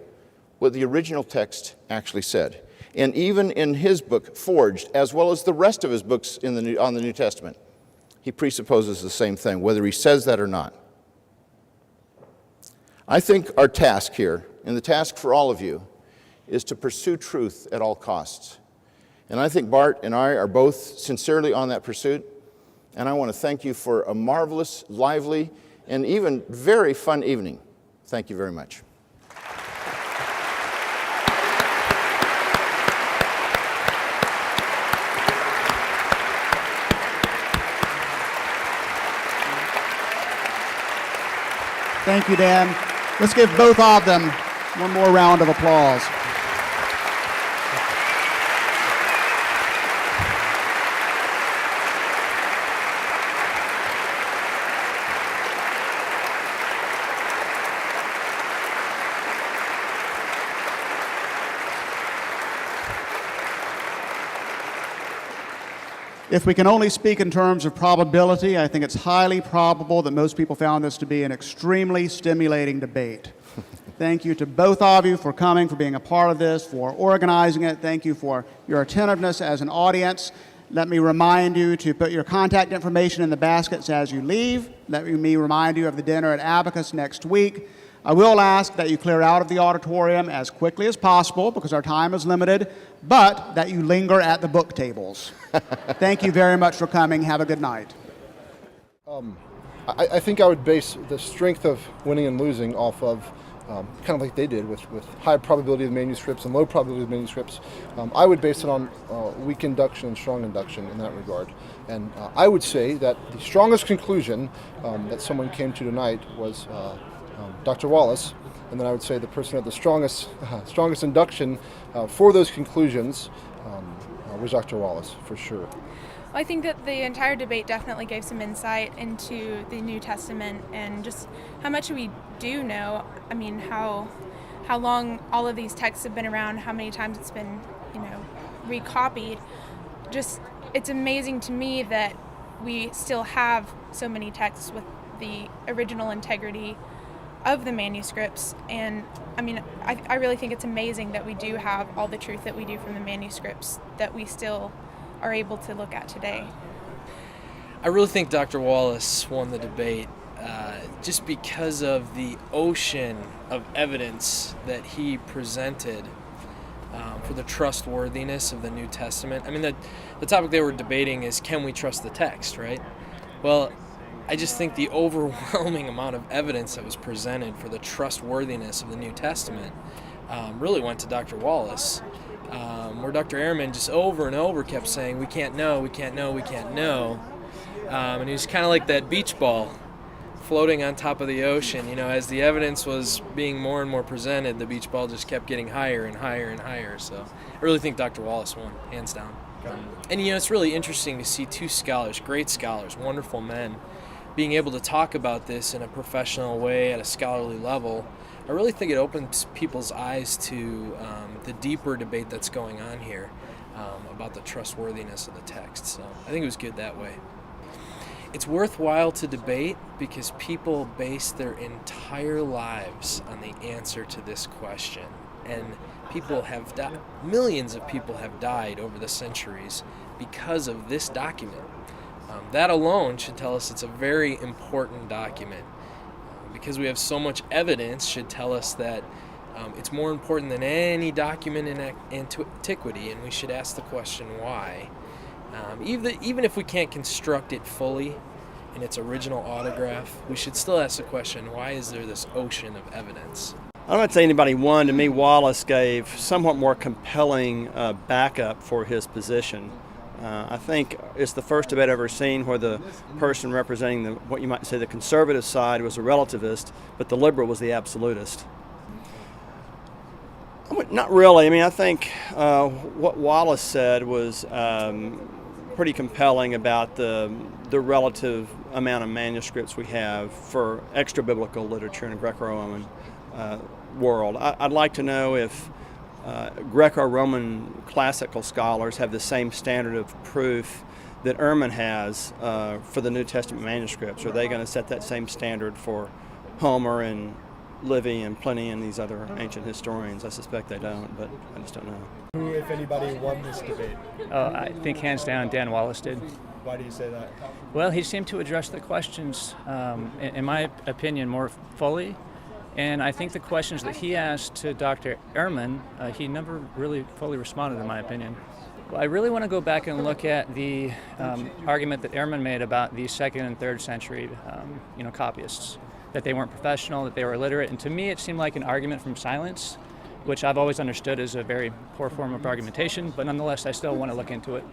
what the original text actually said. And even in his book, Forged, as well as the rest of his books on the New Testament, he presupposes the same thing, whether he says that or not. I think our task here, and the task for all of you, is to pursue truth at all costs. And I think Bart and I are both sincerely on that pursuit. And I want to thank you for a marvelous, lively, and even very fun evening. Thank you very much. Thank you, Dan. Let's give both of them one more round of applause. If we can only speak in terms of probability, I think it's highly probable that most people found this to be an extremely stimulating debate. Thank you to both of you for coming, for being a part of this, for organizing it. Thank you for your attentiveness as an audience. Let me remind you to put your contact information in the baskets as you leave. Let me remind you of the dinner at Abacus next week. I will ask that you clear out of the auditorium as quickly as possible because our time is limited, but that you linger at the book tables. Thank you very much for coming. Have a good night. I think I would base the strength of winning and losing off of kind of like they did with high probability of manuscripts and low probability of manuscripts. I would base it on weak induction and strong induction in that regard. And I would say that the strongest conclusion that someone came to tonight was Dr. Wallace, and then I would say the person at the strongest induction for those conclusions was Dr. Wallace, for sure. Well, I think that the entire debate definitely gave some insight into the New Testament and just how much we do know. I mean, how long all of these texts have been around, how many times it's been, recopied. Just, it's amazing to me that we still have so many texts with the original integrity of the manuscripts. And I mean, I really think it's amazing that we do have all the truth that we do from the manuscripts that we still are able to look at today. I really think Dr. Wallace won the debate just because of the ocean of evidence that he presented for the trustworthiness of the New Testament. I mean, the topic they were debating is, can we trust the text, right? Well, I just think the overwhelming amount of evidence that was presented for the trustworthiness of the New Testament really went to Dr. Wallace, where Dr. Ehrman just over and over kept saying, we can't know, we can't know, we can't know. And he was kind of like that beach ball floating on top of the ocean. As the evidence was being more and more presented, the beach ball just kept getting higher and higher and higher. So I really think Dr. Wallace won, hands down. And it's really interesting to see two scholars, great scholars, wonderful men, being able to talk about this in a professional way at a scholarly level. I really think it opens people's eyes to the deeper debate that's going on here about the trustworthiness of the text. So I think it was good that way. it's worthwhile to debate because people base their entire lives on the answer to this question. And people have died, millions of people have died over the centuries because of this document. That alone should tell us it's a very important document. Because we have so much evidence should tell us that it's more important than any document in antiquity, and we should ask the question why. Even if we can't construct it fully in its original autograph, we should still ask the question, why is there this ocean of evidence? I'm not saying anybody won. To me, Wallace gave somewhat more compelling backup for his position. I think it's the first debate I've ever seen where the person representing what you might say the conservative side was a relativist, but the liberal was the absolutist. Not really. I mean, I think what Wallace said was pretty compelling about the relative amount of manuscripts we have for extra-biblical literature in a Greco-Roman world. I'd like to know if Greco-Roman classical scholars have the same standard of proof that Ehrman has for the New Testament manuscripts. Are they going to set that same standard for Homer and Livy and Pliny and these other ancient historians? I suspect they don't, but I just don't know. Who, if anybody, won this debate? I think hands down Dan Wallace did. Why do you say that? Well, he seemed to address the questions, in my opinion, more fully. And I think the questions that he asked to Dr. Ehrman, he never really fully responded, in my opinion. Well, I really want to go back and look at the argument that Ehrman made about the 2nd and 3rd century, copyists, that they weren't professional, that they were illiterate. And to me, it seemed like an argument from silence, which I've always understood as a very poor form of argumentation. But nonetheless, I still want to look into it.